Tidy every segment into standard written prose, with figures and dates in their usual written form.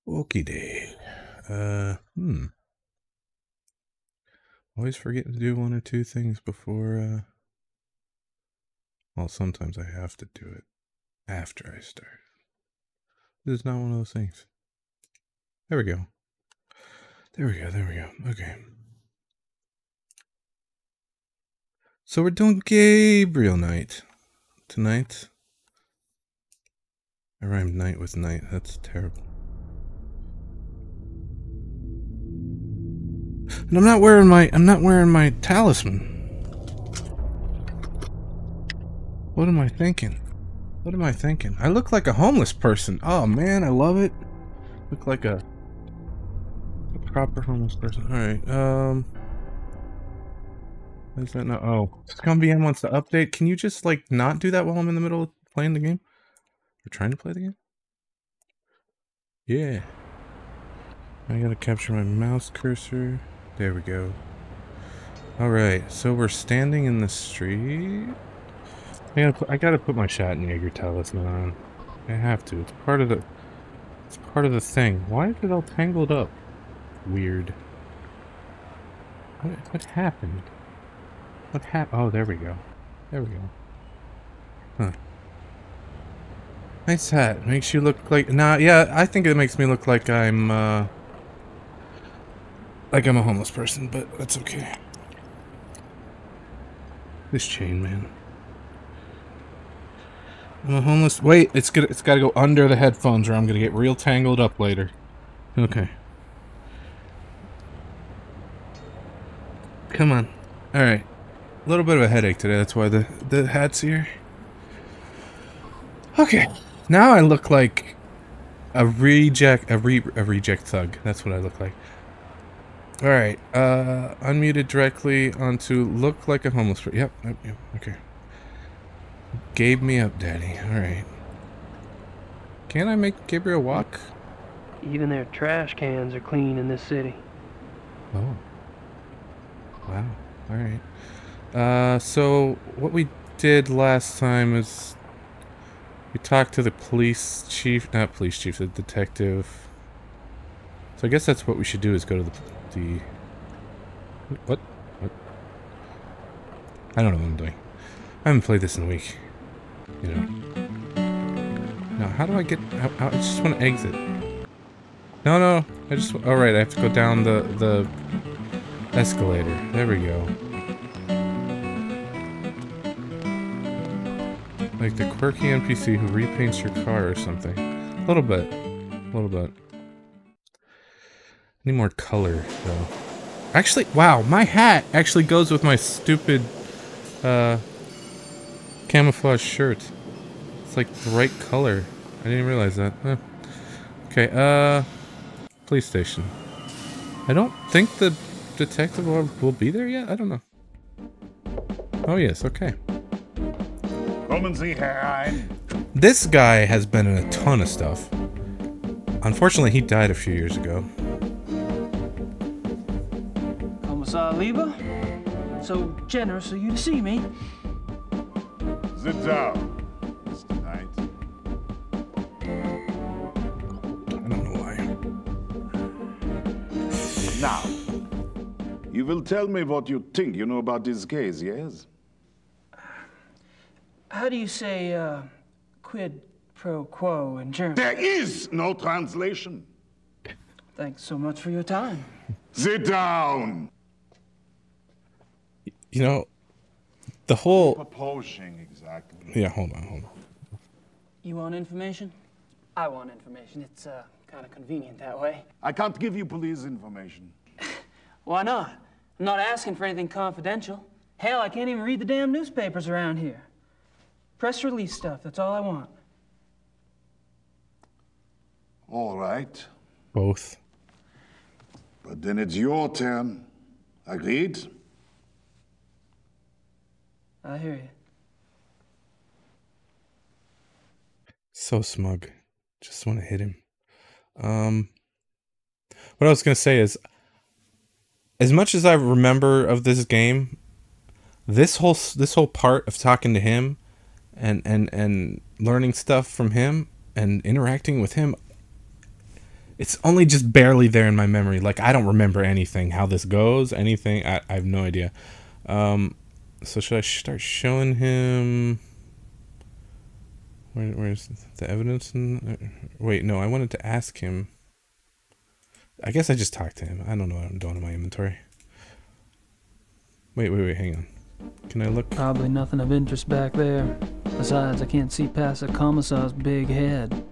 Okie day. Always forget to do one or two things before, well, sometimes I have to do it after I start. This is not one of those things. There we go. There we go. Okay. So we're doing Gabriel Knight tonight. I rhymed night with night. That's terrible. And I'm not wearing my talisman. What am I thinking? I look like a homeless person. Oh man, I love it. Look like a proper homeless person. Alright, is that not? Oh, ScumVM wants to update. Can you just, like, not do that while I'm in the middle of playing the game? Or trying to play the game? Yeah. I gotta capture my mouse cursor. There we go. Alright, so we're standing in the street. I gotta put my Schattenjäger talisman on. I have to. It's part of the thing. Why is it all tangled up? Weird. What happened? Oh, there we go. Huh. Nice hat. Makes you look like... Nah, yeah, I think it makes me look like I'm a homeless person, but that's okay. This chain, man. I'm a homeless... Wait, it's gotta go under the headphones or I'm gonna get real tangled up later. Okay. Come on. Alright. A little bit of a headache today, that's why the hat's here. Okay. Now I look like a reject thug. That's what I look like. Alright, unmuted directly onto look like a homeless person. Yep, okay. Gave me up, daddy. Alright. Can I make Gabriel walk? Even their trash cans are clean in this city. Oh. Wow. Alright. So what we did last time is we talked to the police chief, not police chief, the detective. So I guess that's what we should do, is go to the what? I don't know what I'm doing. I haven't played this in a week. You know. Now, how do I get out? I just want to exit. No. Alright, I have to go down the escalator. There we go. Like the quirky NPC who repaints your car or something. A little bit. Need more color, though. Actually, wow, my hat actually goes with my stupid, camouflage shirt. It's like the right color. I didn't realize that. Huh. Okay, police station. I don't think the detective will be there yet? I don't know. Oh, yes, okay. This guy has been in a ton of stuff. Unfortunately, he died a few years ago. Commissar Lieber, so generous of you to see me. Sit down, Mr. Knight. I don't know why. Now, you will tell me what you think you know about this case, yes? How do you say, quid pro quo in German? There is no translation. Thanks so much for your time. Sit down. You know, the whole... Proposing exactly. Yeah, hold on. You want information? I want information. It's, kind of convenient that way. I can't give you police information. Why not? I'm not asking for anything confidential. Hell, I can't even read the damn newspapers around here. Press release stuff, that's all I want. All right. Both. But then it's your turn. Agreed? I hear you. So smug. Just want to hit him. What I was going to say is, as much as I remember of this game, this whole part of talking to him and learning stuff from him and interacting with him It's only just barely there in my memory. Like, I don't remember anything, how this goes, anything. I have no idea. So should I start showing him... Where's the evidence? Wait, no, I wanted to ask him. I guess I just talked to him. I don't know what I'm doing in my inventory. Wait, hang on. Can I look? Probably nothing of interest back there. Besides, I can't see past the commissar's big head.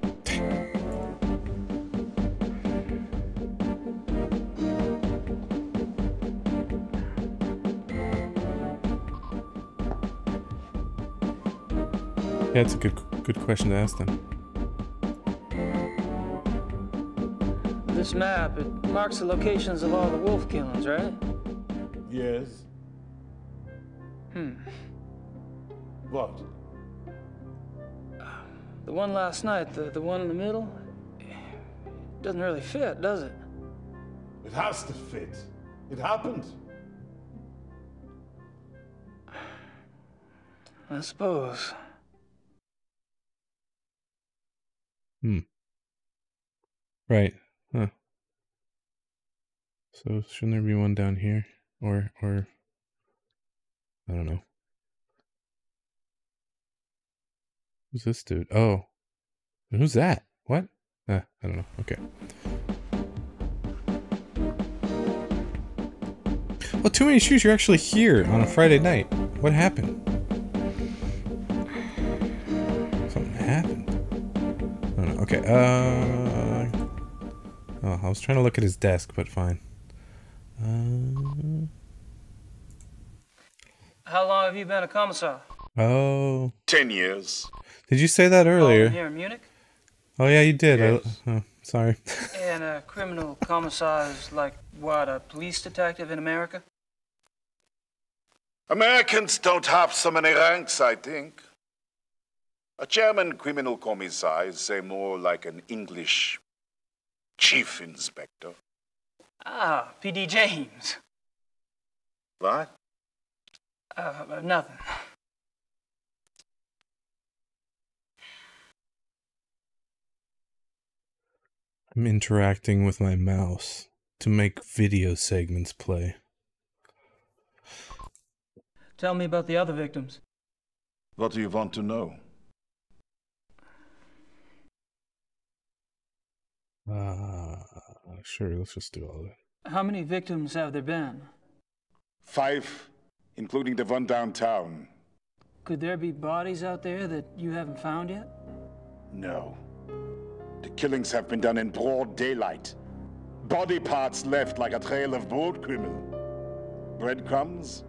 Yeah, it's a good question to ask them. This map, it marks the locations of all the wolf killings, right? Yes. What? The one last night, the one in the middle, doesn't really fit, does it? It has to fit. It happened. I suppose. Right. Huh. So shouldn't there be one down here? Or I don't know. Who's this dude? Oh. Who's that? What? I don't know. Okay. Well, too many shoes. You're actually here on a Friday night. What happened? Something happened. I don't know. Okay. Oh, I was trying to look at his desk, but fine. How long have you been a commissar? Oh. 10 years. Did you say that earlier? Here in Munich? Oh, yeah, you did. Yes. Oh, sorry. And a criminal commissar is like, what, a police detective in America? Americans don't have so many ranks, I think. A German criminal commissar is, say, more like an English chief inspector. Ah, P.D. James. What? Nothing. I'm interacting with my mouse to make video segments play. Tell me about the other victims. What do you want to know? Sure, let's just do all of it. How many victims have there been? 5, including the one downtown. Could there be bodies out there that you haven't found yet? No. The killings have been done in broad daylight. Body parts left like a trail of boat criminal. Breadcrumbs?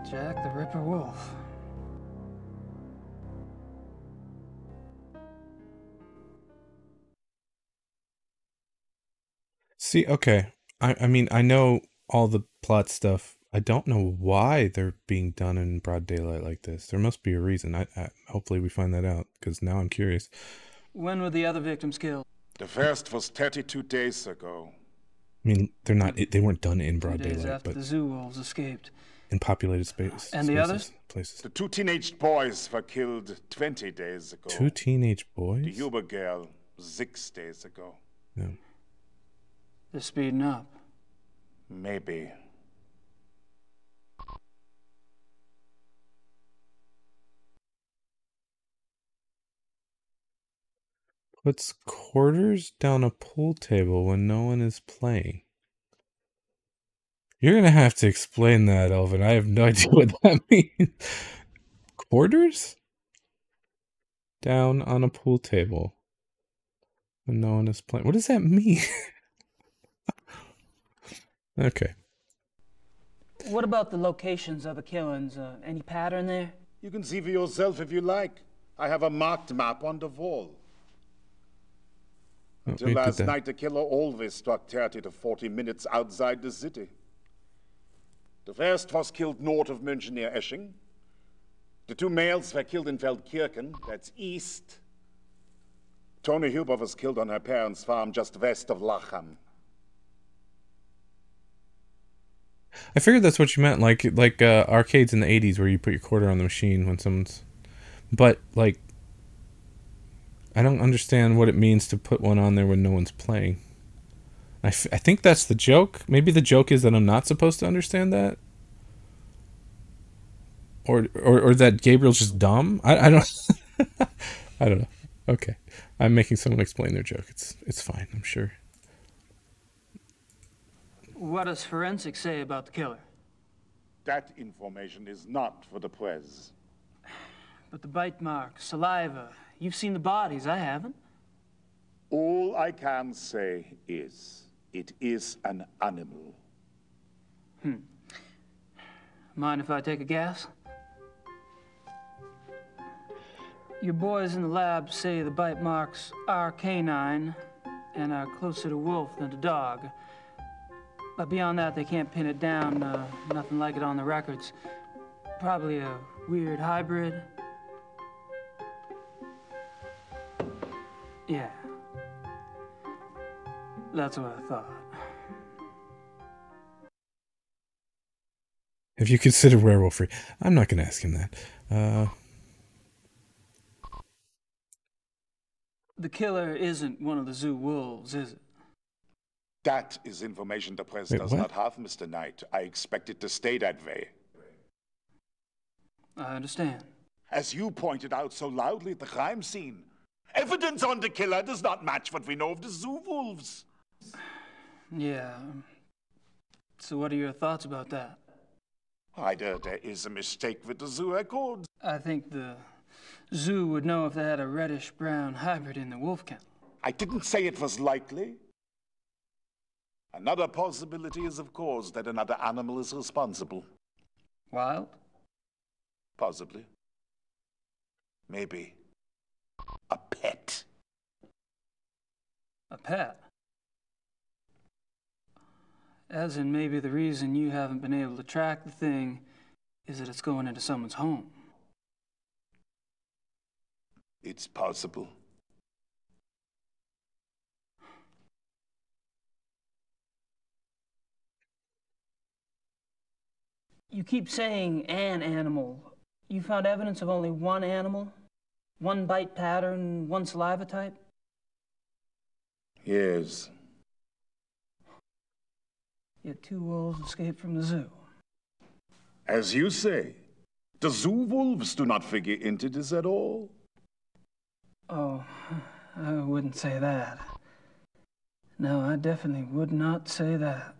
Jack the Ripper Wolf. See, okay. I mean, I know all the plot stuff. I don't know why they're being done in broad daylight like this. There must be a reason. Hopefully we find that out, because now I'm curious. When were the other victims killed? The first was 32 days ago. I mean, they weren't done in broad 2 days daylight, after but the zoo wolves escaped. in populated space. And the others? Places. The 2 teenage boys were killed 20 days ago. 2 teenage boys? The Huber girl 6 days ago. Yeah. They're speeding up. Maybe. Puts quarters down a pool table when no one is playing. You're gonna have to explain that, Elvin. I have no idea what that means. Quarters? Down on a pool table when no one is playing. What does that mean? Okay. What about the locations of the killings? Any pattern there? You can see for yourself if you like. I have a marked map on the wall. Until last night, the killer always struck 30 to 40 minutes outside the city. The first was killed north of München near Esching. The 2 males were killed in Feldkirchen, that's east. Tony Huber was killed on her parents' farm just west of Lacham. I figured that's what you meant, like arcades in the 80s where you put your quarter on the machine when someone's... But, like... I don't understand what it means to put one on there when no one's playing. I think that's the joke. Maybe the joke is that I'm not supposed to understand that. Or that Gabriel's just dumb. I don't I don't know. Okay. I'm making someone explain their joke. It's fine, I'm sure. What does forensics say about the killer? That information is not for the press. But the bite marks, saliva, you've seen the bodies, I haven't. All I can say is, it is an animal. Mind if I take a guess? Your boys in the lab say the bite marks are canine and are closer to wolf than to dog. But beyond that, they can't pin it down. Nothing like it on the records. Probably a weird hybrid. Yeah. That's what I thought. Have you considered werewolfery? I'm not going to ask him that. The killer isn't one of the zoo wolves, is it? That is information the press Wait, does what? not have, Mr. Knight. I expect it to stay that way. I understand. As you pointed out so loudly at the crime scene, evidence on the killer does not match what we know of the zoo wolves. Yeah. So what are your thoughts about that? Either there is a mistake with the zoo records. I think the zoo would know if they had a reddish-brown hybrid in the wolf kennel. I didn't say it was likely. Another possibility is, of course, that another animal is responsible. Wild? Possibly. Maybe. A pet. A pet? As in maybe the reason you haven't been able to track the thing is that it's going into someone's home. It's possible. You keep saying an animal. You found evidence of only one animal? One bite pattern, one saliva type? Yes. Yet 2 wolves escaped from the zoo. As you say, the zoo wolves do not figure into this at all. Oh, I wouldn't say that. No, I definitely would not say that.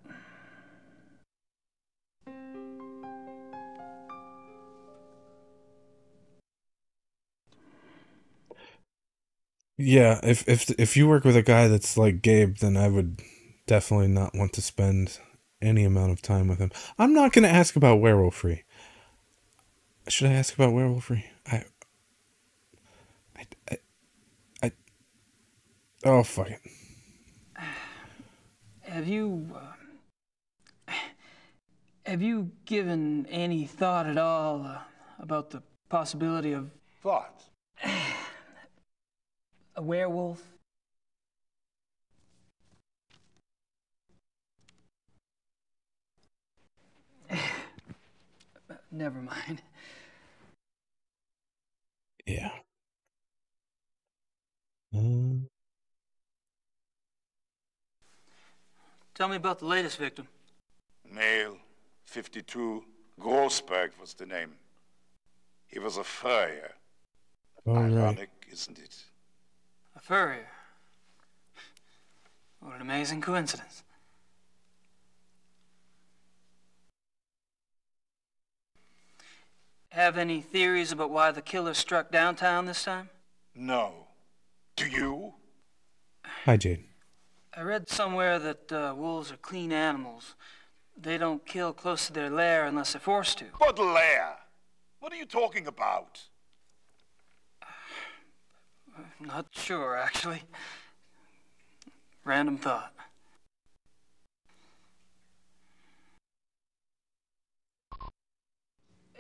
Yeah, if you work with a guy that's like Gabe, then I would definitely not want to spend any amount of time with him. I'm not going to ask about werewolfery. Should I ask about werewolfery? Oh, fuck it. Have you given any thought at all about the possibility of What? a werewolf? Never mind. Yeah. Tell me about the latest victim. Male, 52. Grossberg was the name. He was a furrier. All right. Ironic, isn't it? A furrier. What an amazing coincidence. Have any theories about why the killer struck downtown this time? No. Do you? Hi, Jade. I read somewhere that wolves are clean animals. They don't kill close to their lair unless they're forced to. What lair? What are you talking about? Not sure, actually. Random thought.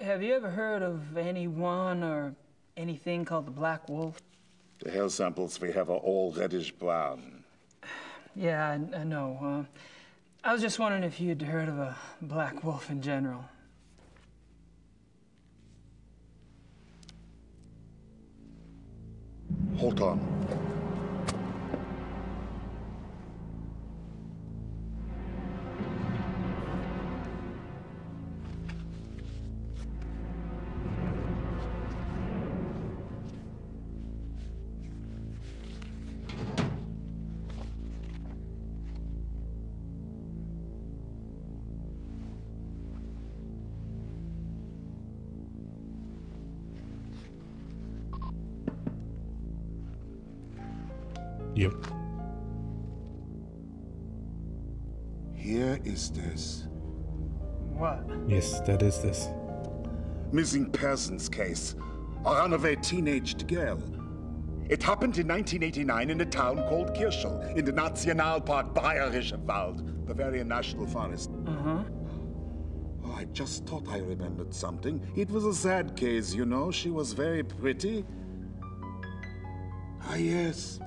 Have you ever heard of anyone or anything called the Black Wolf? The hair samples we have are all reddish brown. Yeah, I know. I was just wondering if you'd heard of a black wolf in general. Hold on. Yep. Here is this. What? Yes, that is this. Missing persons case. A runaway teenaged girl. It happened in 1989 in a town called Kirschel, in the Nationalpark Bayerischer Wald, Bavarian National Forest. Uh-huh. Oh, I just thought I remembered something. It was a sad case, you know. She was very pretty. Ah, yes.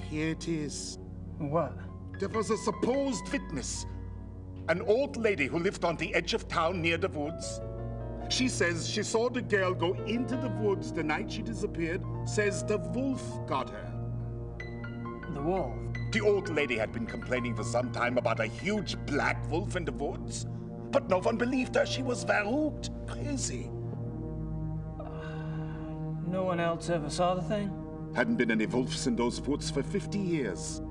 Here it is. What? There was a supposed witness. An old lady who lived on the edge of town near the woods. She says she saw the girl go into the woods the night she disappeared. Says the wolf got her. The wolf? The old lady had been complaining for some time about a huge black wolf in the woods. But no one believed her. She was verrückt. Crazy. No one else ever saw the thing? Hadn't been any wolves in those woods for 50 years.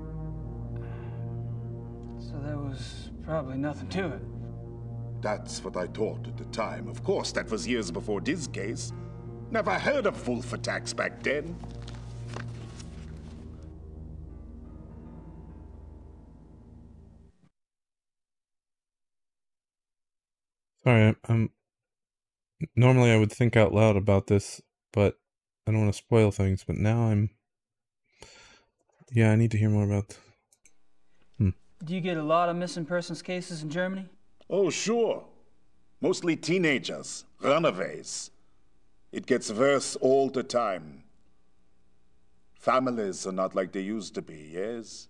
So there was probably nothing to it. That's what I thought at the time. Of course, that was years before this case. Never heard of wolf attacks back then. Sorry, normally I would think out loud about this, but I don't want to spoil things, but now yeah, I need to hear more about... Do you get a lot of missing persons cases in Germany? Oh, sure. Mostly teenagers, runaways. It gets worse all the time. Families are not like they used to be, yes?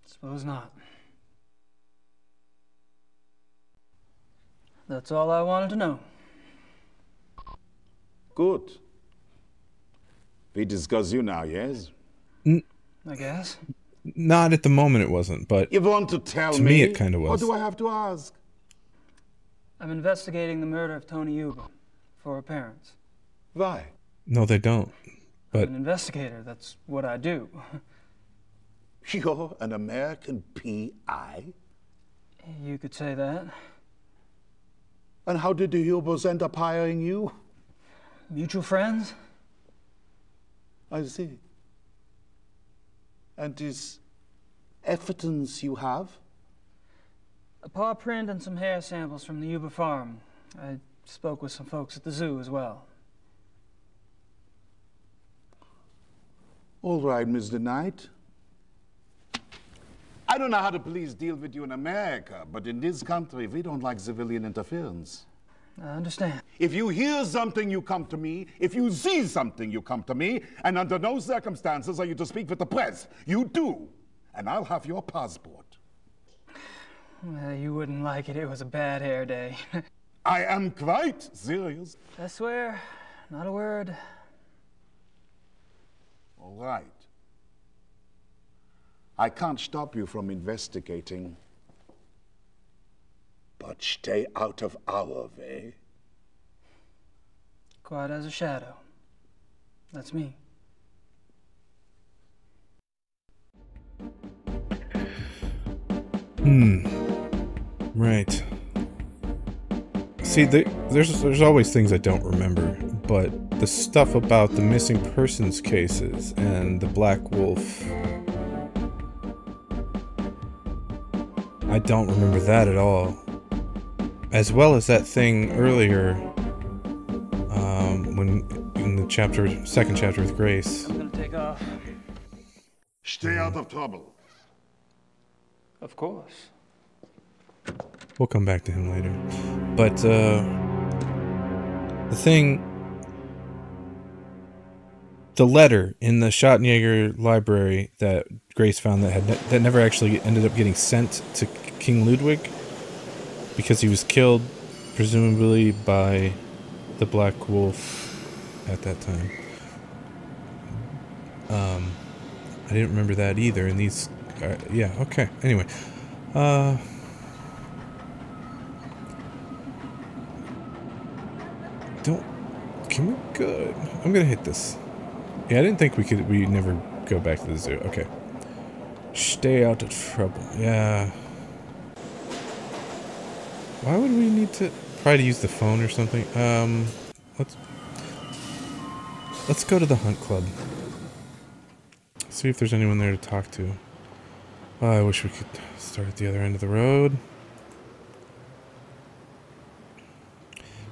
Suppose not. That's all I wanted to know. Good. We discuss you now, yes? I guess. Not at the moment it wasn't, but You want to tell to me it kind of What was. do I have to ask? I'm investigating the murder of Tony Huber for her parents. Why? No, they don't. I'm But an investigator. That's what I do. You're an American P.I.? You could say that. And how did the Hubers end up hiring you? Mutual friends? I see. And this evidence you have? A paw print and some hair samples from the Huber farm. I spoke with some folks at the zoo as well. All right, Mr. Knight. I don't know how the police deal with you in America, but in this country, we don't like civilian interference. I understand. If you hear something, you come to me. If you see something, you come to me. And under no circumstances are you to speak with the press. You do. And I'll have your passport. You wouldn't like it. It was a bad hair day. I am quite serious. I swear, not a word. All right. I can't stop you from investigating. But stay out of our way. Quiet as a shadow. That's me. right. See, there's always things I don't remember, but the stuff about the missing persons cases and the Black Wolf, I don't remember that at all. As well as that thing earlier, when in the second chapter with Grace. I'm gonna take off. Stay out of trouble. Of course. We'll come back to him later. But the letter in the Schottenjäger library that Grace found that never actually ended up getting sent to King Ludwig because he was killed, presumably by the Black Wolf at that time. I didn't remember that either, and these... yeah, okay. Anyway. Can we go... I'm gonna hit this. Yeah, I didn't think we never go back to the zoo. Okay. Stay out of trouble. Yeah. Why would we need to... Try to use the phone or something? Let's go to the hunt club. See if there's anyone there to talk to. Oh, I wish we could start at the other end of the road.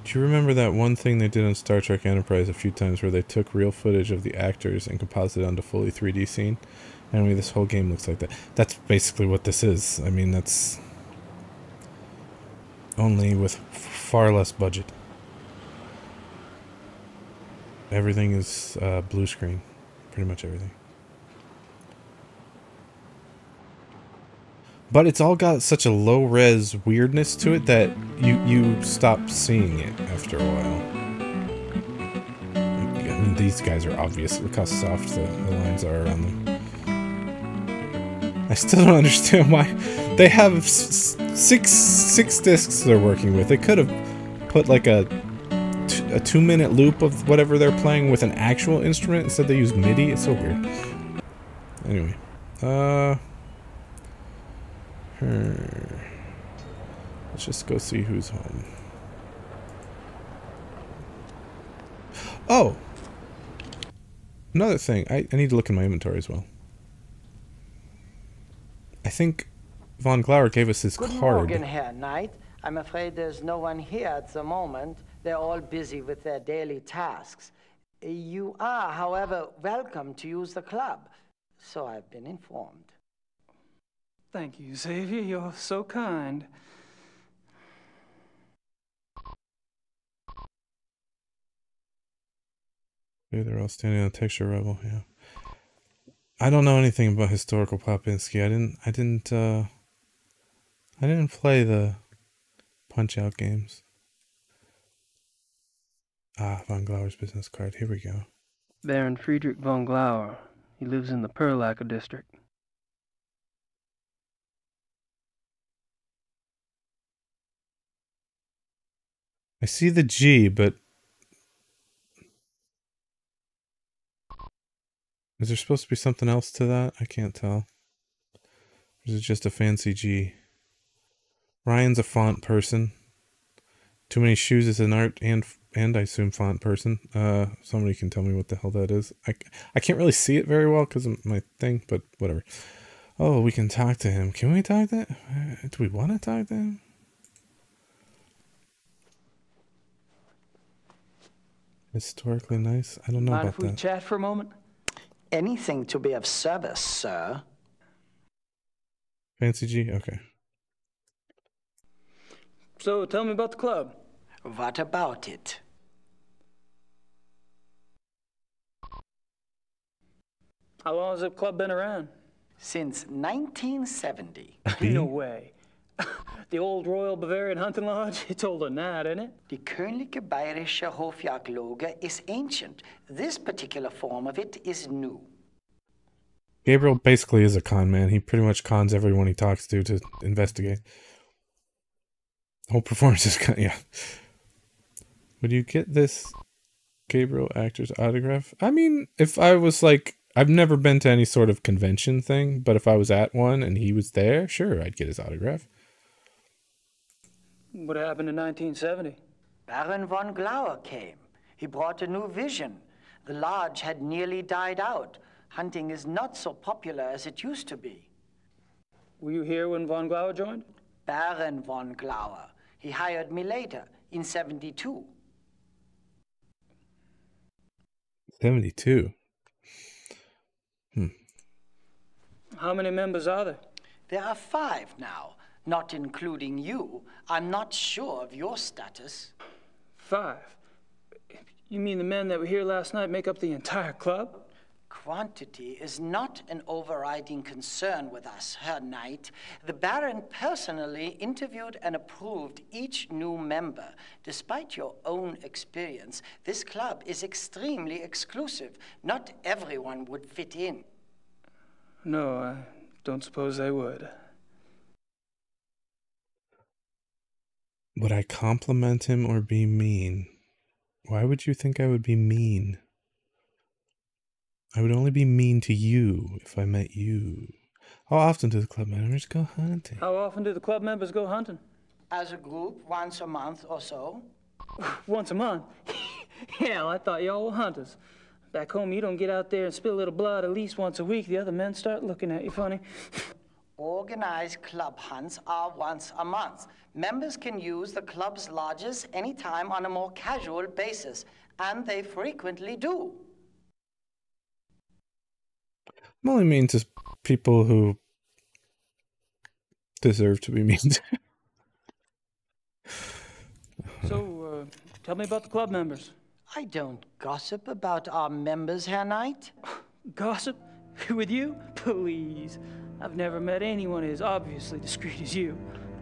Do you remember that one thing they did on Star Trek Enterprise a few times where they took real footage of the actors and composited onto fully 3D scene? Anyway, this whole game looks like that. That's basically what this is. I mean, that's... only with far less budget. Everything is blue screen. Pretty much everything. But it's all got such a low-res weirdness to it that you stop seeing it after a while. I mean, these guys are obvious. Look how soft the lines are around them. I still don't understand why they have six discs they're working with. They could have put like a 2-minute loop of whatever they're playing with an actual instrument instead they use MIDI. It's so weird. Anyway, let's just go see who's home. Oh, another thing. I need to look in my inventory as well. I think Von Glauer gave us his card. Good morning, Herr Knight. I'm afraid there's no one here at the moment. They're all busy with their daily tasks. You are, however, welcome to use the club. So I've been informed. Thank you, Xavier. You're so kind. Yeah, they're all standing on Texture Rebel, yeah. I don't know anything about historical Popinski. I didn't play the Punch-Out games. Ah, Von Glauer's business card. Here we go. Baron Friedrich von Glauer. He lives in the Perlacker district. I see the G, but is there supposed to be something else to that? I can't tell. Or is it just a fancy G? Ryan's a font person. Too Many Shoes is an art and I assume font person. Somebody can tell me what the hell that is. I can't really see it very well because of my thing, but whatever. Oh, we can talk to him. Can we talk to him? Do we want to talk to him? Historically nice? I don't know Mind about if we that. chat for a moment? Anything to be of service, sir. Fancy G? Okay. So, tell me about the club. What about it? How long has the club been around? Since 1970. No way. The old Royal Bavarian Hunting Lodge? It's older than that, isn't it? Die Königliche Bayerische Hofjagdloge is ancient. This particular form of it is new. Gabriel basically is a con man. He pretty much cons everyone he talks to investigate. The whole performance is kind of, yeah. Would you get this Gabriel actor's autograph? I mean, if I was like, I've never been to any sort of convention thing, but if I was at one and he was there, sure, I'd get his autograph. What happened in 1970? Baron von Glauer came. He brought a new vision. The lodge had nearly died out. Hunting is not so popular as it used to be. Were you here when von Glauer joined? Baron von Glauer. He hired me later, in 72. 72? How many members are there? There are 5 now, not including you. I'm not sure of your status. 5? You mean the men that were here last night make up the entire club? Quantity is not an overriding concern with us, Herr Knight. The Baron personally interviewed and approved each new member. Despite your own experience, this club is extremely exclusive. Not everyone would fit in. No, I don't suppose they would. Would I compliment him or be mean? Why would you think I would be mean? I would only be mean to you if I met you. How often do the club members go hunting? How often do the club members go hunting? As a group, once a month or so. Once a month? Hell, I thought y'all were hunters. Back home, you don't get out there and spill a little blood at least once a week. The other men start looking at you funny. Organized club hunts are once a month. Members can use the club's lodges anytime on a more casual basis, and they frequently do. I'm only mean to people who deserve to be mean to. So, tell me about the club members. I don't gossip about our members, Herr Knight. Gossip? With you? Please. I've never met anyone as obviously discreet as you.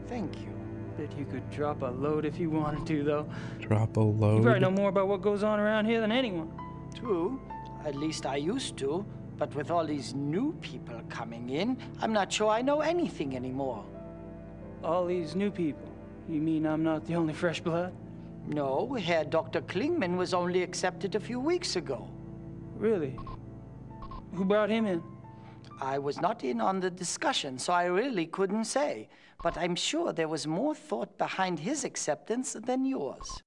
Thank you. Bet you could drop a load if you wanted to, though. Drop a load? You probably know more about what goes on around here than anyone. True. At least I used to. But with all these new people coming in, I'm not sure I know anything anymore. All these new people? You mean I'm not the only fresh blood? No, Herr Dr. Klingman was only accepted a few weeks ago. Really? Who brought him in? I was not in on the discussion, so I really couldn't say. But I'm sure there was more thought behind his acceptance than yours.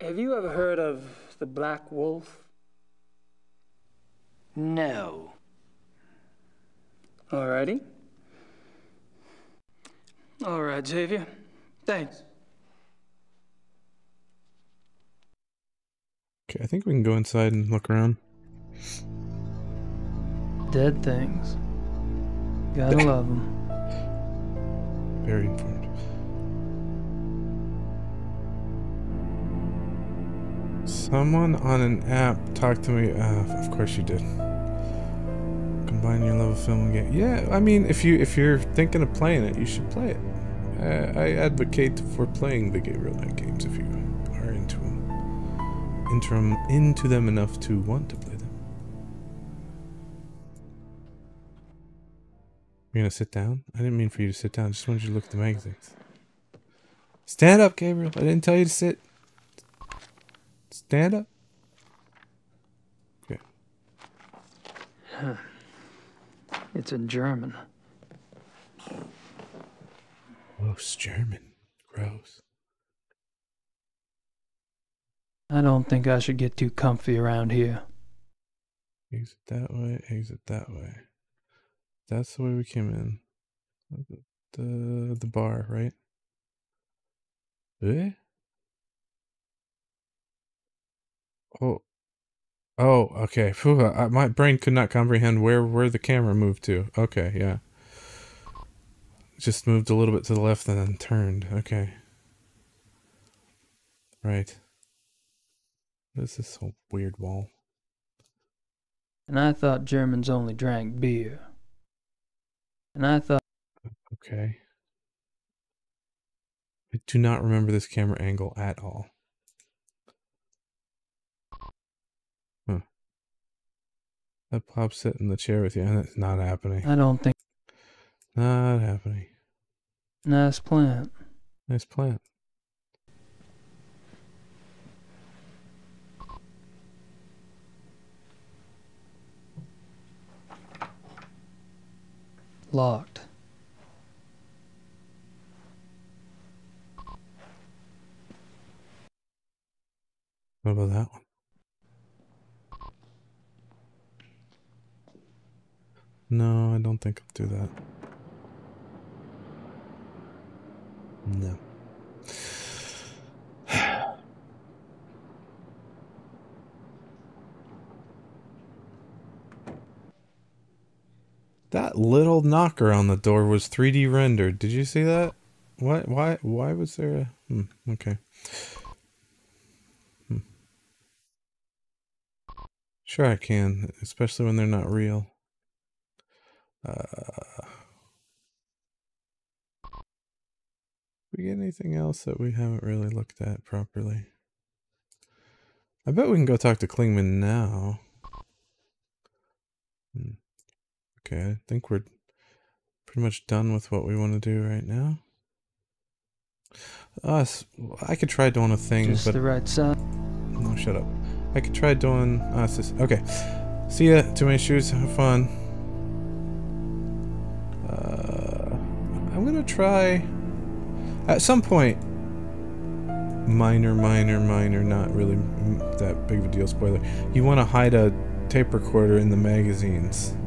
Have you ever heard of the Black Wolf? No. Alrighty. All right, Xavier. Thanks. Okay, I think we can go inside and look around. Dead things. Gotta love them. Very informed. Someone on an app talked to me. Of course you did. Combine your love of film and game. Yeah, I mean, if you're thinking of playing it, you should play it. I advocate for playing the Gabriel Knight games if you are into them. Into them enough to want to play them. You're gonna sit down? I didn't mean for you to sit down. I just wanted you to look at the magazines. Stand up, Gabriel. I didn't tell you to sit. Stand up. Okay. Huh. It's in German. Gross German. Gross. I don't think I should get too comfy around here. Exit that way, exit that way. That's the way we came in. The bar, right? Eh? Oh. Oh, okay. Phew, my brain could not comprehend where the camera moved to. Okay, yeah. Just moved a little bit to the left and then turned. Okay. Right. What is this whole weird wall? And I thought Germans only drank beer. And I thought... Okay. I do not remember this camera angle at all. Huh. That Pop sit in the chair with you, and it's not happening. I don't think... Not happening. Nice plant. Nice plant. Locked. What about that one? No, I don't think I'll do that. No. That little knocker on the door was 3D rendered. Did you see that? What? Why was there a... okay. Sure I can, especially when they're not real. We get anything else that we haven't really looked at properly? I bet we can go talk to Klingman now. Okay, I think we're pretty much done with what we want to do right now. I could try doing a thing, Just but... the right side. No, shut up. I could try doing... okay. See ya. Too many shoes. Have fun. I'm gonna try... At some point... Minor, not really that big of a deal spoiler. You want to hide a tape recorder in the magazines.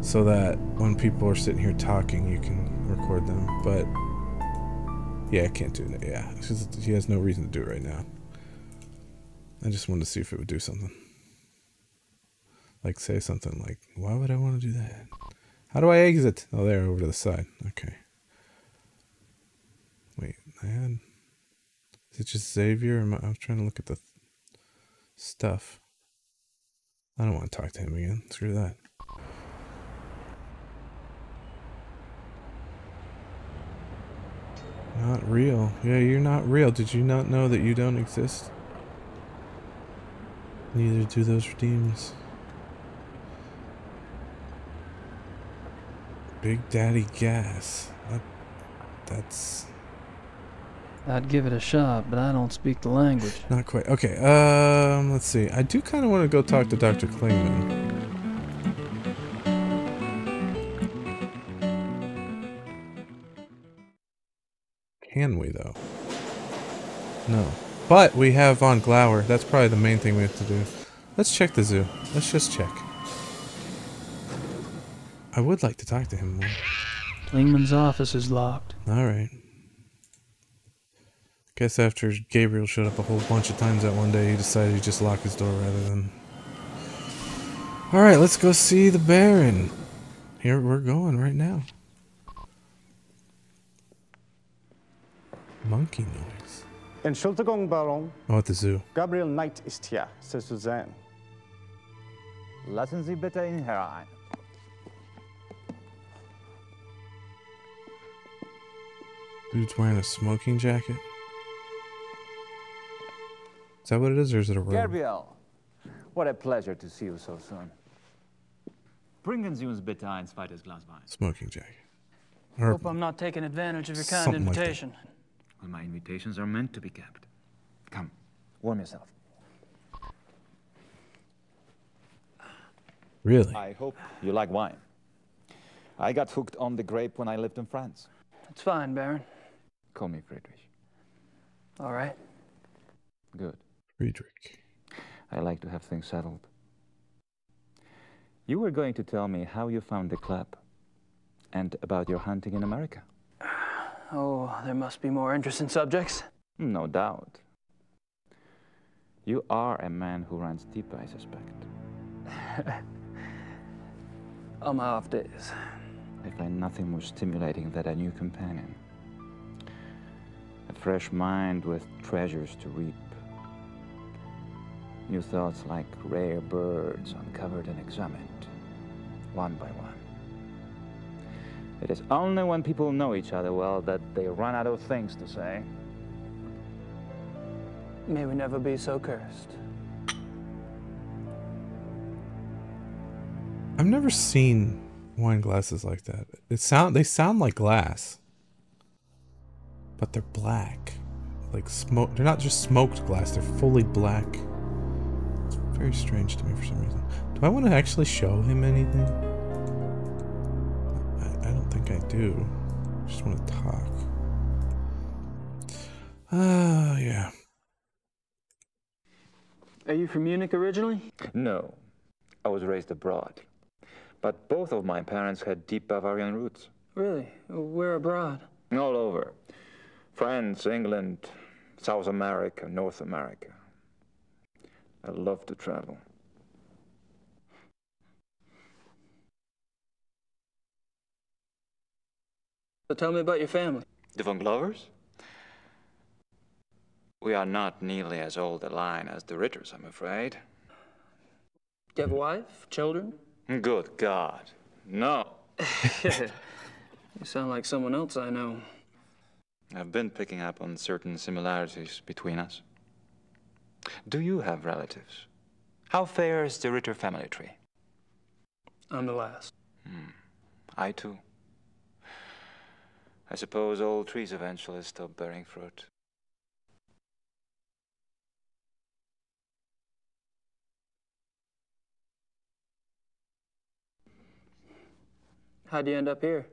So that when people are sitting here talking, you can record them. But... yeah, I can't do that. Yeah, he has no reason to do it right now. I just wanted to see if it would do something. Like say something like, why would I want to do that? How do I exit? Oh, there, over to the side. Okay. Wait, is it just Xavier? I was trying to look at the stuff. I don't want to talk to him again. Screw that. Not real. Yeah, you're not real. Did you not know that you don't exist? Neither do those redeems. Big Daddy Gas. That's... I'd give it a shot, but I don't speak the language. Not quite. Okay, let's see. I do kind of want to go talk to Dr. Klingman. Can we, though? No. But we have Von Glauer. That's probably the main thing we have to do. Let's check the zoo. Let's just check. I would like to talk to him more. Klingman's office is locked. Alright. Guess after Gabriel showed up a whole bunch of times that one day, he decided he'd just lock his door rather than... Alright, let's go see the Baron. Here, we're going right now. Monkey noise. Entschuldigung, Baron. Oh, at the zoo. Gabriel Knight ist hier, c'est Suzanne. Lassen Sie bitte ihn herein. Dude's wearing a smoking jacket. Is that what it is, or is it a robe? Gabriel, what a pleasure to see you so soon. Bringen Sie uns bitte ein zweites Glas Wein. Smoking jacket. Or Hope I'm not taking advantage of your kind something like that. invitation. Well, my invitations are meant to be kept. Come, warm yourself. Really? I hope you like wine. I got hooked on the grape when I lived in France. It's fine, Baron. Call me Friedrich. All right. Good. Friedrich. I like to have things settled. You were going to tell me how you found the club and about your hunting in America. Oh, there must be more interesting subjects. No doubt. You are a man who runs deep, I suspect. On my off days. I find nothing more stimulating than a new companion. A fresh mind with treasures to reap. New thoughts like rare birds uncovered and examined, one by one. It is only when people know each other well that they run out of things to say. May we never be so cursed. I've never seen wine glasses like that. They sound like glass, but they're black, like smoke. They're not just smoked glass; they're fully black. It's very strange to me for some reason. Do I want to actually show him anything? I don't think I do. I just want to talk. Yeah. Are you from Munich originally? No, I was raised abroad. But both of my parents had deep Bavarian roots. Really? Where abroad? All over. France, England, South America, North America. I love to travel. So tell me about your family. The Von Glovers? We are not nearly as old a line as the Ritters, I'm afraid. Do you have a wife? Children? Good God, no. You sound like someone else I know. I've been picking up on certain similarities between us. Do you have relatives? How fares the Ritter family tree? I'm the last. I too. I suppose all trees eventually stop bearing fruit. How'd you end up here?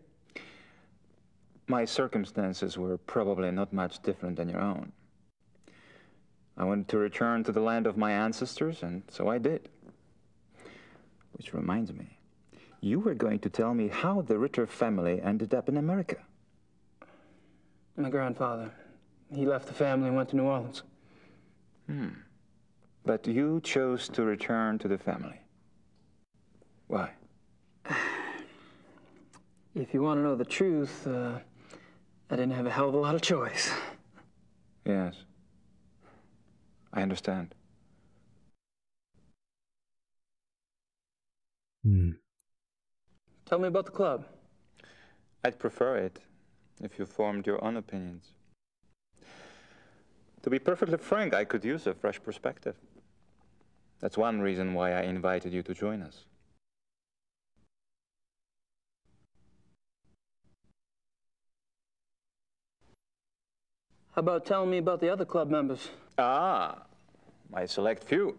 My circumstances were probably not much different than your own. I wanted to return to the land of my ancestors, and so I did. Which reminds me, you were going to tell me how the Ritter family ended up in America. My grandfather. He left the family and went to New Orleans. But you chose to return to the family. Why? If you want to know the truth, I didn't have a hell of a lot of choice. Yes. I understand. Tell me about the club. I'd prefer it if you formed your own opinions. To be perfectly frank, I could use a fresh perspective. That's one reason why I invited you to join us. How about telling me about the other club members? Ah, my select few.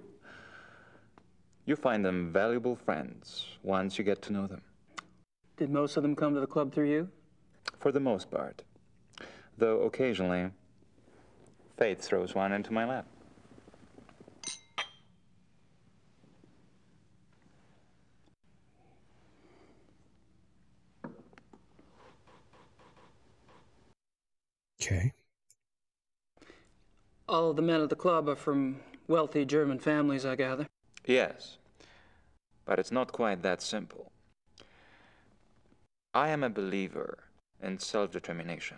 You find them valuable friends once you get to know them. Did most of them come to the club through you? For the most part. Though occasionally, fate throws one into my lap. Okay. All of the men at the club are from wealthy German families, I gather. Yes, but it's not quite that simple. I am a believer in self-determination.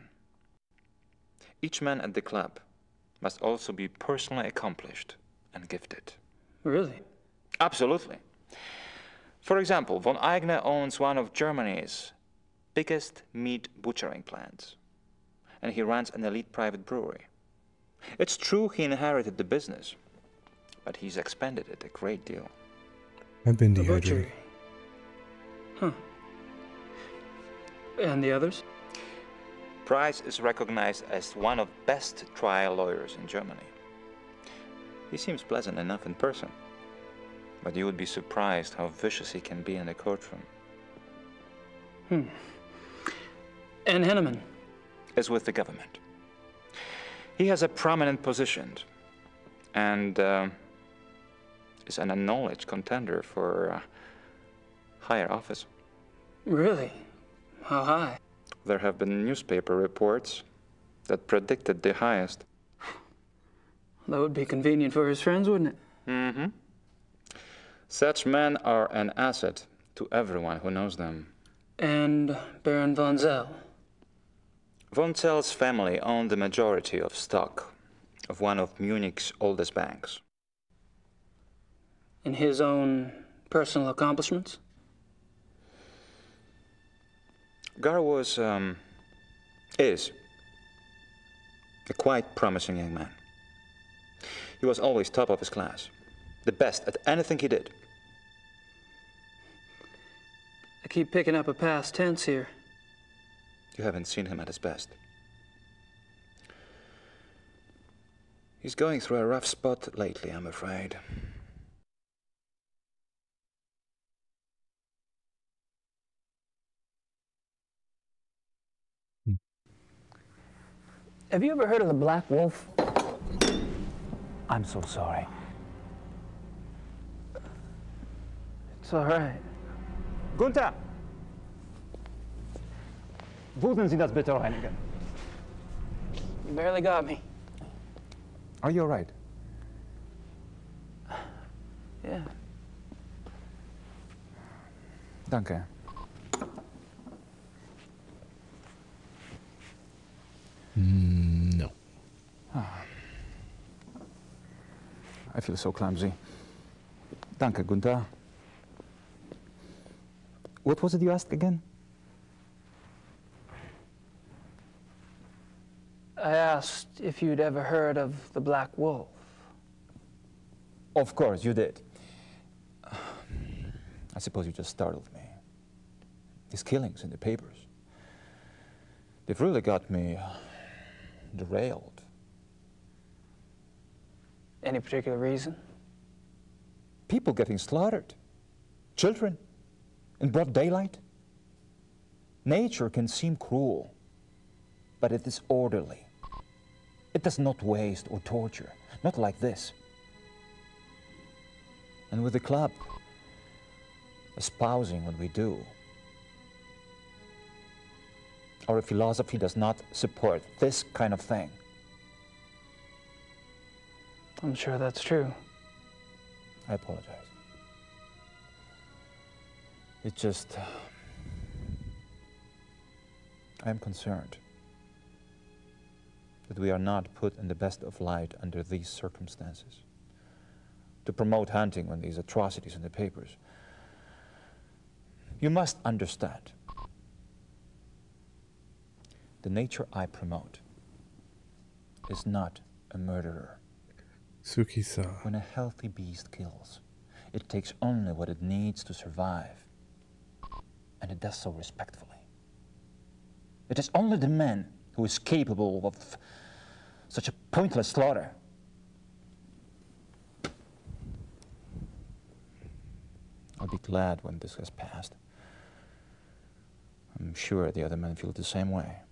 Each man at the club must also be personally accomplished and gifted. Really? Absolutely. For example, von Eigner owns one of Germany's biggest meat butchering plants, and he runs an elite private brewery. It's true he inherited the business, but he's expanded it a great deal. I've been A dehydrated. butchery. Huh. And the others? Price is recognized as one of the best trial lawyers in Germany. He seems pleasant enough in person, but you would be surprised how vicious he can be in the courtroom. And Henneman? Is with the government. He has a prominent position and is an acknowledged contender for higher office. Really? How high? There have been newspaper reports that predicted the highest. That would be convenient for his friends, wouldn't it? Such men are an asset to everyone who knows them. And Baron von Zell? Von Zell's family owned the majority of stock of one of Munich's oldest banks. In his own personal accomplishments? Gar was, is a quite promising young man. He was always top of his class, the best at anything he did. I keep picking up a past tense here. You haven't seen him at his best. He's going through a rough spot lately, I'm afraid. Have you ever heard of the Black Wolf? I'm so sorry. It's all right. Gunther! Würden Sie das bitte reinigen? You barely got me. Are you all right? Yeah. Danke. No. I feel so clumsy. Danke, Gunther. What was it you asked again? I asked if you'd ever heard of the Black Wolf. Of course, you did. I suppose you just startled me. These killings in the papers. They've really got me derailed. Any particular reason? People getting slaughtered. Children. In broad daylight. Nature can seem cruel, but it is orderly. It does not waste or torture. Not like this. And with the club espousing what we do, our philosophy does not support this kind of thing. I'm sure that's true. I apologize. It's just, I'm concerned that we are not put in the best of light under these circumstances. To promote hunting when these atrocities in the papers. You must understand, the nature I promote is not a murderer. Suki-sa. When a healthy beast kills, it takes only what it needs to survive, and it does so respectfully. It is only the man who is capable of such a pointless slaughter. I'll be glad when this has passed. I'm sure the other men feel the same way.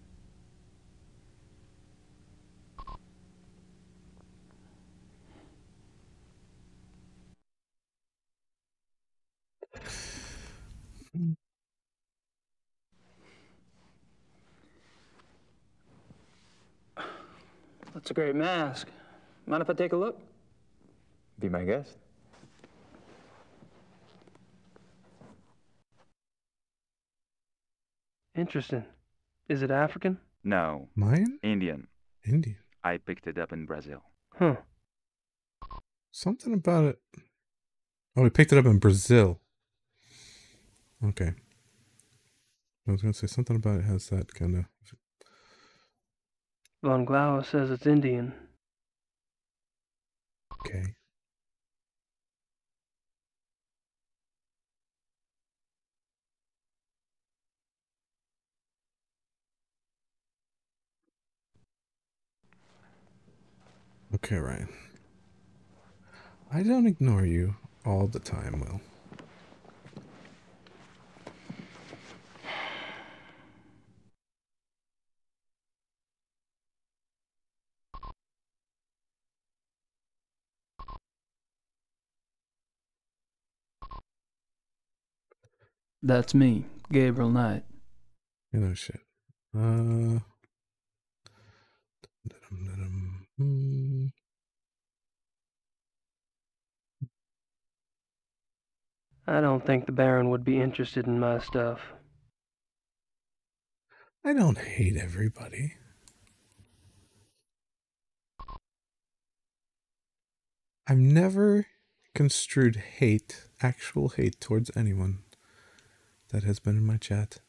That's a great mask. Mind if I take a look? Be my guest. Interesting. Is it African? No. Mine? Indian. Indian. I picked it up in Brazil. Huh. Something about it. Oh, we picked it up in Brazil. Okay. I was going to say something about it has that kind of... Von Glauer says it's Indian. Okay. Okay, Ryan. I don't ignore you all the time, Will. That's me, Gabriel Knight. You know shit. I don't think the Baron would be interested in my stuff. I don't hate everybody. I've never construed hate, actual hate towards anyone that has been in my chat.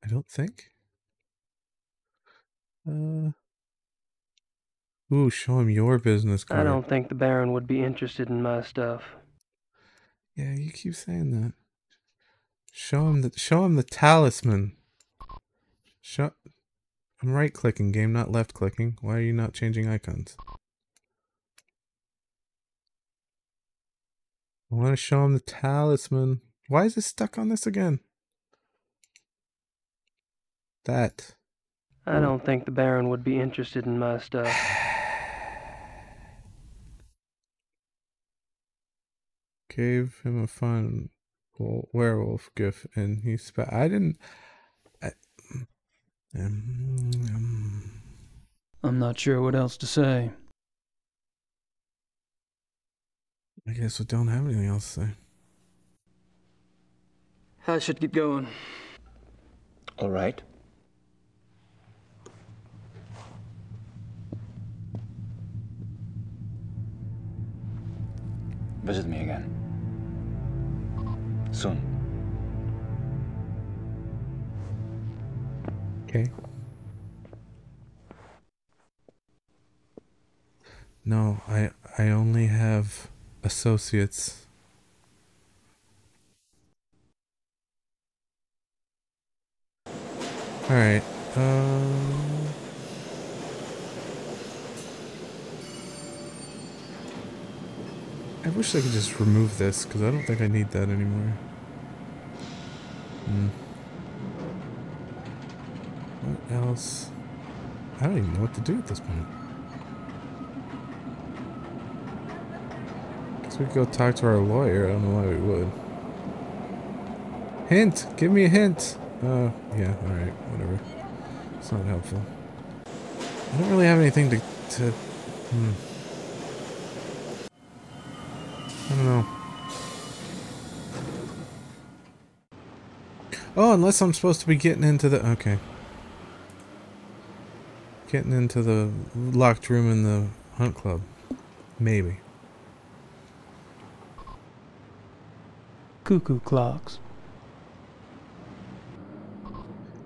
I don't think. Ooh, show him your business card. I don't think the Baron would be interested in my stuff. Yeah, you keep saying that. Show him the talisman. I'm right clicking, game, not left clicking. Why are you not changing icons? I want to show him the talisman. Why is it stuck on this again? That. I don't think the Baron would be interested in my stuff. Gave him a fun werewolf gif and he I didn't. I'm not sure what else to say. I guess we don't have anything else to say. I should get going. All right. visit me again. Soon. Okay. No, I only have associates. Alright, I wish I could just remove this, because I don't think I need that anymore. What else? I don't even know what to do at this point. Guess we could go talk to our lawyer. I don't know why we would. Hint! Give me a hint! Oh, yeah, alright, whatever. It's not helpful. I don't really have anything to I don't know. Oh, unless I'm supposed to be getting into the... Okay. Getting into the locked room in the hunt club. Maybe. Cuckoo clocks.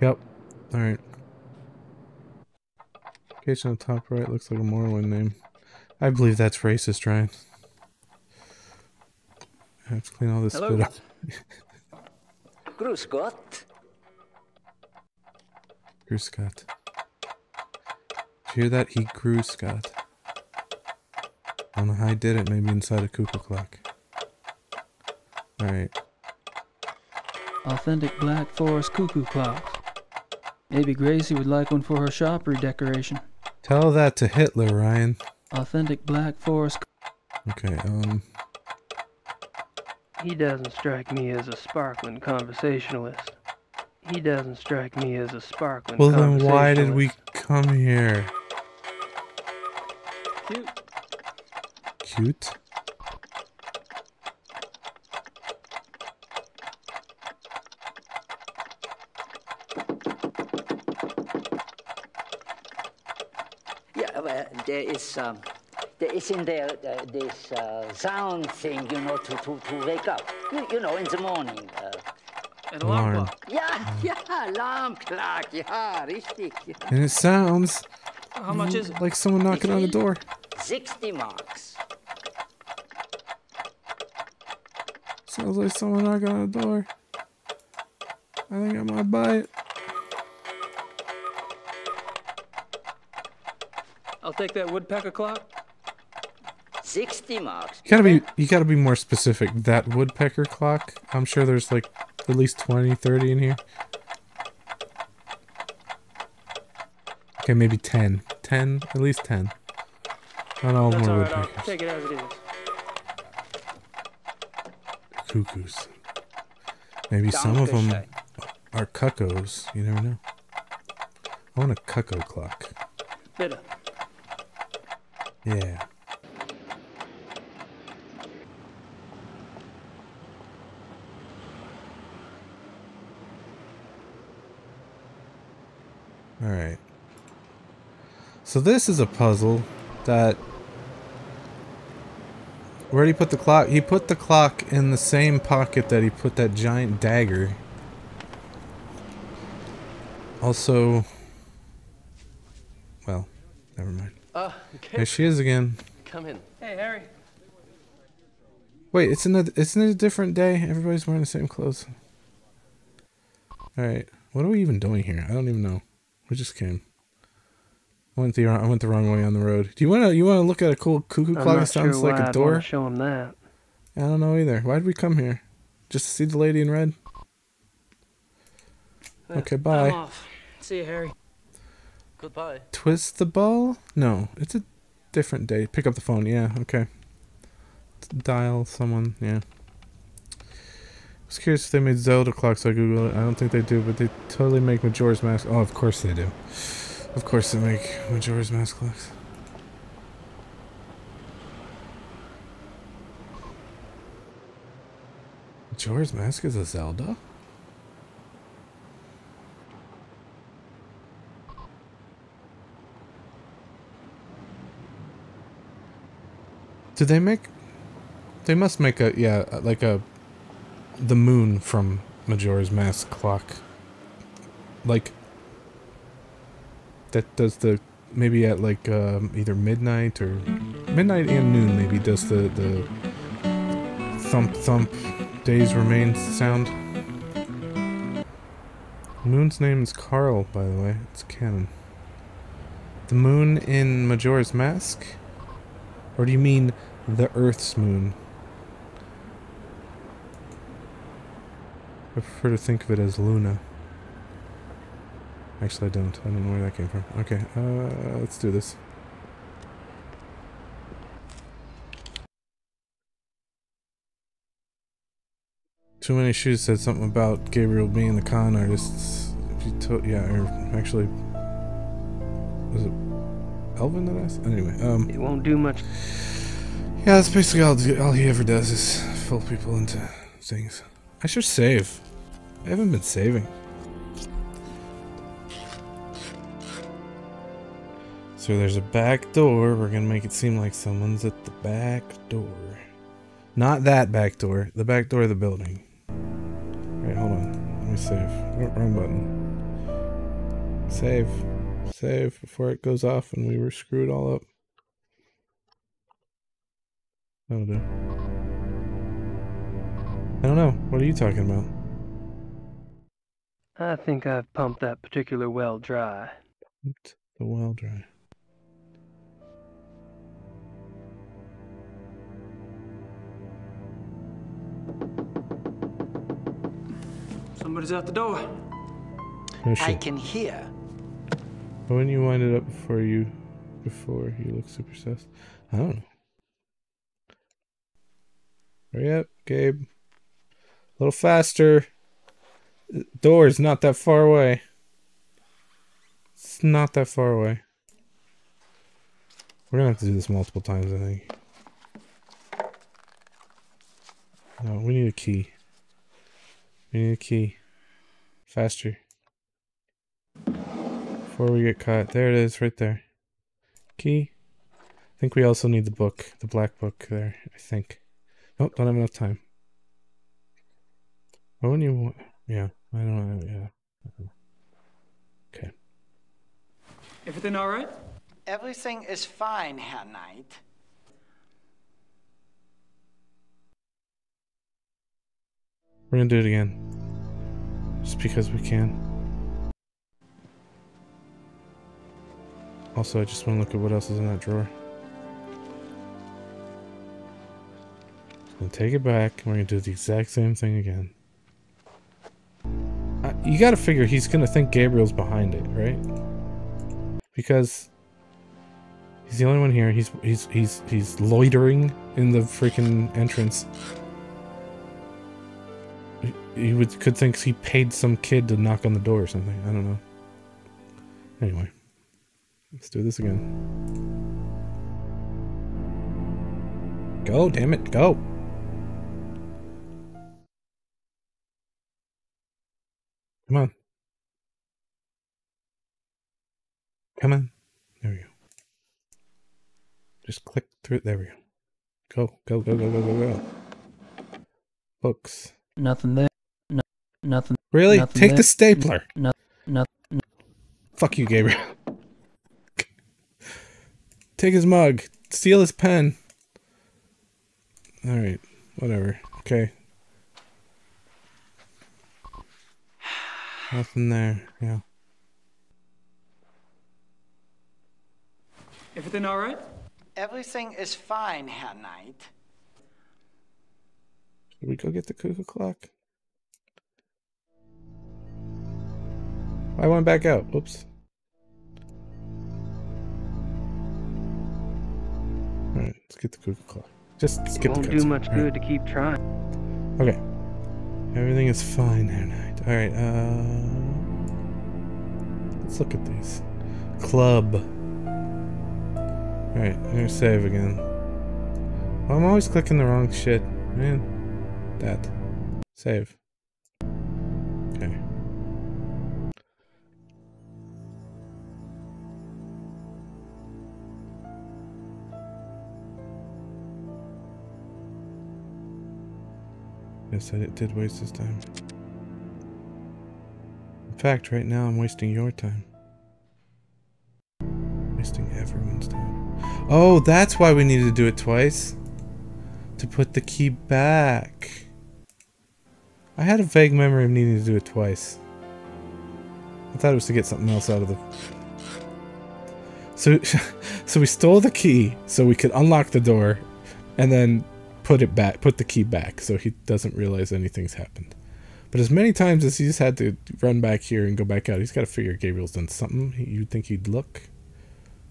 Yep. Alright. Location on the top right looks like a Morrowind name. I believe that's racist, Ryan. I have to clean all this spit up. Grüß Gott. Grew Scott. Did you hear that? He grew Scott. I don't know how I did it. Maybe inside a cuckoo clock. Alright. Authentic Black Forest cuckoo clocks. Maybe Gracie would like one for her shop redecoration. Tell that to Hitler, Ryan. Authentic Black Forest. Okay, He doesn't strike me as a sparkling conversationalist. He doesn't strike me as a sparkling well conversationalist. then why did we come here? Cute. Cute? Yeah, well, there is in there this sound thing, you know, to wake up. You know, in the morning. An alarm clock. Yeah, alarm clock. Yeah, richtig. Yeah. And it sounds How much is it? like someone knocking on the door. 60 marks. Sounds like someone knocking on the door. I think I might buy it. I'll take that woodpecker clock. 60 marks. You gotta be more specific. That woodpecker clock, I'm sure there's like at least 20, 30 in here. Okay, maybe 10. 10, at least 10. Not all That's more alright, I'll woodpeckers. take it as it is. Cuckoos. Maybe some of them are cuckoos. You never know. I want a cuckoo clock. Bitte. Yeah. Alright. So this is a puzzle that... Where'd he put the clock? He put the clock in the same pocket that he put that giant dagger. Also... Well, never mind. There she is again. Come in. Hey, Harry. Wait, isn't it a different day? Everybody's wearing the same clothes. Alright. What are we even doing here? I don't even know. We just came. I went the wrong way on the road. Do you wanna look at a cool cuckoo clock that sounds like a door? I'm not show him that. I don't know either. Why did we come here? Just to see the lady in red? Okay, bye. I'm off. See you, Harry. Goodbye. Twist the ball? No, it's a different day. Pick up the phone. Yeah, okay. Dial someone. Yeah. I was curious if they made Zelda clocks like Google. I don't think they do, but they totally make Majora's Mask. Oh, of course they do. Of course they make Majora's Mask clocks. Majora's Mask is a Zelda? Did they make They must make a, yeah, like the moon from Majora's Mask clock. Like, that does the, maybe at like either midnight or midnight and noon maybe does the thump thump days remain sound. Moon's name is Carl, by the way. It's canon. The moon in Majora's Mask? Or do you mean the Earth's moon? I prefer to think of it as Luna. Actually, I don't. I don't know where that came from. Okay, let's do this. Too Many Shoes said something about Gabriel being the con artist. Yeah, or actually, was it Elvin that asked? Anyway, It won't do much. yeah, that's basically all he ever does is fool people into things. I should save. I haven't been saving. So there's a back door. We're gonna make it seem like someone's at the back door. Not that back door. The back door of the building. Alright, hold on. Let me save. Oh, wrong button. Save. Save before it goes off and we were screwed all up. That'll do. I don't know. What are you talking about? I think I've pumped that particular well dry. Pumped the well dry. Somebody's at the door. No I shit. can hear. Why wouldn't you wind it up before you look super sus? I don't know. Hurry up, Gabe. A little faster. The door's not that far away. It's not that far away. We're gonna have to do this multiple times, I think. No, we need a key. We need a key. Faster. Before we get caught. There it is, right there. Key. I think we also need the book. The black book there, I think. Nope, don't have enough time. Why wouldn't you... Yeah, I don't know, yeah. Okay. Everything all right? Everything is fine, Herr Knight. We're gonna do it again. Just because we can. Also, I just want to look at what else is in that drawer. Just gonna take it back, and we're gonna do the exact same thing again. You gotta figure he's gonna think Gabriel's behind it, right? Because he's the only one here. He's loitering in the freaking entrance. He could think he paid some kid to knock on the door or something. I don't know. Anyway, let's do this again. Go, damn it, go! Come on. Come on. There we go. Just click through it. There we go. Go, go, go, go, go, go, go. Books. Nothing there. No, nothing. Really? Nothing Take there. the stapler. No, no, no. Fuck you, Gabriel. Take his mug. Steal his pen. Alright. Whatever. Okay. Nothing there. Yeah. Everything all right? Everything is fine, Herr Knight. Should we go get the cuckoo clock? I went back out. Oops. Alright, let's get the cuckoo clock. Just It skip the won't do cutscene. much All right. good to keep trying. Okay. Everything is fine there, Knight. Alright, let's look at these. Club. Alright, I'm gonna save again. Well, I'm always clicking the wrong shit. Man. That. Save. Okay. Yes, I did waste his time. In fact, right now I'm wasting your time. Wasting everyone's time. Oh, that's why we needed to do it twice. To put the key back. I had a vague memory of needing to do it twice. I thought it was to get something else out of the... So we stole the key so we could unlock the door and then put it back, put the key back so he doesn't realize anything's happened. But as many times as he's had to run back here and go back out, he's got to figure Gabriel's done something. You'd think he'd look.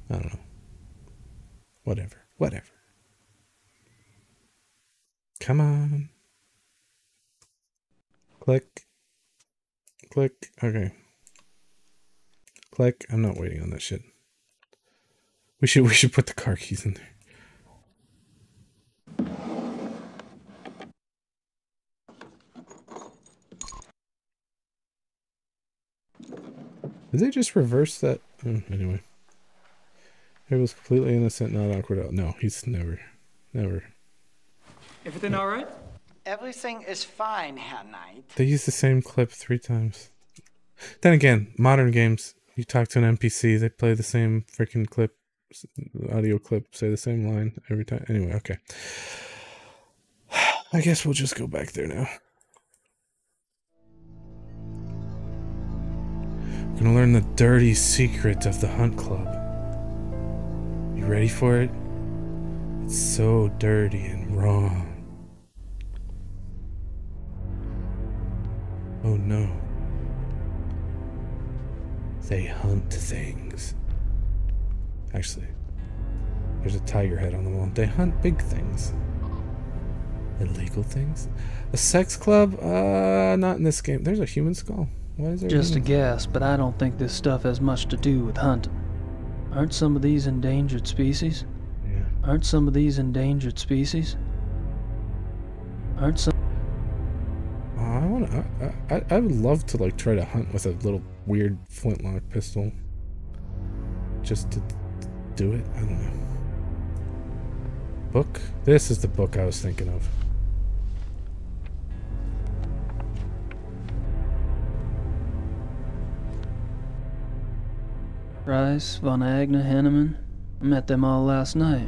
I don't know. Whatever. Whatever. Come on. Click. Click. Okay. Click. I'm not waiting on that shit. We should put the car keys in there. Did they just reverse that? Oh, anyway. He was completely innocent, not awkward. No, he's never. Everything all right? Everything is fine, Herr Knight. They use the same clip 3 times. Then again, modern games, you talk to an NPC, they play the same freaking clip, audio clip, say the same line every time. Anyway, okay. I guess we'll just go back there now. We're gonna learn the dirty secret of the Hunt Club. You ready for it? It's so dirty and wrong. Oh no. They hunt things. Actually, there's a tiger head on the wall. They hunt big things. Illegal things? A sex club? Not in this game. There's a human skull. Why is there Just a guess, but I don't think this stuff has much to do with hunting. Aren't some of these endangered species? Yeah. Aren't some of these endangered species? Aren't some... I would love to like try to hunt with a little weird flintlock pistol. Just to do it. I don't know. Book? This is the book I was thinking of. Rice, Von Agner, Henneman. I met them all last night.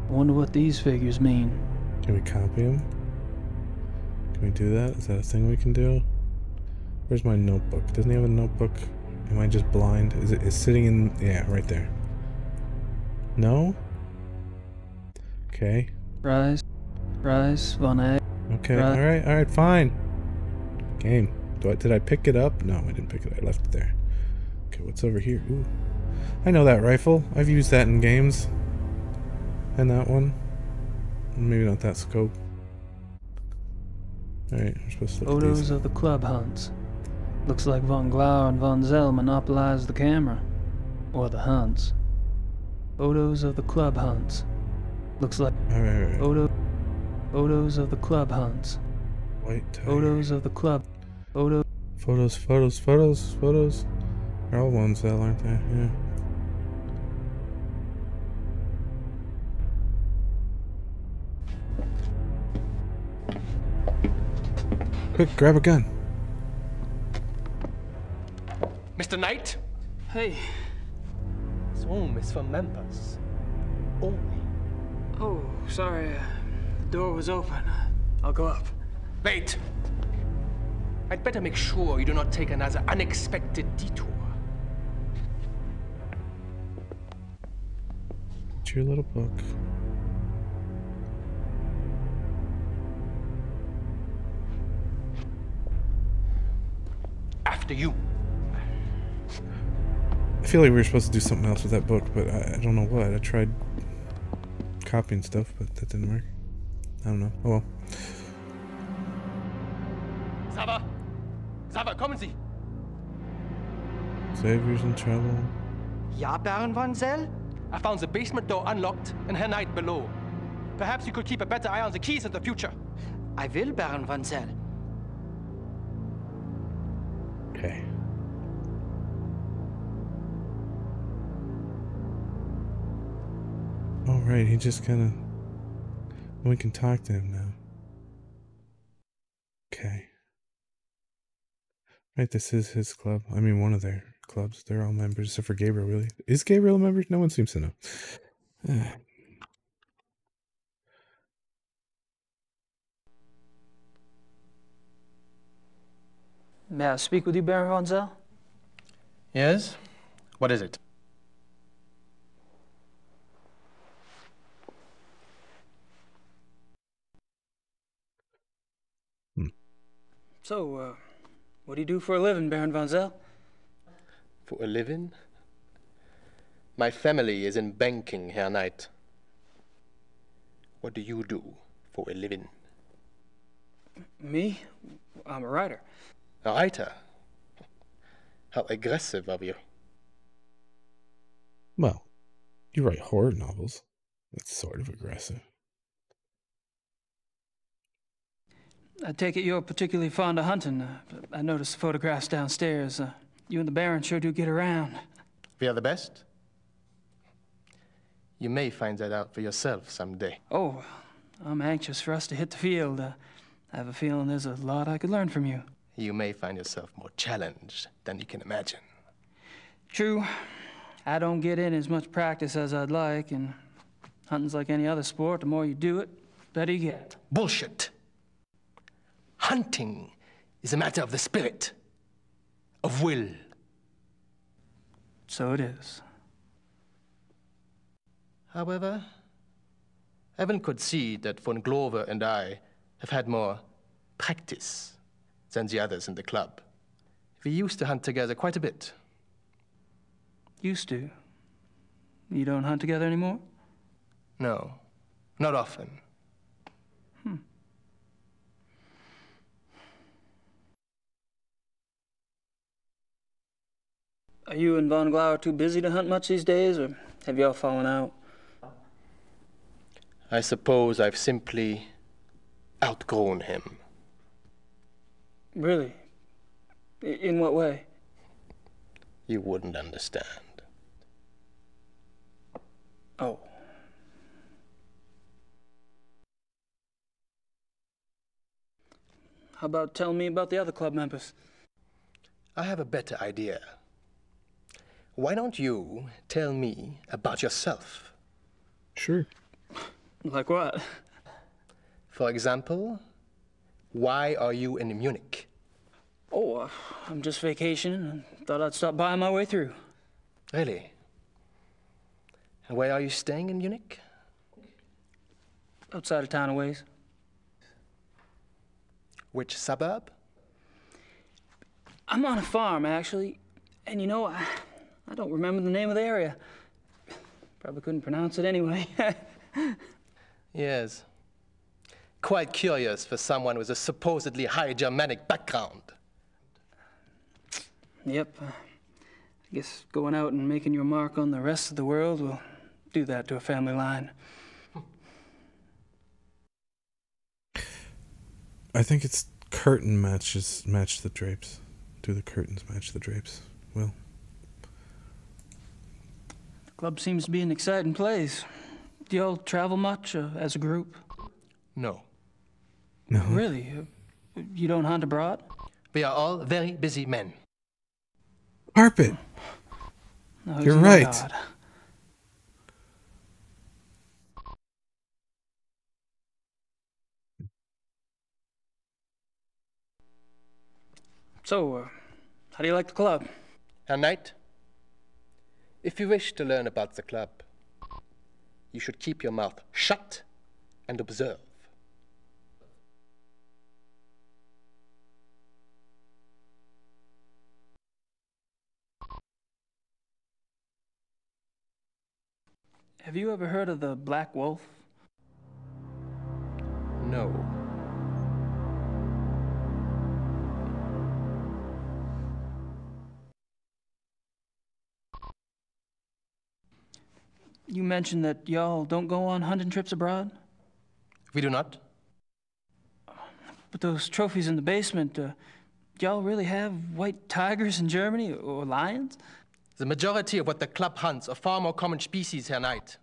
I wonder what these figures mean. Can we copy them? Can we do that? Is that a thing we can do? Where's my notebook? Doesn't he have a notebook? Am I just blind? Is it sitting in... Yeah, right there. No? Okay. Rice, Von Agner. Okay, alright, fine. Game. Did I pick it up? No, I didn't pick it up. I left it there. Okay, what's over here? Ooh. I know that rifle. I've used that in games. And that one. Maybe not that scope. Alright, we're supposed to look at these. Photos of the club hunts. Looks like Von Glauer and Von Zell monopolized the camera. Or the hunts. Photos of the club hunts. Looks like... Alright. Photos of the club hunts. White tiger. Photos of the club. Photos. They're all Von Zell, aren't they? Yeah. Quick, grab a gun. Mr. Knight? Hey. This room is for members. Only. Oh, sorry. The door was open. I'll go up. Wait! I'd better make sure you do not take another unexpected detour. It's your little book. After you. I feel like we were supposed to do something else with that book, but I don't know what. I tried copying stuff, but that didn't work. I don't know. Oh well. Sava, kommen Sie! Xavier's in trouble. Ja, Baron Von Zell? I found the basement door unlocked and Herr Knight below. Perhaps you could keep a better eye on the keys in the future. I will, Baron Von Zell. Okay. Alright, he just kinda... We can talk to him now. Right, this is his club. I mean, one of their clubs. They're all members, except for Gabriel, really. Is Gabriel a member? No one seems to know. May I speak with you, Baron von Zell? Yes? What is it? So, what do you do for a living, Baron von Zell? For a living? My family is in banking, Herr Knight. What do you do for a living? Me? I'm a writer. A writer? How aggressive of you. Well, you write horror novels. That's sort of aggressive. I take it you're particularly fond of hunting. I noticed the photographs downstairs. You and the Baron sure do get around. We are the best? You may find that out for yourself someday. Oh, I'm anxious for us to hit the field. I have a feeling there's a lot I could learn from you. You may find yourself more challenged than you can imagine. True. I don't get in as much practice as I'd like, and hunting's like any other sport. The more you do it, the better you get. Bullshit. Hunting is a matter of the spirit, of will. So it is. However, Evan could see that von Glover and I have had more practice than the others in the club. We used to hunt together quite a bit. Used to. You don't hunt together anymore? No, not often. Are you and von Glauer too busy to hunt much these days, or have y'all fallen out? I suppose I've simply outgrown him. Really? In what way? You wouldn't understand. Oh. How about telling me about the other club members? I have a better idea. Why don't you tell me about yourself? Sure. Like what? For example, why are you in Munich? Oh, I'm just vacationing and thought I'd stop by on my way through. Really? And where are you staying in Munich? Outside of town a ways. Which suburb? I'm on a farm, actually. And you know, I don't remember the name of the area. Probably couldn't pronounce it anyway. Yes. Quite curious for someone with a supposedly high Germanic background. Yep. I guess going out and making your mark on the rest of the world will do that to a family line. I think it's curtain match the drapes. Do the curtains match the drapes? Well. The club seems to be an exciting place. Do y'all travel much as a group? No. No. Really? You don't hunt abroad? We are all very busy men. Carpet! No, You're he's no right. god. So, how do you like the club? Herr Knight, if you wish to learn about the club, you should keep your mouth shut and observe. Have you ever heard of the Black Wolf? No. You mentioned that y'all don't go on hunting trips abroad? We do not. But those trophies in the basement, y'all really have white tigers in Germany or lions? The majority of what the club hunts are far more common species, Herr Knight.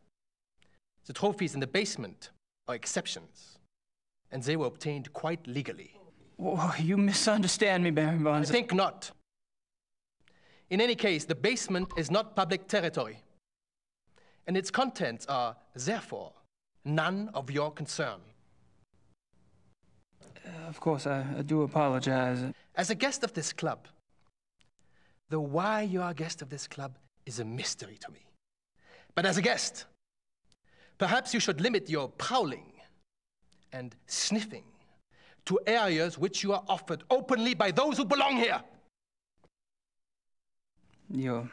The trophies in the basement are exceptions, and they were obtained quite legally. Oh, you misunderstand me, Baron Von I think not. In any case, the basement is not public territory, and its contents are, therefore, none of your concern. Of course, I do apologize. As a guest of this club, the why you are a guest of this club is a mystery to me. But as a guest, perhaps you should limit your prowling and sniffing to areas which you are offered openly by those who belong here. You're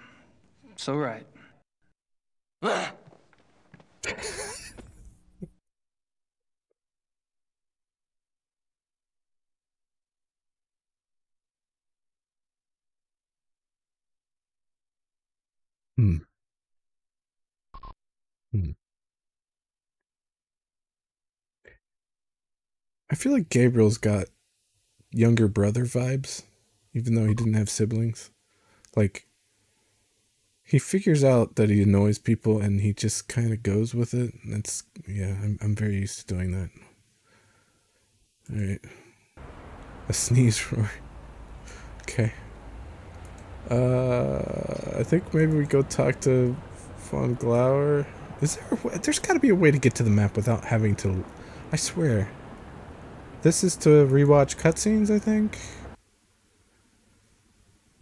so right. I feel like Gabriel's got younger brother vibes, even though he didn't have siblings. Like, he figures out that he annoys people and he just kind of goes with it. That's, yeah, I'm very used to doing that. Alright. A sneeze roar. Okay. I think maybe we go talk to Von Glauer. Is there a way? There's got to be a way to get to the map without having to... I swear. This is to rewatch cutscenes, I think?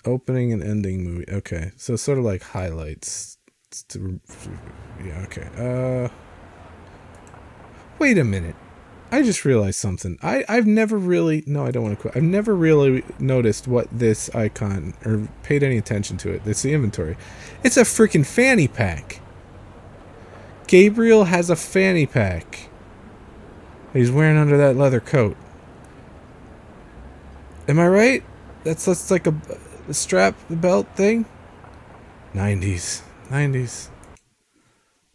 Opening and ending movie. Okay, so sort of like highlights. It's to, yeah, okay. Wait a minute. I just realized something. I've never really... No, I don't want to quit. I've never really noticed what this icon... Or paid any attention to it. It's the inventory. It's a freaking fanny pack. Gabriel has a fanny pack. He's wearing under that leather coat. Am I right? That's like a strap, the belt thing? 90s. 90s.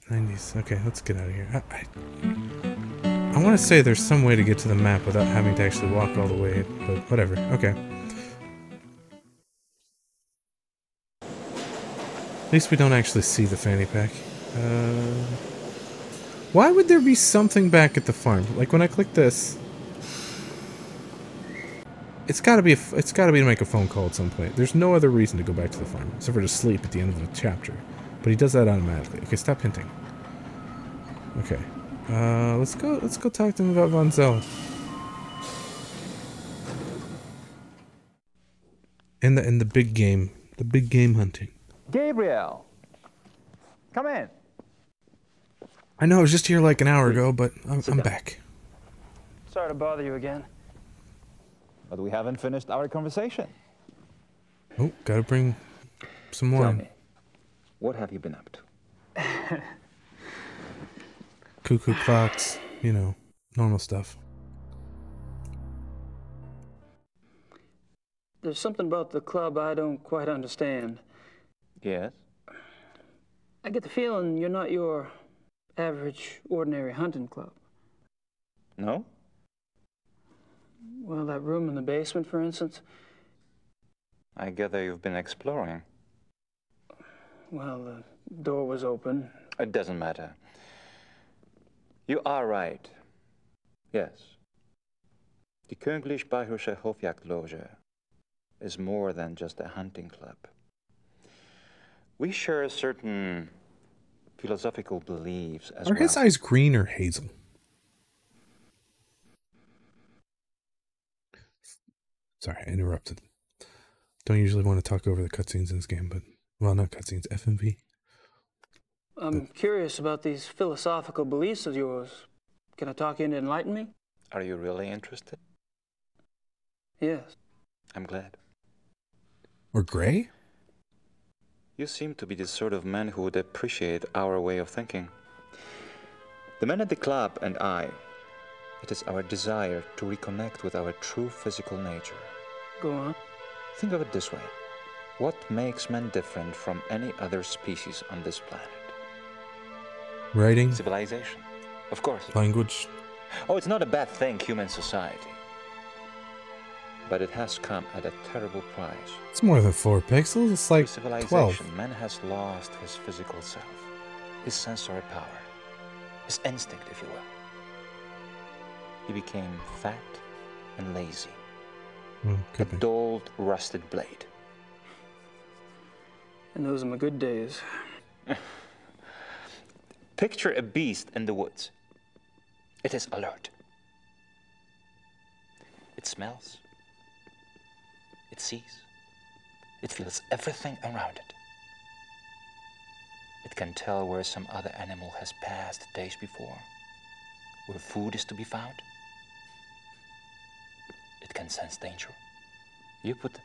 90s. Okay, let's get out of here. I want to say there's some way to get to the map without having to actually walk all the way, but whatever. Okay. At least we don't actually see the fanny pack. Why would there be something back at the farm? Like when I click this, it's gotta be to make a phone call at some point. There's no other reason to go back to the farm except for to sleep at the end of the chapter. But he does that automatically. Okay, stop hinting. Okay. Let's go talk to him about Von Zell. And the big game. The big game hunting. Gabriel! Come in. I know I was just here like an hour ago, but I'm back. Sorry to bother you again. But we haven't finished our conversation. Oh, gotta bring some more. Tell me, what have you been up to? Cuckoo clocks, you know, normal stuff. There's something about the club I don't quite understand. Yes? I get the feeling you're not your average, ordinary hunting club. No? Well, that room in the basement, for instance. I gather you've been exploring. Well, the door was open. It doesn't matter. You are right. Yes. The Königliche Bayerische Hofjagdloge is more than just a hunting club. We share certain philosophical beliefs as well. Are his eyes green or hazel? Sorry, I interrupted. Don't usually want to talk over the cutscenes in this game, but... Well, not cutscenes, FMV. I'm curious about these philosophical beliefs of yours. Can I talk you into enlighten me? Are you really interested? Yes. I'm glad. Or gray? You seem to be the sort of man who would appreciate our way of thinking. The men at the club and I, it is our desire to reconnect with our true physical nature. Go on. Think of it this way. What makes men different from any other species on this planet? Writing. Civilization. Of course. Language. Oh, it's not a bad thing, human society. But it has come at a terrible price. It's more than 4 pixels. It's like Through civilization, 12. man has lost his physical self, his sensory power, his instinct, if you will. He became fat and lazy. could a be. dulled, rusted blade. And those are my good days. Picture a beast in the woods. It is alert. It smells. It sees. It feels everything around it. It can tell where some other animal has passed days before, where food is to be found. It can sense danger. You put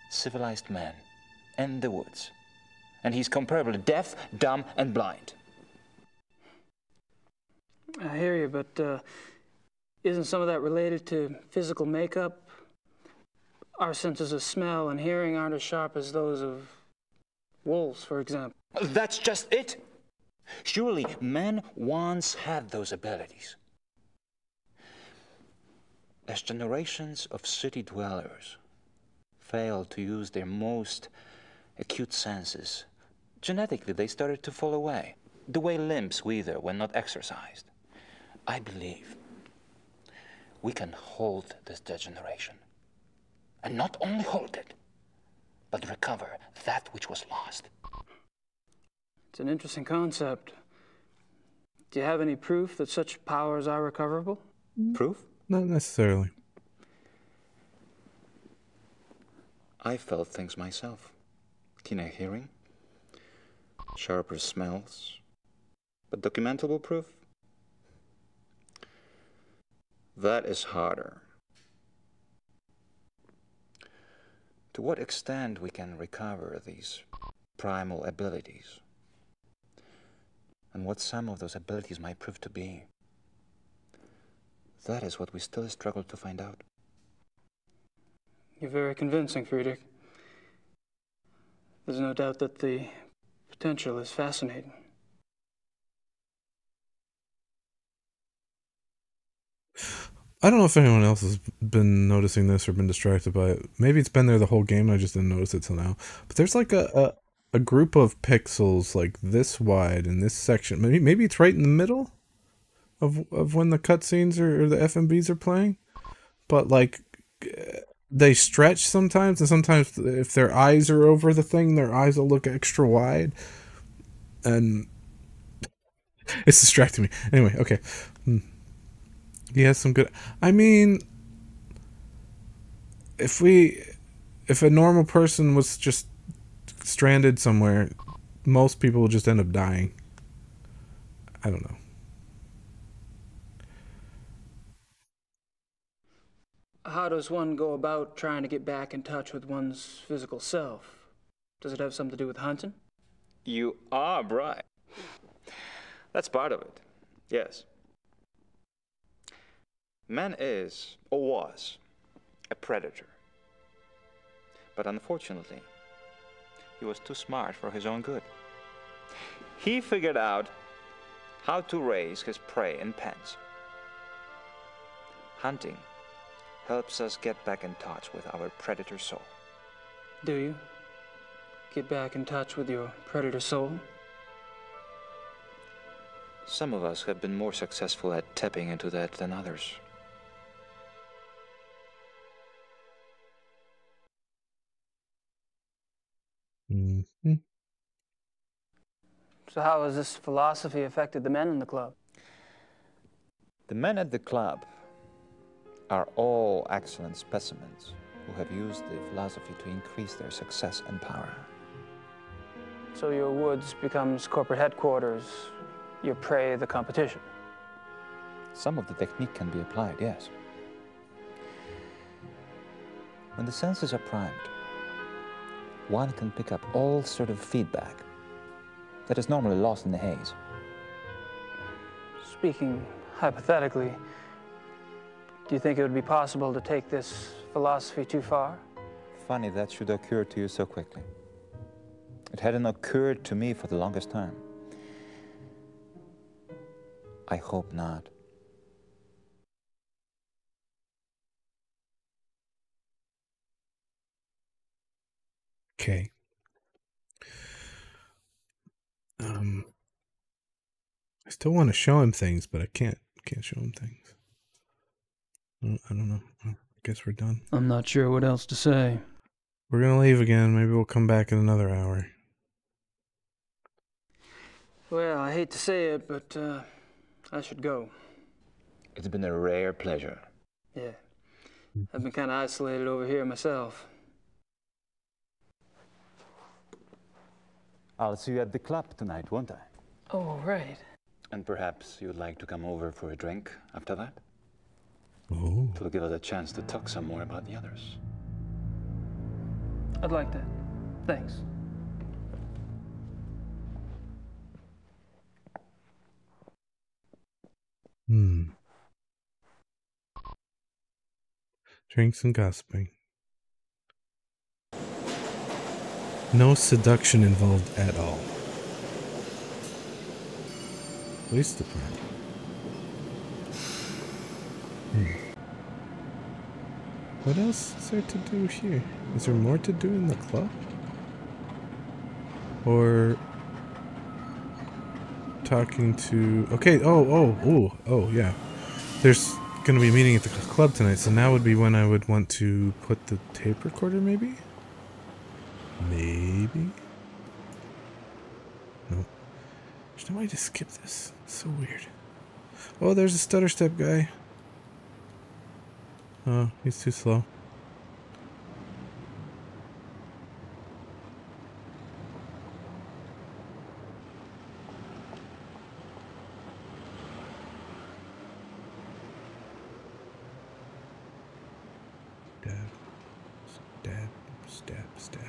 civilized man in the woods, and he's comparably deaf, dumb, and blind. I hear you, but isn't some of that related to physical makeup? Our senses of smell and hearing aren't as sharp as those of wolves, for example. That's just it. Surely man once had those abilities. As generations of city dwellers failed to use their most acute senses, genetically they started to fall away, the way limbs wither when not exercised. I believe we can hold this degeneration. And not only hold it, but recover that which was lost. It's an interesting concept. Do you have any proof that such powers are recoverable? Proof? Not necessarily. I felt things myself. Keener hearing, sharper smells, but documentable proof? That is harder. To what extent we can recover these primal abilities, and what some of those abilities might prove to be, that is what we still struggle to find out. You're very convincing, Friedrich. There's no doubt that the potential is fascinating. I don't know if anyone else has been noticing this or been distracted by it. Maybe it's been there the whole game and I just didn't notice it till now. But there's like a group of pixels like this wide in this section. Maybe it's right in the middle of when the cutscenes or the FMVs are playing. But like they stretch sometimes, and sometimes if their eyes are over the thing, their eyes will look extra wide. And it's distracting me. Anyway, okay. He has some good... I mean, if a normal person was just stranded somewhere, most people would just end up dying. I don't know. How does one go about trying to get back in touch with one's physical self? Does it have something to do with hunting? You are right. That's part of it, yes. Man is, or was, a predator. But unfortunately, he was too smart for his own good. He figured out how to raise his prey in pens. Hunting helps us get back in touch with our predator soul. Do you? Get back in touch with your predator soul? Some of us have been more successful at tapping into that than others. Mm-hmm. So how has this philosophy affected the men in the club? The men at the club are all excellent specimens who have used the philosophy to increase their success and power. So your woods becomes corporate headquarters, your prey the competition. Some of the technique can be applied, yes. When the senses are primed, one can pick up all sort of feedback that is normally lost in the haze. Speaking hypothetically, do you think it would be possible to take this philosophy too far? Funny that should occur to you so quickly. It hadn't occurred to me for the longest time. I hope not. Okay. I still want to show him things, but I can't show him things. I don't know. guess we're done. I'm not sure what else to say. We're gonna leave again. Maybe we'll come back in another hour. Well, I hate to say it, but I should go. It's been a rare pleasure. Yeah. I've been kind of isolated over here myself. I'll see you at the club tonight, won't I? Oh, right. And perhaps you'd like to come over for a drink after that? Oh. It'll give us a chance to talk some more about the others. I'd like that. Thanks. Drinks and gossiping. No seduction involved at all. At least the part. What else is there to do here? Is there more to do in the club? Or talking to... Okay, oh, yeah. There's gonna be a meeting at the club tonight, so now would be when I would want to put the tape recorder, maybe? Maybe? Nope. There's no way to skip this. It's so weird. Oh, there's a stutter step guy. Oh, he's too slow. Stab, stab.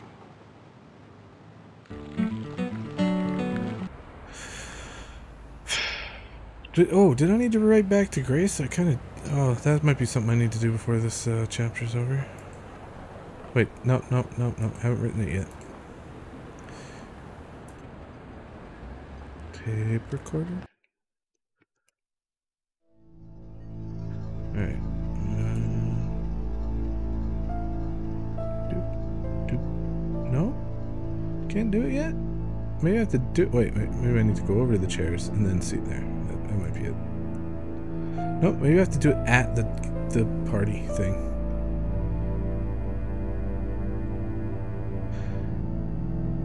Did I need to write back to Grace? I kind of... Oh, that might be something I need to do before this chapter's over. Wait, no. I haven't written it yet. Tape recorder? Alright. No? Can't do it yet? Maybe I have to do... Wait. Maybe I need to go over to the chairs and then see there. That might be it. Nope, maybe I have to do it at the party thing.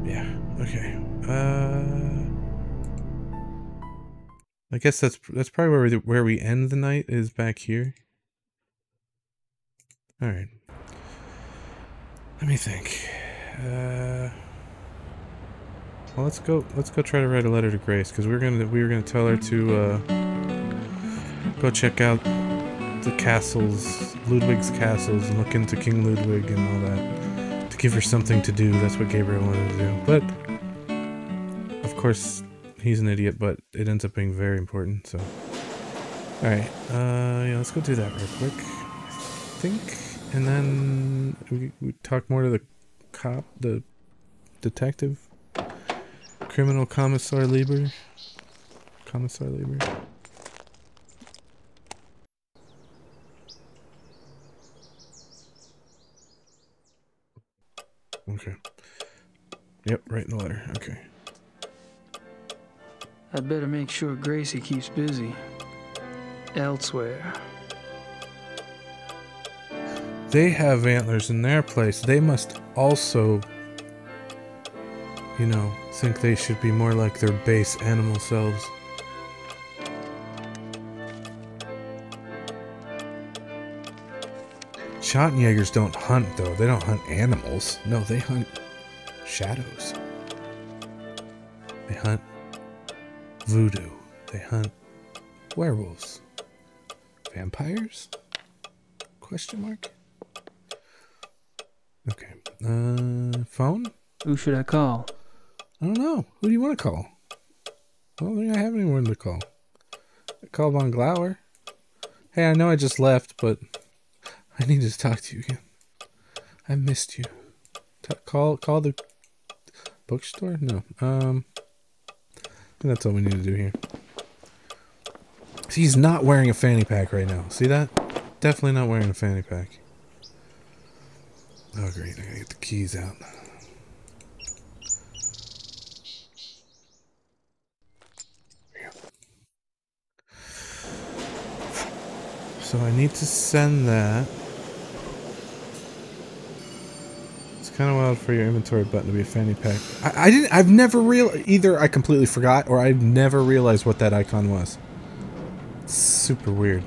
Yeah, okay. I guess that's probably where we end the night, is back here. Alright. Let me think. Well, let's go try to write a letter to Grace, because we were gonna tell her to go check out the castles, Ludwig's castles, and look into King Ludwig and all that, to give her something to do. That's what Gabriel wanted to do, but of course he's an idiot, but it ends up being very important. So, all right, yeah, let's go do that real quick, I think, and then we talk more to the cop, the detective. Criminal Commissar Lieber. Okay. Yep, writing the letter. Okay. I'd better make sure Gracie keeps busy. Elsewhere. They have antlers in their place. They must also, you know, think they should be more like their base animal selves. Schattenjägers don't hunt, though. They don't hunt animals. No, they hunt shadows. They hunt voodoo. They hunt werewolves. Vampires? Question mark? Okay. Phone? Who should I call? I don't know. Who do you want to call? I don't think I have anyone to call. I call Von Glauer. Hey, I know I just left, but I need to talk to you again. I missed you. Call the bookstore? No. I think that's all we need to do here. See, he's not wearing a fanny pack right now. See that? Definitely not wearing a fanny pack. Oh, great. I gotta get the keys out. So I need to send that. kind of wild for your inventory button to be a fanny pack. I've never either I completely forgot or I've never realized what that icon was. It's super weird.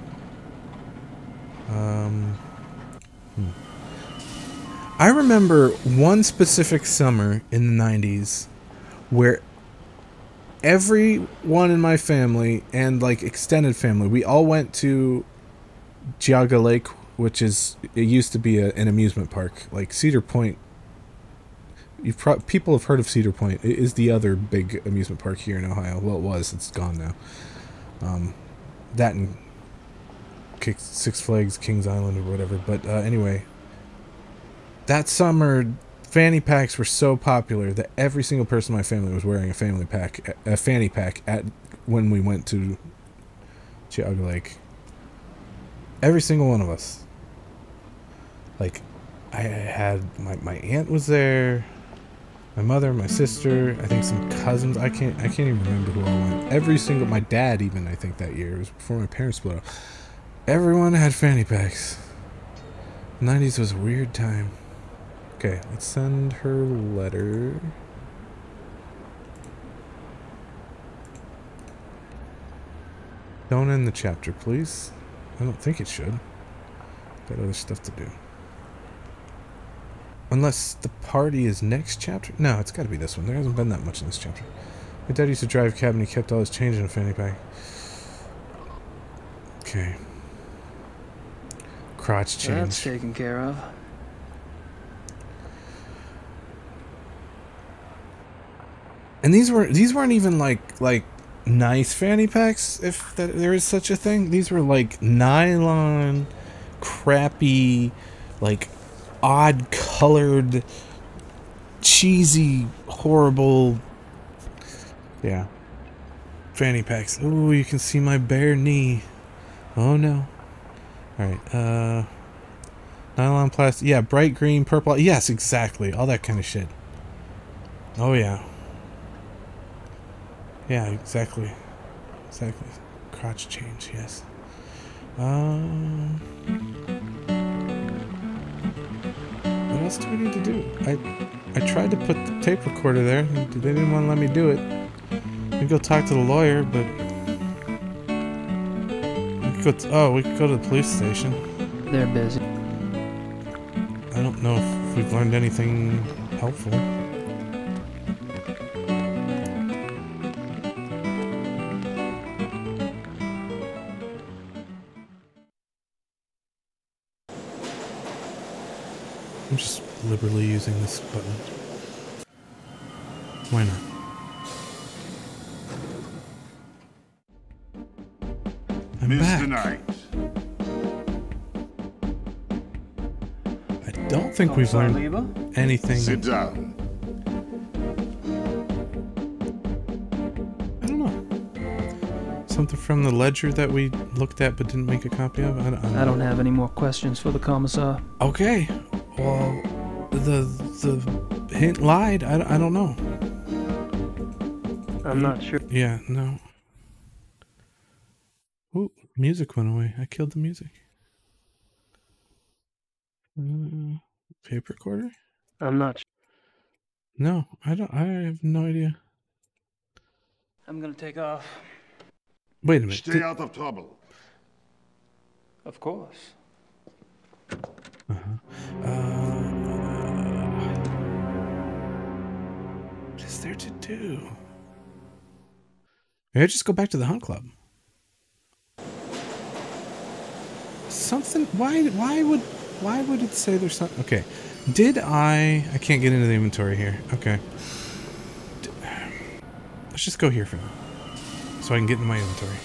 I remember one specific summer in the 90s where everyone in my family and like extended family, we all went to Geauga Lake, which is, it used to be an amusement park. Like Cedar Point, people have heard of Cedar Point. It is the other big amusement park here in Ohio. Well, it was. It's gone now. That and Six Flags, Kings Island, or whatever. But anyway, that summer, fanny packs were so popular that every single person in my family was wearing a fanny pack when we went to Geauga Lake. Every single one of us. Like, I had my aunt was there, my mother, my sister, I think some cousins. I can't even remember who all went. My dad even, I think that year. It was before my parents split up. Everyone had fanny packs. 90s was a weird time. Okay, let's send her letter. Don't end the chapter, please. I don't think it should. Got other stuff to do. Unless the party is next chapter? No, it's got to be this one. There hasn't been that much in this chapter. My dad used to drive a cab and he kept all his change in a fanny pack. Okay. Crotch change. That's taken care of. And these weren't even like nice fanny packs, if there is such a thing. These were like nylon, crappy, like odd colored, cheesy, horrible, yeah, fanny packs. Ooh, you can see my bare knee. Oh no. Alright, nylon plastic, yeah, bright green, purple, yes, exactly, all that kind of shit. Oh yeah. Yeah, exactly. Exactly. Crotch change, yes. What else do we need to do? I tried to put the tape recorder there. They didn't want to let me do it. We go talk to the lawyer, but we could go to the police station. They're busy. I don't know if we've learned anything helpful. I'm just liberally using this button. Why not? I'm back. Mr. Knight. I don't think we've learned anything. Sit down. I don't know. Something from the ledger that we looked at but didn't make a copy of? I don't have any more questions for the commissar. Okay. Well, the hint lied. I don't know. I'm not sure. Yeah, no. Ooh, music went away. I killed the music. Tape recorder? I'm not sure. No, I have no idea. I'm gonna take off. Wait a minute. Stay out of trouble. Of course. What is there to do? Maybe I just go back to the hunt club. Something. Why would it say there's something? Okay. I can't get into the inventory here. Okay. Let's just go here for now, so I can get into my inventory.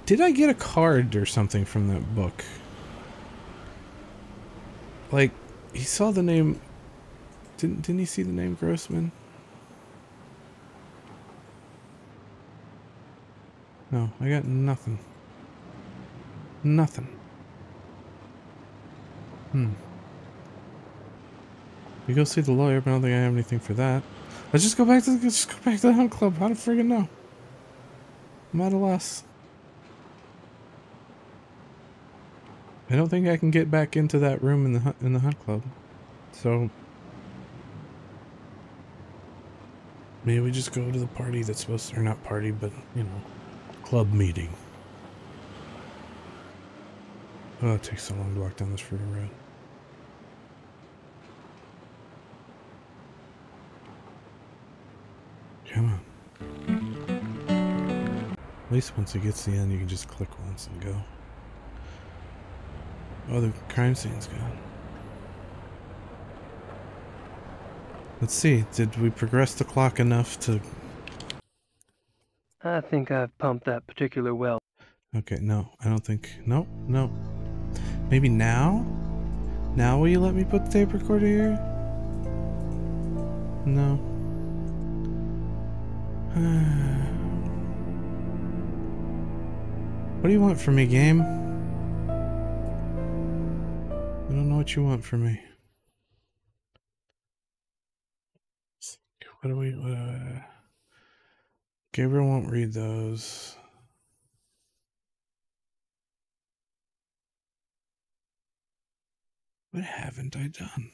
Did I get a card or something from that book? Like, he saw the name. Didn't he see the name Grossman? No, I got nothing. Nothing. You go see the lawyer, but I don't think I have anything for that. Let's just go back to the hunt club. I don't friggin' know. I'm at a loss. I don't think I can get back into that room in the hunt club. So maybe we just go to the party that's supposed to, or not party, but you know, club meeting. Oh, it takes so long to walk down this freaking road. Come on. At least once it gets to the end, you can just click once and go. Oh, the crime scene's gone. Let's see, did we progress the clock enough to... I think I've pumped that particular well. Okay, no, I don't think... No, no. Maybe now? Now will you let me put the tape recorder here? No. What do you want from me, game? I don't know what you want from me. What do we... Gabriel won't read those. What haven't I done?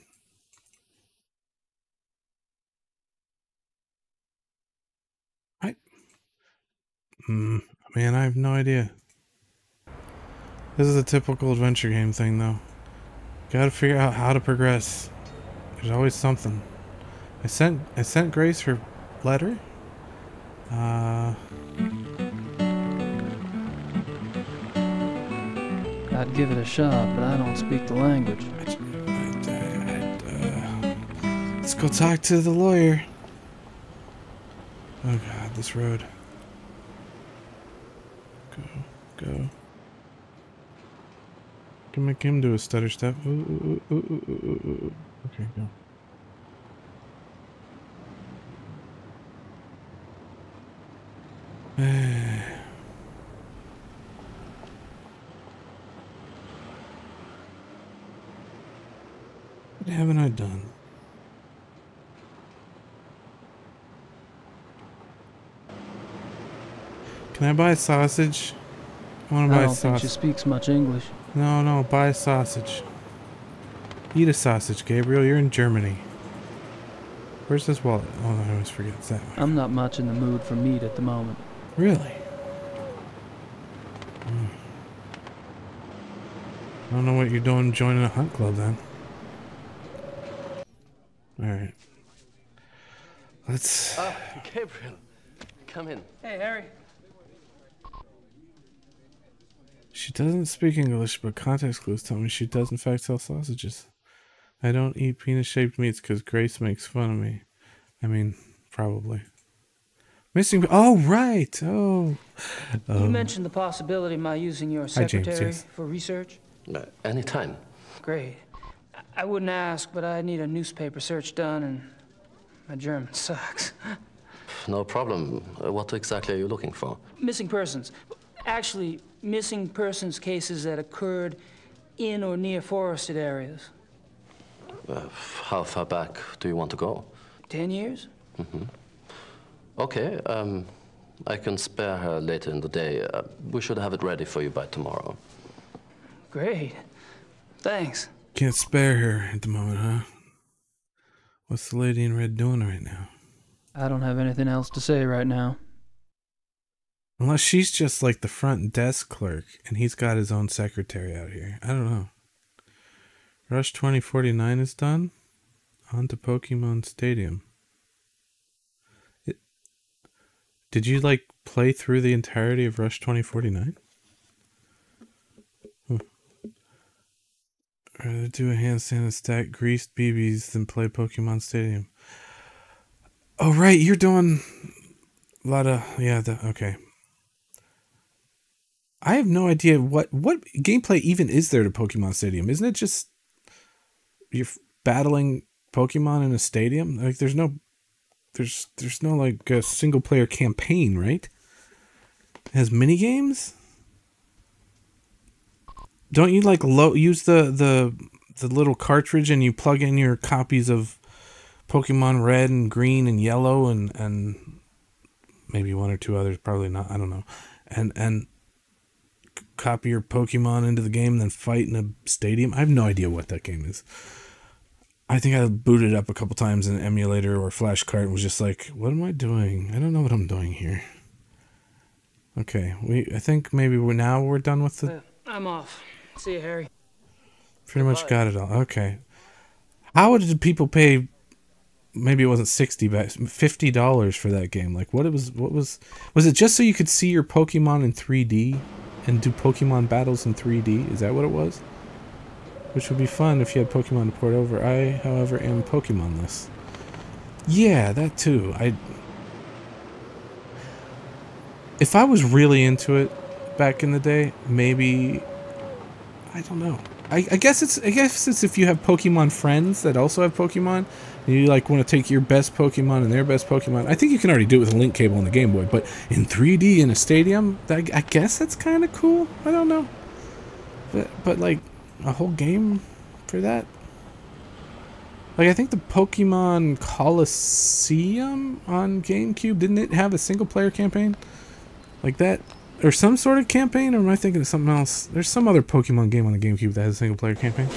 Man, I have no idea. This is a typical adventure game thing, though. Gotta figure out how to progress. There's always something. I sent Grace her letter. I'd give it a shot, but I don't speak the language. Let's go talk to the lawyer. Oh God, this road. Go. Can make him do a stutter step. Ooh. Okay, go. What haven't I done? Can I buy a sausage? I want to buy a sausage. I don't think she speaks much English. No, buy a sausage. Eat a sausage, Gabriel. You're in Germany. Where's this wallet? Oh, I always forget. It's that way. I'm not much in the mood for meat at the moment. Really? I don't know what you're doing joining a hunt club then. Alright. Let's... Ah, Gabriel. Come in. Hey, Harry. She doesn't speak English, but context clues tell me she does in fact sell sausages. I don't eat penis-shaped meats because Grace makes fun of me. I mean, probably. Missing... Oh, right! Oh. You mentioned the possibility of my using your secretary James, yes. for research? Anytime. Great. I wouldn't ask, but I need a newspaper search done, and my German sucks. No problem. What exactly are you looking for? Missing persons. Actually, missing persons cases that occurred in or near forested areas. How far back do you want to go? 10 years? Mm-hmm. Okay, I can spare her later in the day. We should have it ready for you by tomorrow. Great. Thanks. Can't spare her at the moment, huh? What's the lady in red doing right now? I don't have anything else to say right now. Unless she's just like the front desk clerk and he's got his own secretary out here. I don't know. Rush 2049 is done. On to Pokemon Stadium. Did you like play through the entirety of Rush 2049? Rather do a handstand and stack greased BBs than play Pokemon Stadium. Oh, right, you're doing a lot of... Yeah, okay. I have no idea what gameplay even is there to Pokemon Stadium. Isn't it just... You're battling Pokemon in a stadium? Like, there's no like a single player campaign, right? It has mini games? Don't you like use the little cartridge and you plug in your copies of Pokemon Red and Green and Yellow and maybe one or two others, probably not, I don't know. And copy your Pokemon into the game and then fight in a stadium. I have no idea what that game is. I think I booted it up a couple times in an emulator or flash cart and was just like, what am I doing? I don't know what I'm doing here. Okay, I think maybe we're done with the... I'm off. See you, Harry. Pretty much got it all. Okay. How did people pay... Maybe it wasn't $50 for that game. Like, what was it just so you could see your Pokemon in 3D and do Pokemon battles in 3D? Is that what it was? Which would be fun if you had Pokemon to port over. I, however, am Pokemon-less. Yeah, that too. If I was really into it back in the day, maybe, I don't know. I guess it's if you have Pokemon friends that also have Pokemon, and you like want to take your best Pokemon and their best Pokemon. I think you can already do it with a link cable on the Game Boy, but in 3D in a stadium, I guess that's kind of cool. I don't know, but like a whole game for that. Like I think the Pokemon Coliseum on GameCube, didn't it have a single player campaign like that? Or some sort of campaign, or am I thinking of something else? There's some other Pokemon game on the GameCube that has a single player campaign.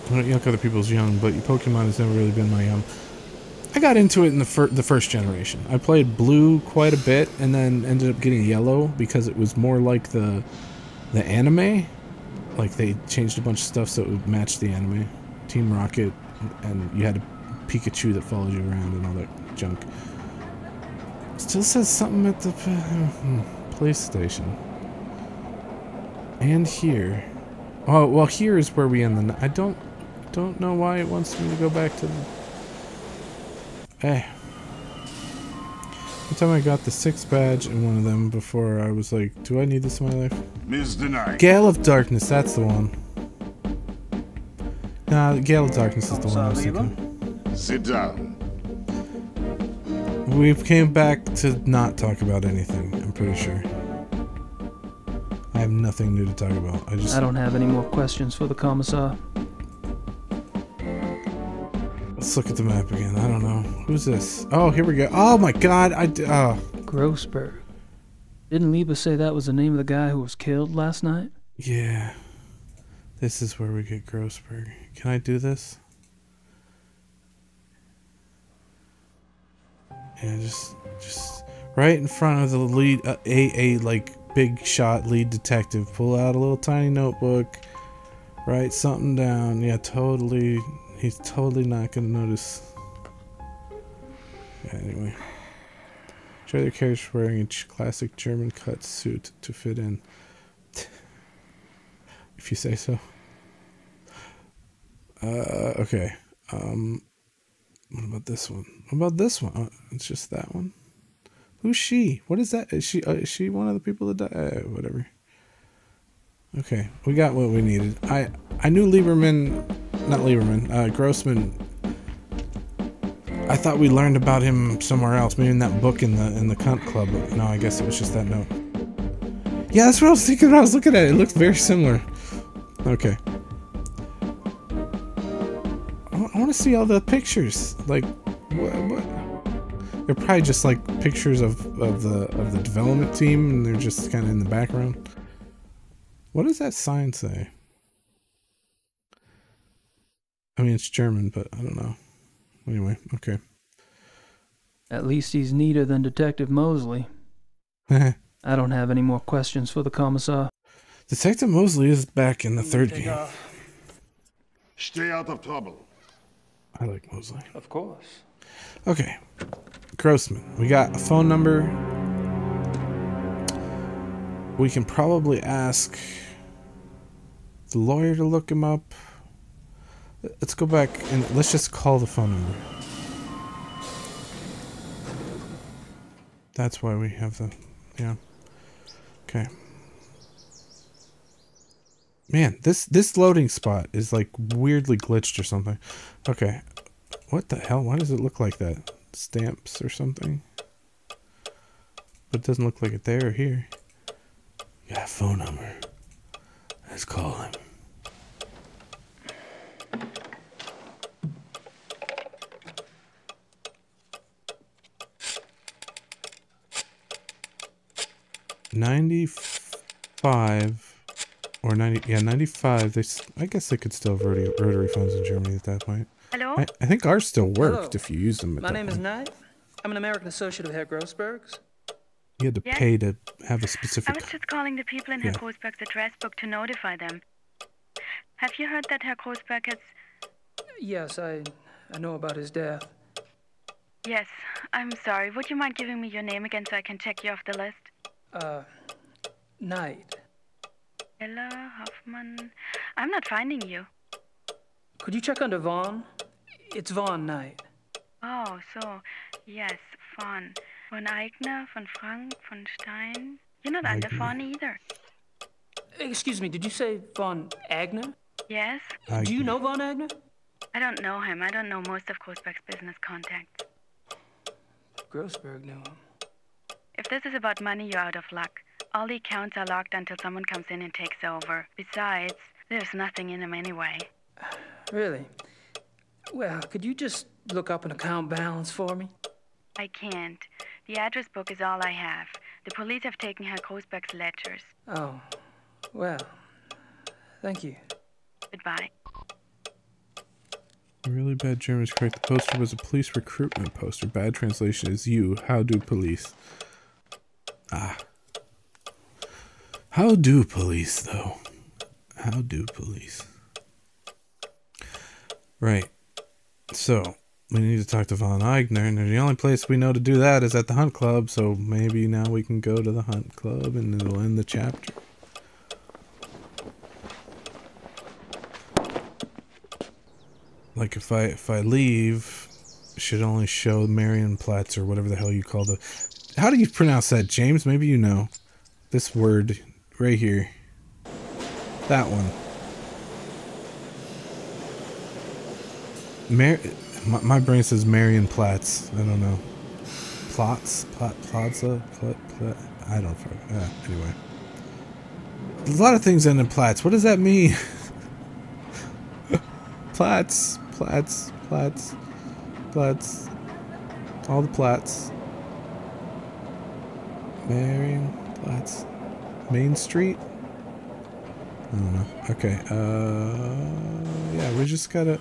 I don't yuck other people's young, but Pokemon has never really been my young. I got into it in the first generation. I played Blue quite a bit, and then ended up getting Yellow because it was more like the anime. Like they changed a bunch of stuff so it would match the anime. Team Rocket, and you had a Pikachu that followed you around and all that junk. Still says something at the PlayStation. And here. Oh, well, here is where we end the... I don't know why it wants me to go back to the... One time I got the 6th badge in one of them before I was like, do I need this in my life? Mr. Knight. Gale of Darkness, that's the one. Nah, Gale of Darkness is the one I was thinking. Sit down. We came back to not talk about anything, I'm pretty sure. I have nothing new to talk about. I don't have any more questions for the Commissar. Let's look at the map again. I don't know. Who's this? Oh, here we go. Oh my god, Grossberg. Didn't Liba say that was the name of the guy who was killed last night? Yeah. This is where we get Grossberg. Can I do this? Yeah, just right in front of the lead, like big shot lead detective. Pull out a little tiny notebook, write something down. Yeah, totally. He's totally not gonna notice. Yeah, anyway, show their carriage wearing a classic German cut suit to fit in. If you say so. Okay. What about this one? What about this one? Oh, it's just that one. Who's she? What is that? Is she one of the people that died? Whatever. Okay, we got what we needed. I knew Grossman. I thought we learned about him somewhere else, maybe in that book in the Cunt Club. But no, I guess it was just that note. Yeah, that's what I was thinking when I was looking at it. It looked very similar. Okay. I want to see all the pictures. Like, what? They're probably just like pictures of the development team, and they're just kind of in the background. What does that sign say? I mean, it's German, but I don't know. Anyway, okay. At least he's neater than Detective Mosley. I don't have any more questions for the Commissar. Detective Mosley is back in the third game. Stay out of trouble. I like Mosley. Of course. Okay. Grossman. We got a phone number. We can probably ask the lawyer to look him up. Let's go back and let's just call the phone number. That's why we have the... Yeah. Okay. Man, this loading spot is like weirdly glitched or something. Okay. What the hell? Why does it look like that? Stamps or something? But it doesn't look like it there or here. Got a phone number. Let's call him. 95 or 90. Yeah, 95. I guess they could still have rotary phones in Germany at that point. Hello? I think ours still worked Hello. if you used them at My that name is point. Knight. I'm an American associate of Herr Grossberg's. You had to Yes? pay to have a I specific... was just calling the people in Herr Grossberg's address book to notify them. Have you heard that Herr Grossberg has... Yes, I know about his death. Yes, I'm sorry. Would you mind giving me your name again so I can check you off the list? Knight. Ella Hoffman... I'm not finding you. Could you check under Vaughn? It's Vaughn Knight. Oh, so... Yes, Von. Von Eigner, von Frank, von Stein... You're not under Von either. Excuse me, did you say Von Agner? Yes? Do you know Von Agner? I don't know him. I don't know most of Grossberg's business contacts. Grossberg knew him. If this is about money, you're out of luck. All the accounts are locked until someone comes in and takes over. Besides, there's nothing in them anyway. Really? Well, could you just look up an account balance for me? I can't. The address book is all I have. The police have taken Herr Grossberg's ledgers. Oh, well, thank you. Goodbye. Really bad German is correct. The poster was a police recruitment poster. Bad translation is you. How do police? Ah. How do police, though? How do police? Right. So, we need to talk to Von Eigner, and the only place we know to do that is at the Hunt Club, so maybe now we can go to the Hunt Club and it'll end the chapter. Like if I leave, it should only show Marienplatz or whatever the hell you call the... How do you pronounce that, James? Maybe you know. This word right here. That one. My brain says Marienplatz. I don't know. Plaza? I don't know. Anyway. There's a lot of things end in Platz. What does that mean? Platz. All the Platz. Marienplatz. Main Street? I don't know. Okay, yeah, we just gotta...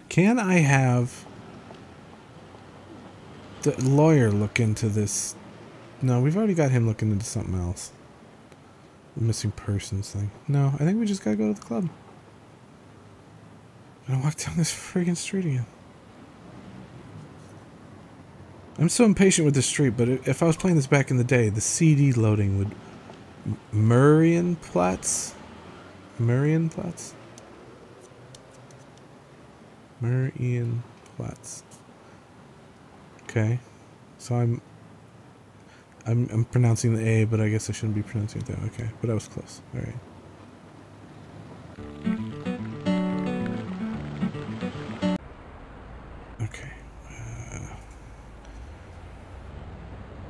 Can I have the lawyer look into this? No, we've already got him looking into something else. The missing persons thing. No, I think we just gotta go to the club. And walk down this friggin' street again. I'm so impatient with this street, but if I was playing this back in the day, the CD loading would... Marienplatz? Marienplatz? Marienplatz. Okay. So I'm pronouncing the A, but I guess I shouldn't be pronouncing it that. Okay, but I was close. All right. Okay.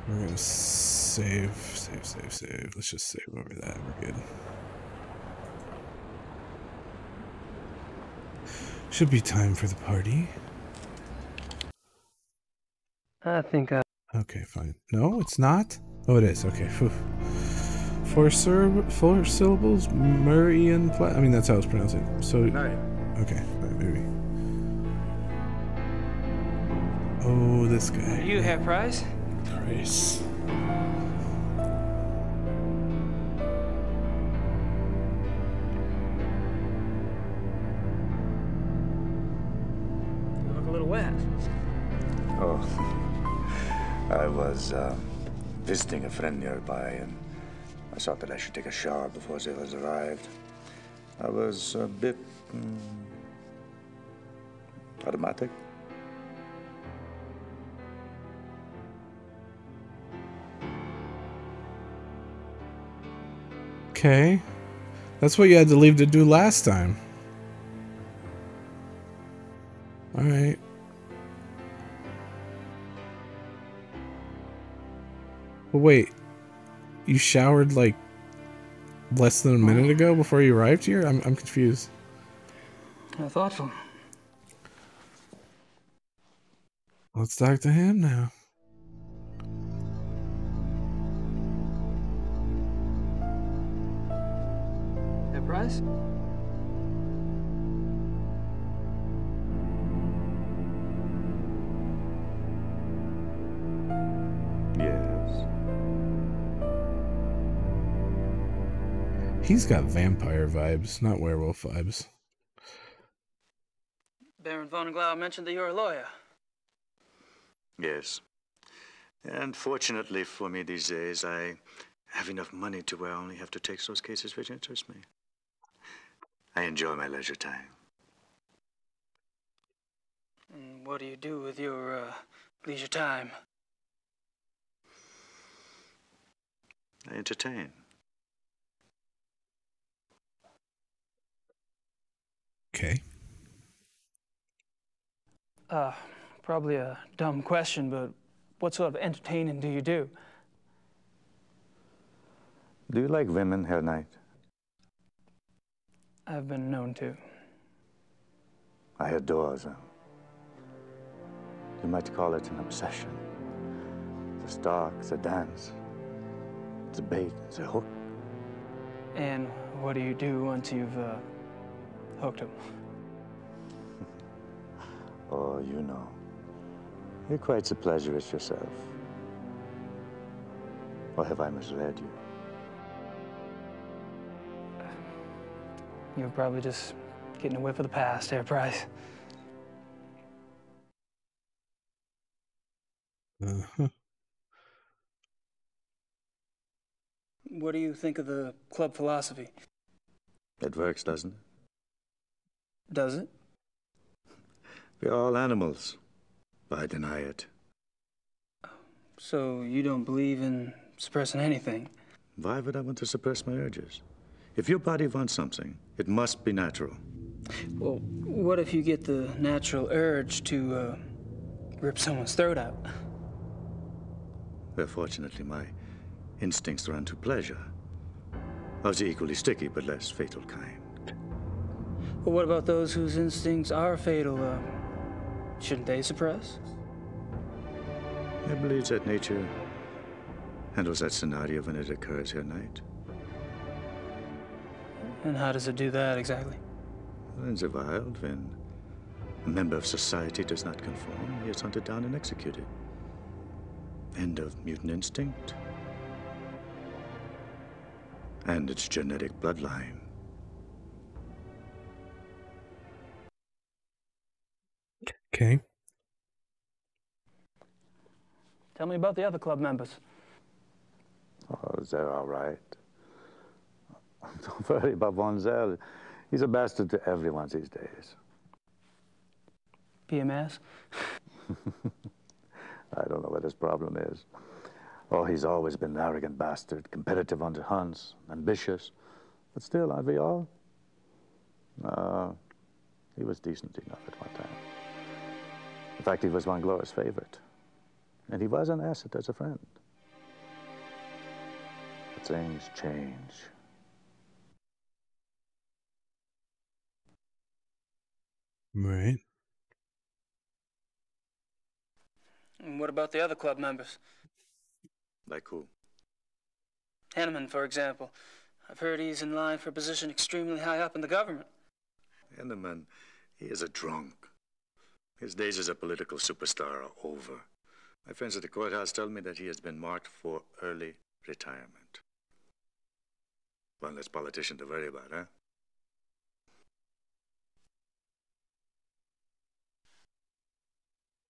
We're gonna save. Let's just save over that. We're good. Should be time for the party. I think I... Okay, fine. No, it's not? Oh, it is. Okay. Four syllables? Marienplatz? I mean, that's how it's pronounced. So, okay. Right, maybe. Oh, this guy. You have Price? Price. You look a little wet. Oh, I was visiting a friend nearby, and I thought that I should take a shower before the others arrived. I was a bit automatic. Okay. That's what you had to leave to do last time. Alright. But wait. You showered like less than a minute ago before you arrived here? I'm confused. How thoughtful. Let's talk to him now. Price? Yes. He's got vampire vibes, not werewolf vibes. Baron von Glau mentioned that you're a lawyer. Yes. And fortunately for me these days, I have enough money to where I only have to take those cases which interest me. I enjoy my leisure time. And what do you do with your leisure time? I entertain. Okay. Probably a dumb question, but what sort of entertaining do you do? Do you like women, Herr Knight? I've been known to. I adore them. You might call it an obsession. The stalk, the dance, the bait, the hook. And what do you do once you've hooked him? Oh, you know. You're quite the pleasurist yourself. Or have I misled you? You're probably just getting a whiff of the past, Herr Price. Uh-huh. What do you think of the club philosophy? It works, doesn't it? Does it? We're all animals, but I deny it. So you don't believe in suppressing anything? Why would I want to suppress my urges? If your body wants something, it must be natural. Well, what if you get the natural urge to rip someone's throat out? Well, fortunately, my instincts run to pleasure. Of the equally sticky but less fatal kind. Well, what about those whose instincts are fatal? Shouldn't they suppress? I believe that nature handles that scenario when it occurs, Herr Knight. And how does it do that exactly? In the wild, when a member of society does not conform, he is hunted down and executed. End of mutant instinct. And its genetic bloodline. Okay. Tell me about the other club members. Oh, they're all right. Don't worry about Von Zell. He's a bastard to everyone these days. PMS? I don't know what his problem is. Oh, he's always been an arrogant bastard, competitive on the hunts, ambitious. But still, aren't we all? He was decent enough at one time. In fact, he was Von Glor's favorite. And he was an asset as a friend. But things change. Right. And what about the other club members? Like who? Henneman, for example. I've heard he's in line for a position extremely high up in the government. Henneman, he is a drunk. His days as a political superstar are over. My friends at the courthouse tell me that he has been marked for early retirement. One less politician to worry about, huh?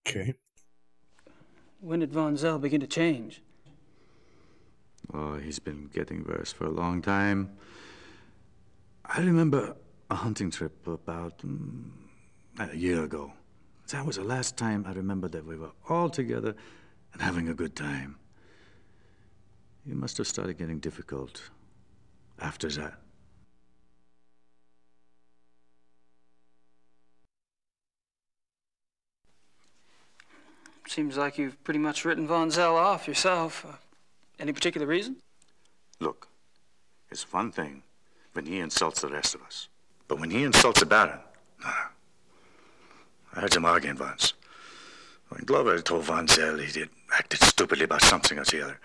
Okay. When did Von Zell begin to change? Oh, he's been getting worse for a long time. I remember a hunting trip about a year ago. That was the last time I remember that we were all together and having a good time. He must have started getting difficult after that. Seems like you've pretty much written Von Zell off yourself. Any particular reason? Look, it's one thing when he insults the rest of us. But when he insults the Baron, no. I heard him arguing once. When Glover told Von Zell he did acted stupidly about something or the other.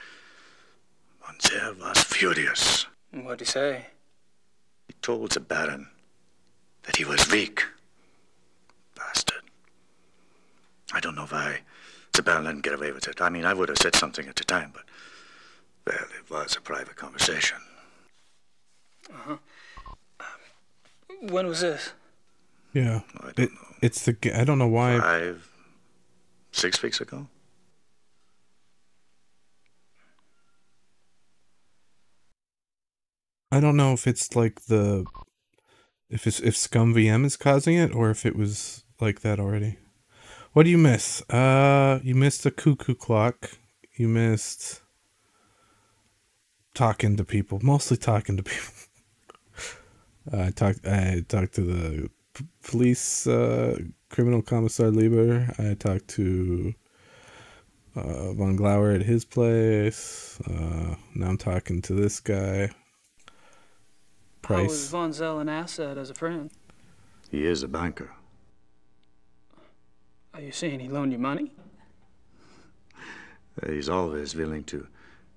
Von Zell was furious. What'd he say? He told the Baron that he was weak. Bastard. I don't know why the Baron let him get away with it. I mean, I would have said something at the time, but, well, it was a private conversation. Uh-huh. When was this? Yeah. It's the... I don't know why... 5, 6 weeks ago? I don't know if it's like the... If Scum VM is causing it, or if it was like that already. What do you miss? You missed the cuckoo clock. You missed... talking to people. Mostly talking to people. I talked to the police, criminal commissar Lieber. I talked to von Glauer at his place. Now I'm talking to this guy. Price. How was Von Zell an asset as a friend? He is a banker. Are you saying he loaned you money? He's always willing to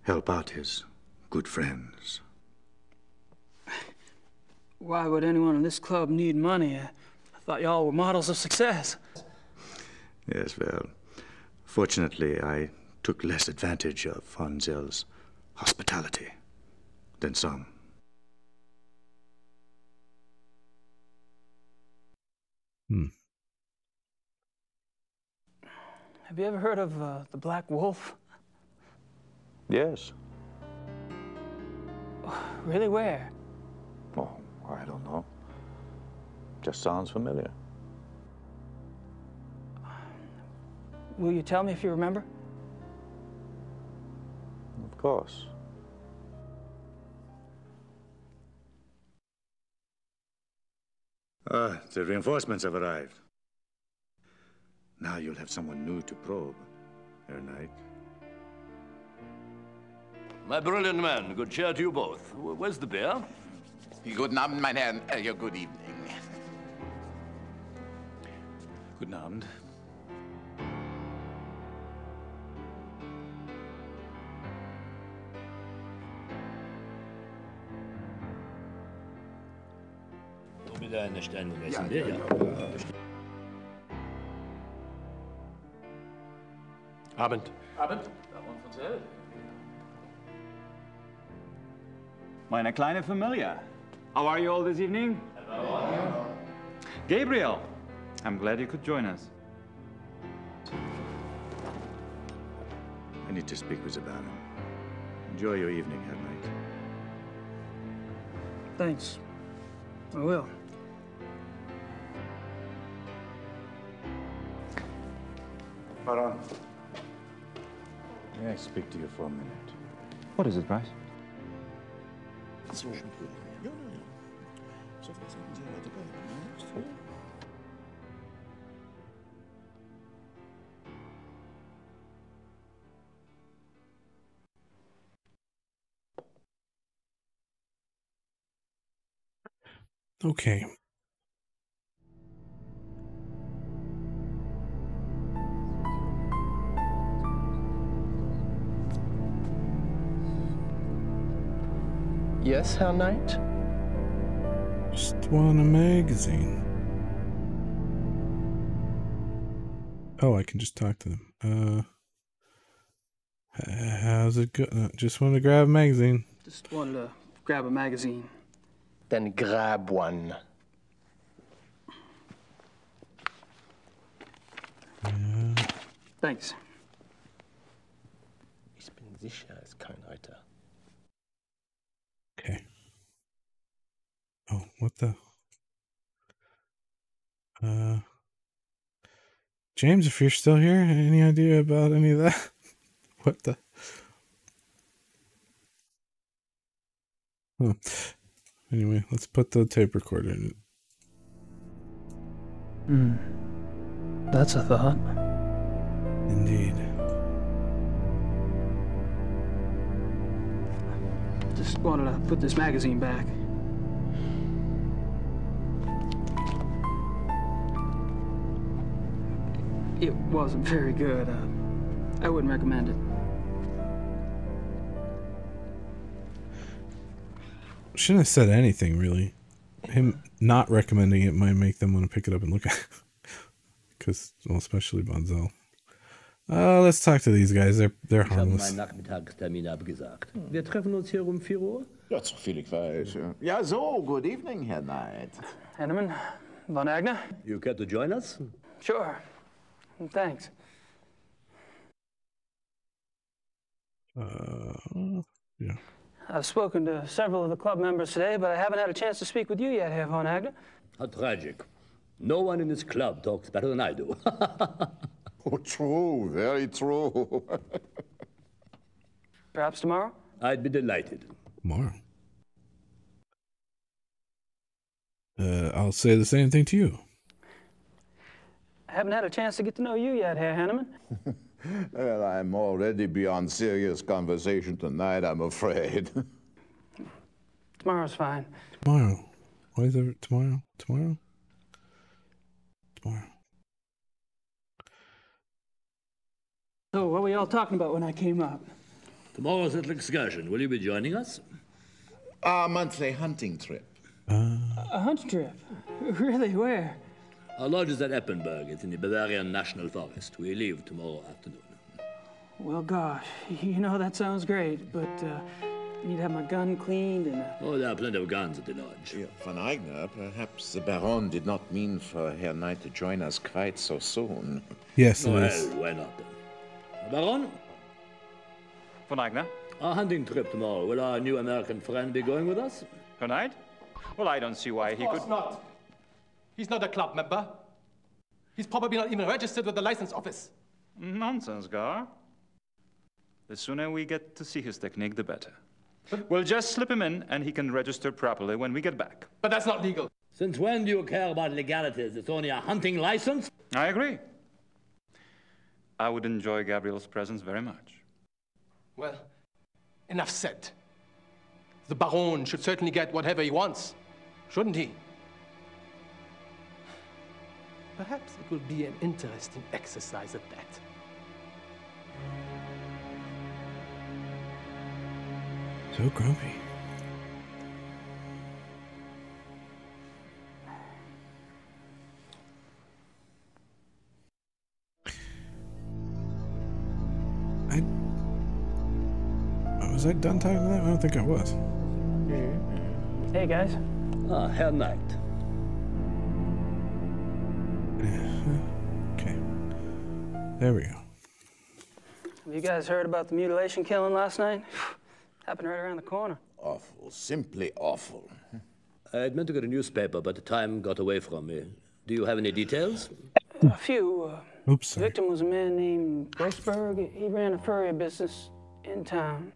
help out his good friends. Why would anyone in this club need money? I thought y'all were models of success. Yes, well, fortunately, I took less advantage of Von Zell's hospitality than some. Have you ever heard of the Black Wolf? Yes. Really, where? Oh, I don't know. Just sounds familiar. Will you tell me if you remember? Of course. The reinforcements have arrived. Now you'll have someone new to probe, Herr Knight. My brilliant man, good cheer to you both. Where's the beer? Guten Abend, mein Herr. Good evening. Guten Abend. Wieder eine Stein gegessen, Ja. Abend. Abend. Baron von Zell. Meine kleine Familie. How are you all this evening? Hello. Gabriel, I'm glad you could join us. I need to speak with the Baron. Enjoy your evening, Herr Knight. Thanks. I will. Baron. May I speak to you for a minute? What is it, Bryce? Okay. Yes, Herr Knight? Just want a magazine. Oh, I can just talk to them. How's it go? Just want to grab a magazine. Just wanted to grab a magazine. Then grab one. Thanks. Ich bin sicher, es ist kein Reiter. Okay. Oh, what the? James, if you're still here, any idea about any of that? What the? Huh. Anyway, let's put the tape recorder in it. That's a thought. Indeed. Just wanted to put this magazine back. It wasn't very good. I wouldn't recommend it. Shouldn't have said anything, really. him not recommending it might make them want to pick it up and look at it. Because, well, especially Bonzel. Let's talk to these guys. They're harmless. Ich habe meinen Nachmittagstermin abgesagt. Wir treffen uns hier um 4 Uhr? Ja, so viel ich weiß. Ja, so, good evening, Herr Knight. Henneman, Von Agner? You care to join us? Sure. Thanks. Yeah. I've spoken to several of the club members today, but I haven't had a chance to speak with you yet, Herr Von Agner. How tragic. No one in this club talks better than I do. Oh, true, very true. Perhaps tomorrow? I'd be delighted. Tomorrow. I'll say the same thing to you. I haven't had a chance to get to know you yet, Herr Henneman. Well, I'm already beyond serious conversation tonight, I'm afraid. Tomorrow's fine. Tomorrow. Why is it tomorrow? Tomorrow? Tomorrow. So, what were you all talking about when I came up? Tomorrow's little excursion. Will you be joining us? Our monthly hunting trip. A hunt trip? Really? Where? Our lodge is at Eppenberg. It's in the Bavarian National Forest. We leave tomorrow afternoon. Well, gosh, you know, that sounds great, but I need to have my gun cleaned and... Oh, there are plenty of guns at the lodge. Yeah, Von Eigner, perhaps the Baron did not mean for Herr Knight to join us quite so soon. Yes, it Well, is. why not then? Baron? Von Eigner? Our hunting trip tomorrow. Will our new American friend be going with us? Herr Knight? Well, I don't see why he could... Of course not. He's not a club member. He's probably not even registered with the license office. Nonsense, Gar. The sooner we get to see his technique, the better. We'll just slip him in, and he can register properly when we get back. But that's not legal. Since when do you care about legalities? It's only a hunting license? I agree. I would enjoy Gabriel's presence very much. Well, enough said. The Baron should certainly get whatever he wants, shouldn't he? Perhaps it will be an interesting exercise at that. So grumpy. Was I done talking to them? I don't think I was. Hey, guys. Ah, Herr Knight. Okay. There we go. Have you guys heard about the mutilation killing last night? Happened right around the corner. Awful, simply awful. I'd meant to get a newspaper, but the time got away from me. Do you have any details? A few. Oops. The victim was a man named Grossberg. He ran a furrier business in town.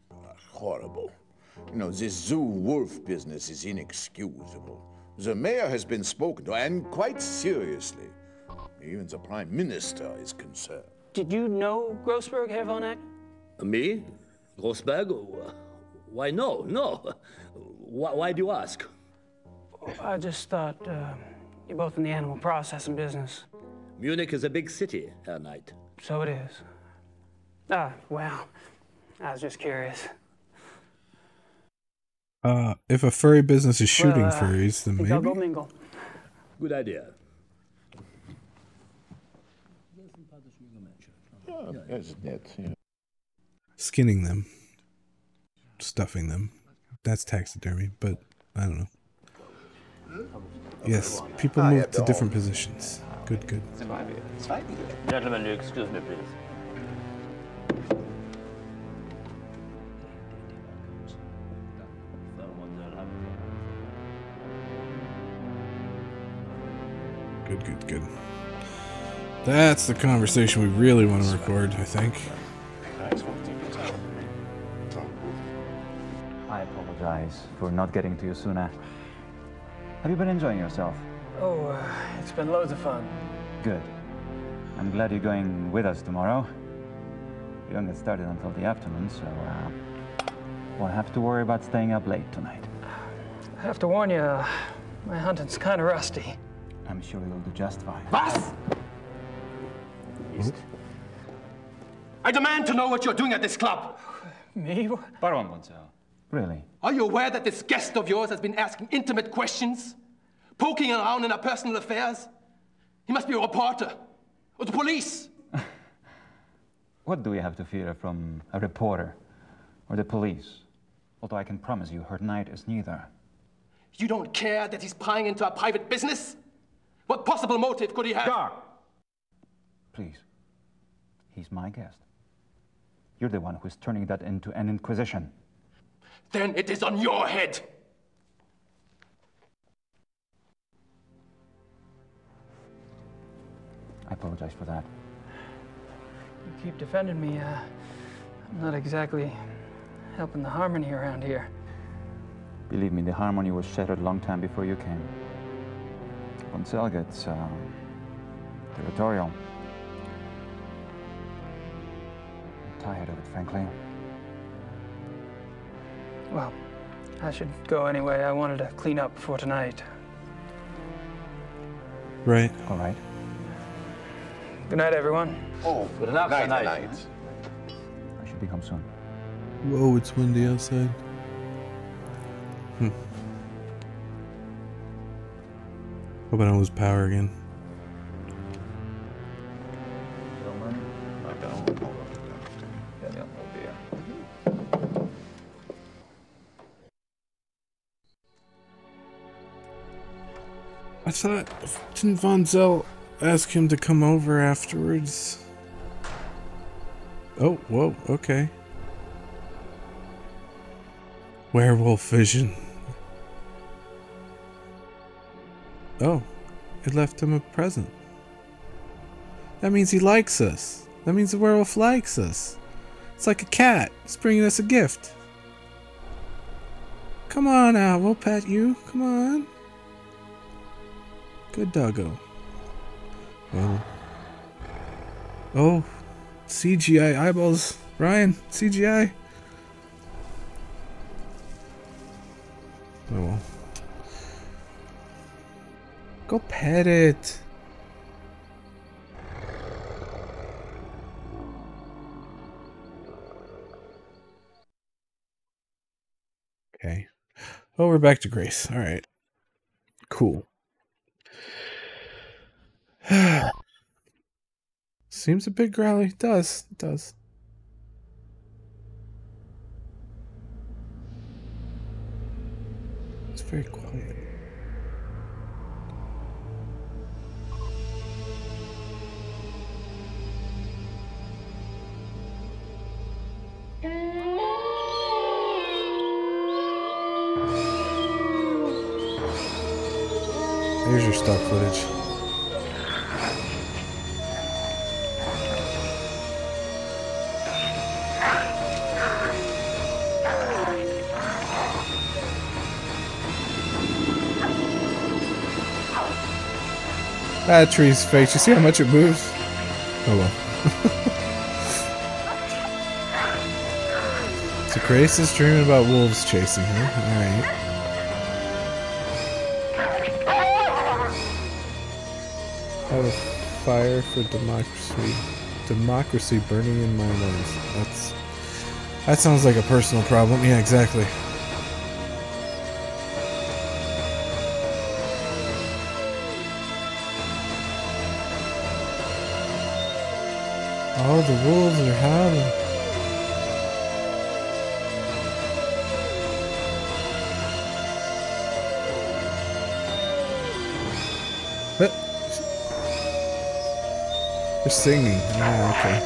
Horrible. You know, this zoo wolf business is inexcusable. The mayor has been spoken to, and quite seriously. Even the prime minister is concerned. Did you know Grossberg, Herr Von Agner? Me? Grossberg? Why, no. Why do you ask? I just thought you're both in the animal processing business. Munich is a big city, Herr Knight. So it is. Ah, well, I was just curious. If a furry business is shooting furries, then I'll go maybe. mingle. Good idea. Isn't it? Yeah. Skinning them, stuffing them. That's taxidermy, but I don't know. Yes, people move to different positions. Good. Gentlemen, excuse me, please. Good. That's the conversation we really want to record, I think. I apologize for not getting to you sooner. Have you been enjoying yourself? Oh, it's been loads of fun. Good. I'm glad you're going with us tomorrow. We don't get started until the afternoon, so won't have to worry about staying up late tonight. I have to warn you, my hunting's kind of rusty. I'm sure you'll do just fine. Was? I demand to know what you're doing at this club. Me? Baron Bonzel. Really? Are you aware that this guest of yours has been asking intimate questions? poking around in our personal affairs? He must be a reporter. Or the police. What do we have to fear from a reporter or the police? Although I can promise you, her Knight is neither. You don't care that he's prying into our private business? What possible motive could he have? Stop! Please. He's my guest. You're the one who's turning that into an inquisition. Then it is on your head. I apologize for that. You keep defending me. I'm not exactly helping the harmony around here. Believe me, the harmony was shattered a long time before you came. Von gets territorial. I'm tired of it, frankly. Well, I should go anyway. I wanted to clean up before tonight. Right. All right. Good night, everyone. Oh, good enough night, tonight. night. I should be home soon. Whoa, it's windy outside. Hope I don't lose power again. I thought, didn't Von Zell ask him to come over afterwards? Oh, whoa, okay. Werewolf vision. Oh, it left him a present. That means he likes us. That means the werewolf likes us. It's like a cat. It's bringing us a gift. Come on out, we'll pet you. Come on. Good doggo. Well. Oh, CGI eyeballs. Ryan, CGI. Oh well. Go pet it. Okay. Oh, we're back to Grace. All right. Cool. Seems a bit growly. It does. It does. It's very quiet. There's your stock footage. That tree's face. You see how much it moves? Oh well. So Grace is dreaming about wolves chasing her. Alright. Have a fire for democracy. Democracy burning in my lungs. That sounds like a personal problem. Yeah, exactly. Oh, the wolves are howling. They're singing. Oh, okay.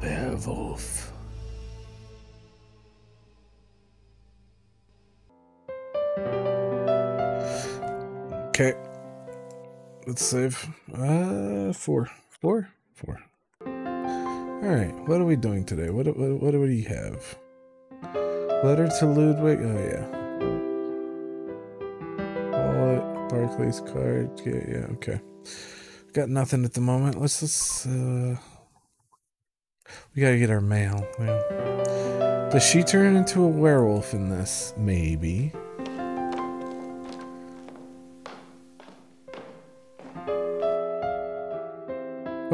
Werewolf. Okay. Let's save. 4. Alright, what are we doing today? What do we have? Letter to Ludwig. Oh yeah. Wallet, Barclays card. Yeah, okay. Got nothing at the moment. Let's we gotta get our mail. Yeah. Does she turn into a werewolf in this? Maybe.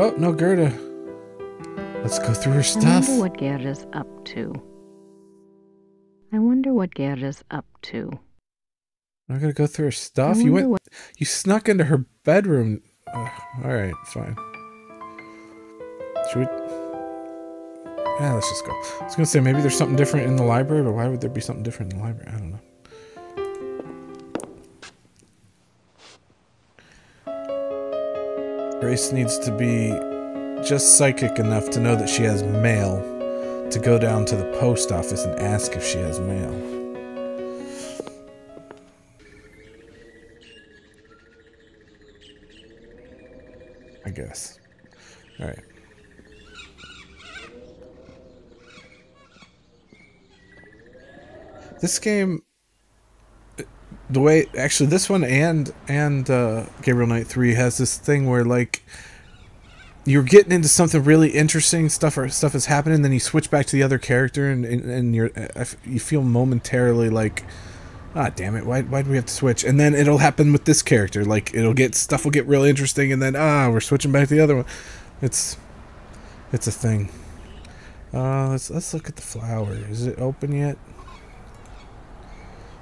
Oh, no Gerda. Let's go through her stuff. I wonder what Gerda's up to. I gotta go through her stuff. You snuck into her bedroom. All right, fine. Should we? Yeah, let's just go. I was gonna say maybe there's something different in the library, but why would there be something different in the library? I don't know. Grace needs to be just psychic enough to know that she has mail, to go down to the post office and ask if she has mail. I guess. Alright. This game, the way, actually this one and Gabriel Knight 3 has this thing where like you're getting into something really interesting, stuff is happening, then you switch back to the other character and you feel momentarily like, ah, damn it, why do we have to switch? And then it'll happen with this character, like stuff will get really interesting, and then we're switching back to the other one. It's a thing. Let's look at the flower. Is it open yet?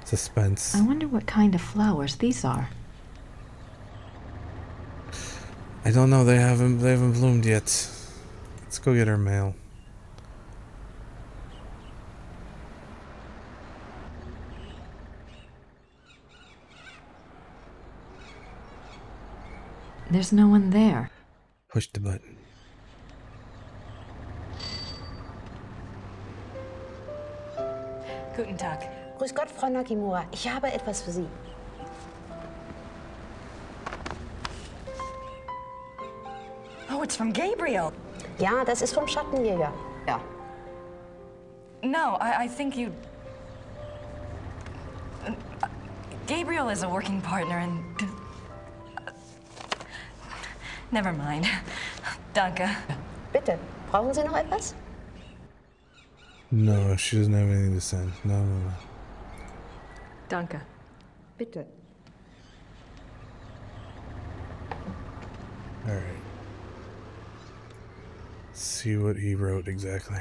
Suspense. I wonder what kind of flowers these are. I don't know. They haven't bloomed yet. Let's go get our mail. There's no one there. Push the button. Guten Tag. Grüß Gott, Frau Nakimura. Ich habe etwas für Sie. Oh, it's from Gabriel. Ja, das ist vom Schattenjäger. Ja. No, I think you... Gabriel is a working partner and... Never mind. Danke. Bitte, brauchen Sie noch etwas? No, she doesn't have anything to send. No. Danke. Bitte. Alright. See what he wrote exactly.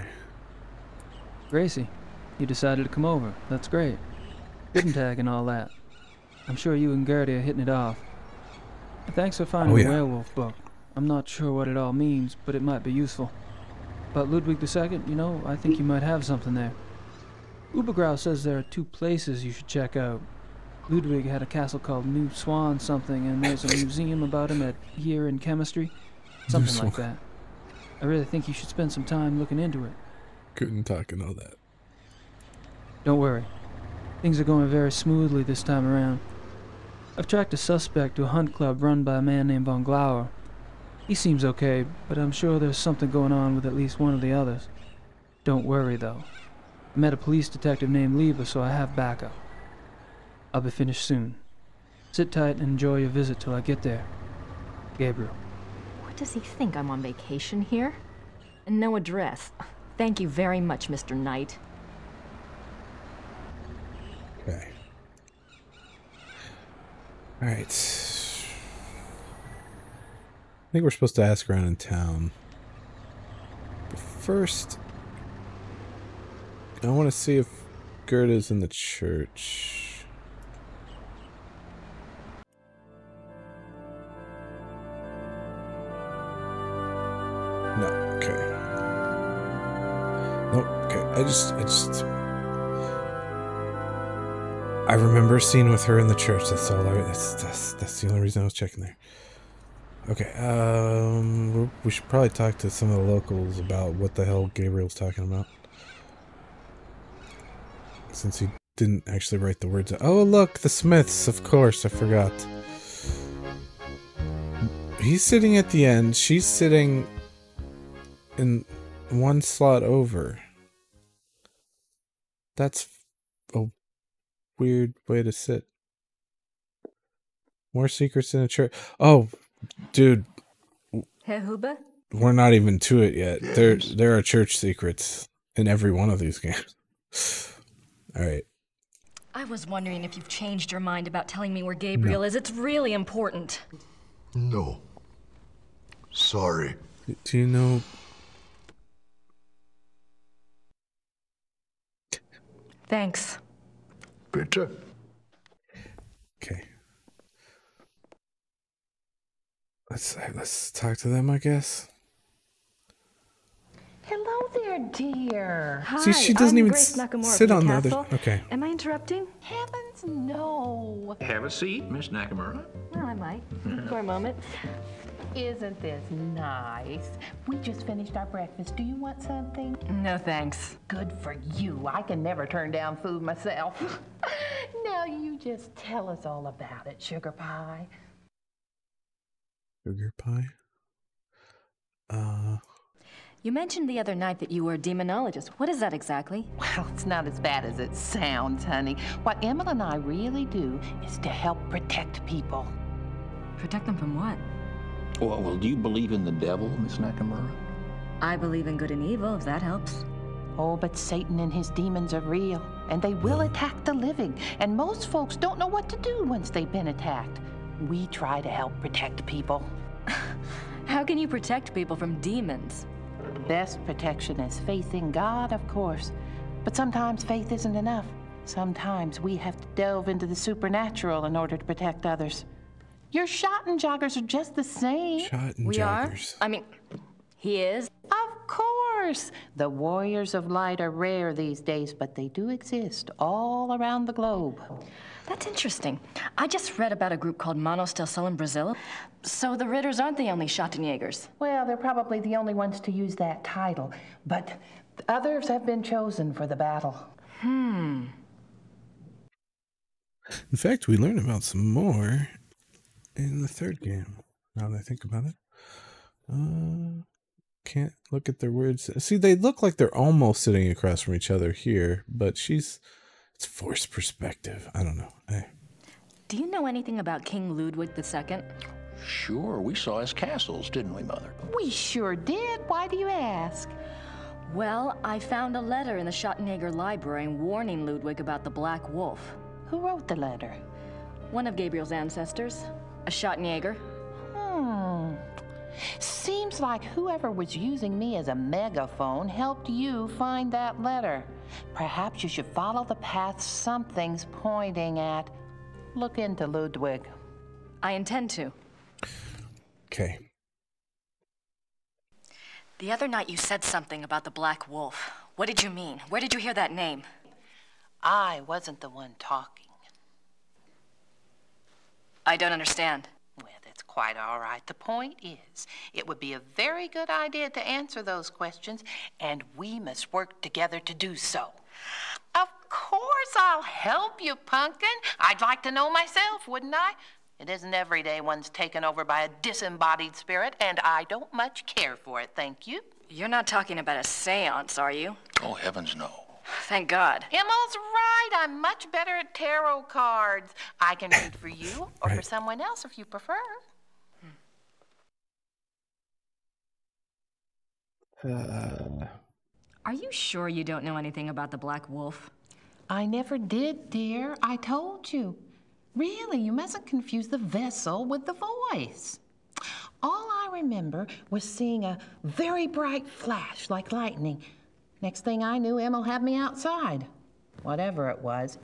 Gracie, you decided to come over. That's great. Good tag and all that. I'm sure you and Gertie are hitting it off. Thanks for finding the werewolf book. I'm not sure what it all means, but it might be useful. About Ludwig II, you know, I think you might have something there. Ubergrau says there are 2 places you should check out. Ludwig had a castle called New Swan something, and there's a museum about him here in chemistry. Something like that. I really think you should spend some time looking into it. Couldn't talk and all that. Don't worry. Things are going very smoothly this time around. I've tracked a suspect to a hunt club run by a man named Von Glauer. He seems okay, but I'm sure there's something going on with at least one of the others. Don't worry, though. I met a police detective named Lieber, so I have backup. I'll be finished soon. Sit tight and enjoy your visit till I get there. Gabriel. What does he think? I'm on vacation here? And no address. Thank you very much, Mr. Knight. Okay. Alright. I think we're supposed to ask around in town. But first, I want to see if Gerda's in the church. No, okay. Nope, okay. I remember a scene with her in the church. That's all. That's the only reason I was checking there. Okay, we should probably talk to some of the locals about what the hell Gabriel's talking about. Since he didn't actually write the words. Oh, look, the Smiths, of course, I forgot. He's sitting at the end, she's sitting in one slot over. That's a weird way to sit. More secrets in a church. Oh, dude. Herr Huber? We're not even to it yet. There are church secrets in every one of these games. All right. I was wondering if you've changed your mind about telling me where Gabriel is. It's really important. No. Sorry. Do you know... Thanks. Bitte. Okay. Let's talk to them, I guess. Hello there, dear. Hi, See, she doesn't I'm even Grace Nakamura sit from on the Castle. other... Okay. Am I interrupting? Heavens, no. Have a seat, Miss Nakamura. Well, I might. For a moment. Isn't this nice? We just finished our breakfast. Do you want something? No, thanks. Good for you. I can never turn down food myself. Now you just tell us all about it, Sugar Pie. Sugar Pie? You mentioned the other night that you were a demonologist. What is that exactly? Well, it's not as bad as it sounds, honey. What Emma and I really do is to help protect people. Protect them from what? Well, do you believe in the devil, Miss Nakamura? I believe in good and evil, if that helps. Oh, but Satan and his demons are real, and they will attack the living. And most folks don't know what to do once they've been attacked. We try to help protect people. How can you protect people from demons? Best protection is faith in God, of course. But sometimes faith isn't enough. Sometimes we have to delve into the supernatural in order to protect others. Your Schottenjoggers are just the same. We are? I mean, he is? Of course. The warriors of light are rare these days, but they do exist all around the globe. That's interesting. I just read about a group called Manos del Sol in Brazil. So the Ritters aren't the only Schottenjägers. Well, they're probably the only ones to use that title, but others have been chosen for the battle. In fact, we learn about some more in the third game, now that I think about it. Can't look at their words. See, they look like they're almost sitting across from each other here, but it's forced perspective. I don't know. Do you know anything about King Ludwig II? Sure, we saw his castles, didn't we, Mother? We sure did. Why do you ask? Well, I found a letter in the Schottenjäger library warning Ludwig about the Black Wolf. Who wrote the letter? One of Gabriel's ancestors, a Schottenjäger. Seems like whoever was using me as a megaphone helped you find that letter. Perhaps you should follow the path something's pointing at. Look into Ludwig. I intend to. Okay. The other night you said something about the Black Wolf. What did you mean? Where did you hear that name? I wasn't the one talking. I don't understand. Well, that's quite all right. The point is, it would be a very good idea to answer those questions, and we must work together to do so. Of course I'll help you, Pumpkin. I'd like to know myself, wouldn't I? It isn't every day one's taken over by a disembodied spirit, and I don't much care for it, thank you. You're not talking about a seance, are you? Oh, heavens, no. Thank God. Emma's right. I'm much better at tarot cards. I can read for you or for someone else if you prefer. Are you sure you don't know anything about the Black Wolf? I never did, dear. I told you. Really, you mustn't confuse the vessel with the voice. All I remember was seeing a very bright flash like lightning. Next thing I knew, Emma had me outside. Whatever it was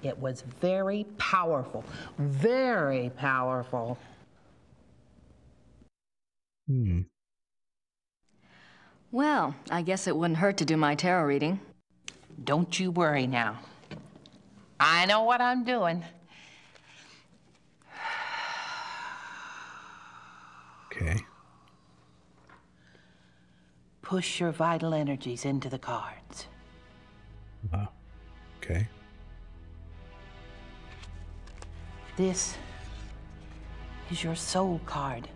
very powerful. Very powerful. Well, I guess it wouldn't hurt to do my tarot reading. Don't you worry now. I know what I'm doing. Okay. Push your vital energies into the cards. Okay. This is your soul card.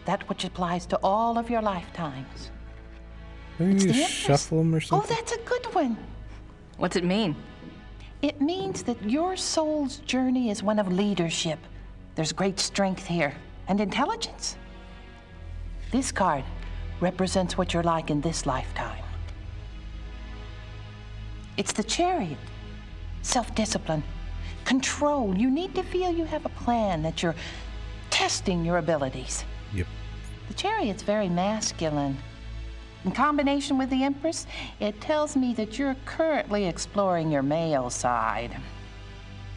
That which applies to all of your lifetimes. Maybe you shuffle them or something? Oh, that's a good one. What's it mean? It means that your soul's journey is one of leadership. There's great strength here and intelligence. This card represents what you're like in this lifetime. It's the Chariot. Self-discipline, control. You need to feel you have a plan, that you're testing your abilities. Yep. The Chariot's very masculine. In combination with the Empress, it tells me that you're currently exploring your male side.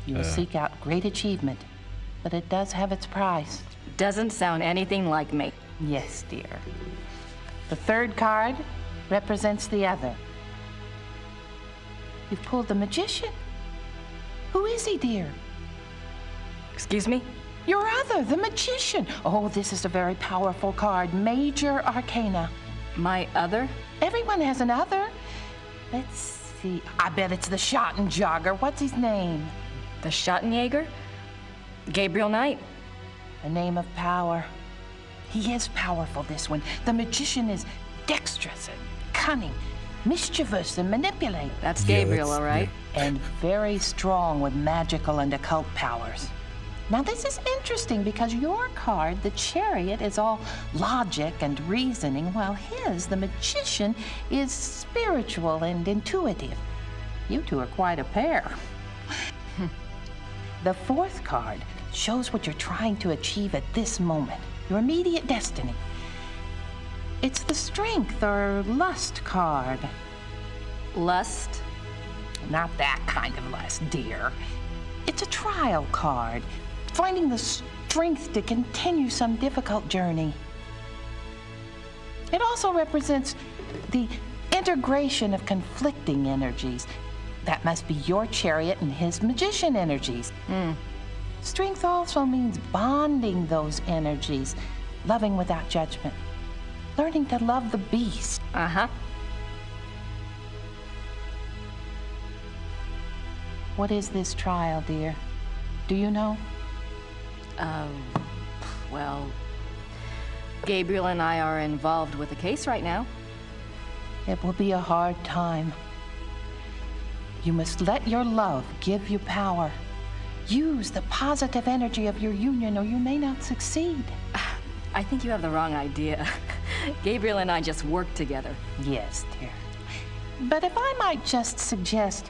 You will seek out great achievement, but it does have its price. Doesn't sound anything like me. Yes, dear. The third card represents the other. You've pulled the Magician. Who is he, dear? Excuse me? Your other, the Magician. Oh, this is a very powerful card. Major Arcana. My other? Everyone has an other. Let's see. I bet it's the Schottenjäger. What's his name? The Schottenjäger? Gabriel Knight. A name of power. He is powerful, this one. The Magician is dexterous and cunning, mischievous and manipulative. That's Gabriel, all right. And very strong with magical and occult powers. Now, this is interesting because your card, the Chariot, is all logic and reasoning, while his, the Magician, is spiritual and intuitive. You two are quite a pair. The fourth card shows what you're trying to achieve at this moment, your immediate destiny. It's the Strength or Lust card. Lust? Not that kind of lust, dear. It's a trial card, finding the strength to continue some difficult journey. It also represents the integration of conflicting energies. That must be your Chariot and his Magician energies. Strength also means bonding those energies, loving without judgment, learning to love the beast. Uh-huh. What is this trial, dear? Do you know? Well, Gabriel and I are involved with a case right now. It will be a hard time. You must let your love give you power. Use the positive energy of your union or you may not succeed. I think you have the wrong idea. Gabriel and I just work together. Yes, dear. But if I might just suggest,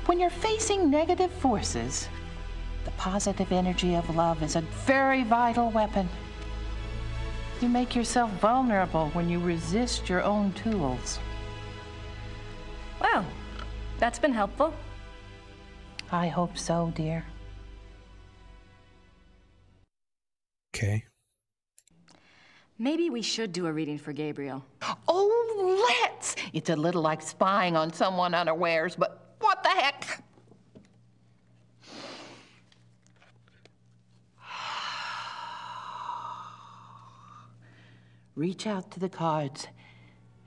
when you're facing negative forces, the positive energy of love is a very vital weapon. You make yourself vulnerable when you resist your own tools. Well, that's been helpful. I hope so, dear. Okay. Maybe we should do a reading for Gabriel. Oh, let's! It's a little like spying on someone unawares, but what the heck? Reach out to the cards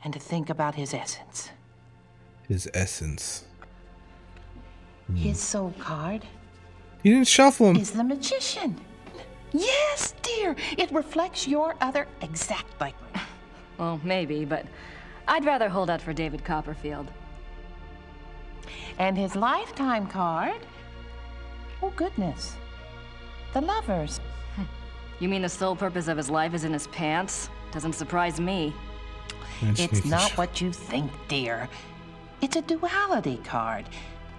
and to think about his essence. His essence. His soul card. You didn't shuffle him. Is the Magician. Yes, dear. It reflects your other exactly. Well, maybe, but I'd rather hold out for David Copperfield. And his lifetime card? Oh, goodness. The Lovers. You mean the sole purpose of his life is in his pants? Doesn't surprise me. It's not what you think, dear. It's a duality card.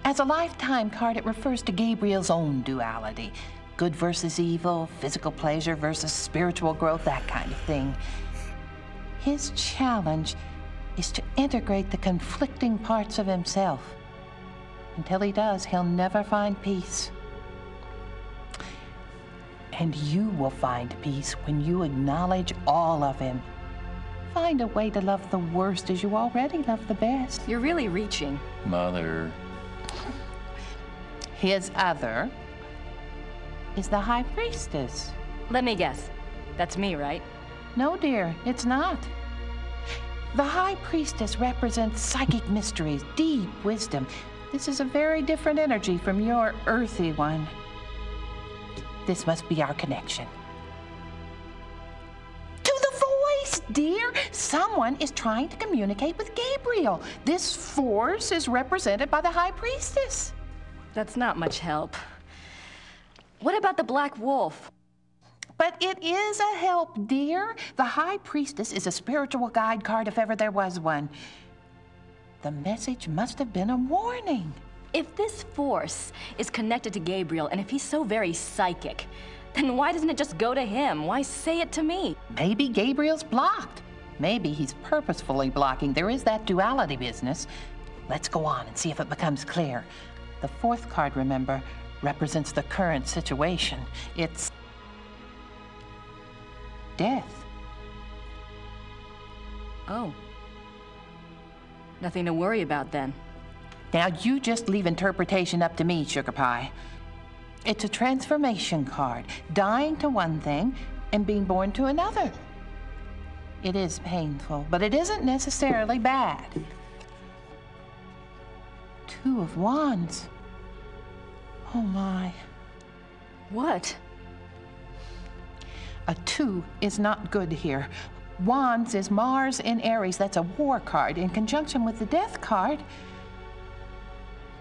As a lifetime card, it refers to Gabriel's own duality. Good versus evil, physical pleasure versus spiritual growth, that kind of thing. His challenge is to integrate the conflicting parts of himself. Until he does, he'll never find peace. And you will find peace when you acknowledge all of him. Find a way to love the worst as you already love the best. You're really reaching. Mother. His other is the High Priestess. Let me guess. That's me, right? No, dear, it's not. The High Priestess represents psychic mysteries, deep wisdom. This is a very different energy from your earthy one. This must be our connection. To the voice, dear! Someone is trying to communicate with Gabriel. This force is represented by the High Priestess. That's not much help. What about the Black Wolf? But it is a help, dear. The High Priestess is a spiritual guide card if ever there was one. The message must have been a warning. If this force is connected to Gabriel, and if he's so very psychic, then why doesn't it just go to him? Why say it to me? Maybe Gabriel's blocked. Maybe he's purposefully blocking. There is that duality business. Let's go on and see if it becomes clear. The fourth card, remember, represents the current situation. It's death. Oh. Nothing to worry about then. Now you just leave interpretation up to me, Sugar Pie. It's a transformation card, dying to one thing and being born to another. It is painful, but it isn't necessarily bad. Two of Wands. Oh my. What? A 2 is not good here. Wands is Mars in Aries. That's a war card. In conjunction with the death card,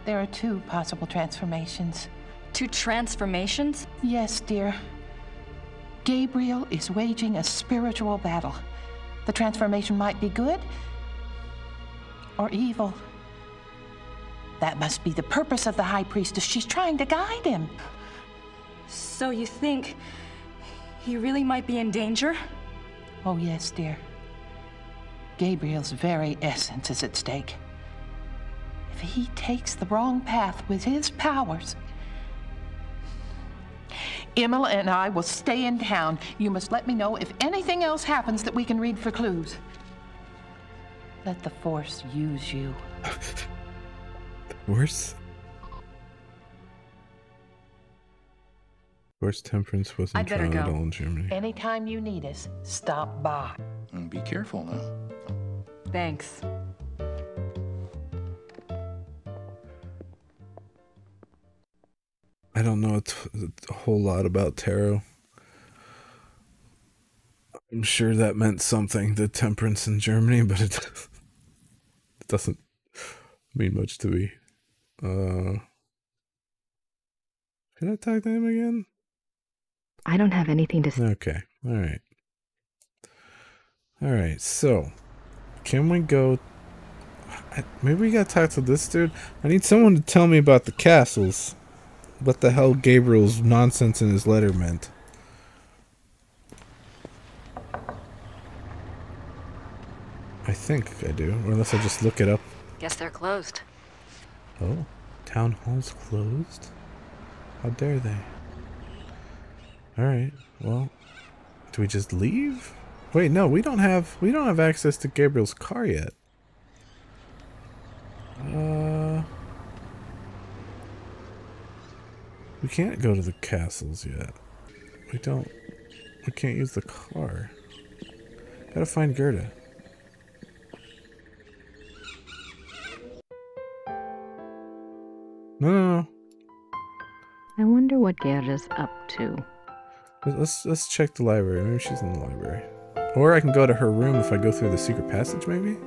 there are 2 possible transformations. 2 transformations? Yes, dear. Gabriel is waging a spiritual battle. The transformation might be good or evil. That must be the purpose of the High Priestess. She's trying to guide him. So you think he really might be in danger? Oh, yes, dear. Gabriel's very essence is at stake. If he takes the wrong path with his powers, Emma and I will stay in town. You must let me know if anything else happens that we can read for clues. Let the Force use you. Worse? Force Temperance wasn't tried at all in Germany. Anytime you need us, stop by. And be careful now. Thanks. I don't know a whole lot about tarot. I'm sure that meant something, the temperance in Germany, but it doesn't mean much to me. Can I talk to him again? I don't have anything to say. Okay, alright. Alright, so, can we go... Maybe we gotta talk to this dude? I need someone to tell me about the castles. What the hell Gabriel's nonsense in his letter meant. I think I do, or unless I just look it up. Guess they're closed. Oh, town hall's closed? How dare they? Alright, well, do we just leave? Wait, no, we don't have access to Gabriel's car yet. We can't go to the castles yet. We can't use the car. Gotta find Gerda. No. I wonder what Gerda's up to. Let's check the library. Maybe she's in the library. Or I can go to her room if I go through the secret passage, maybe?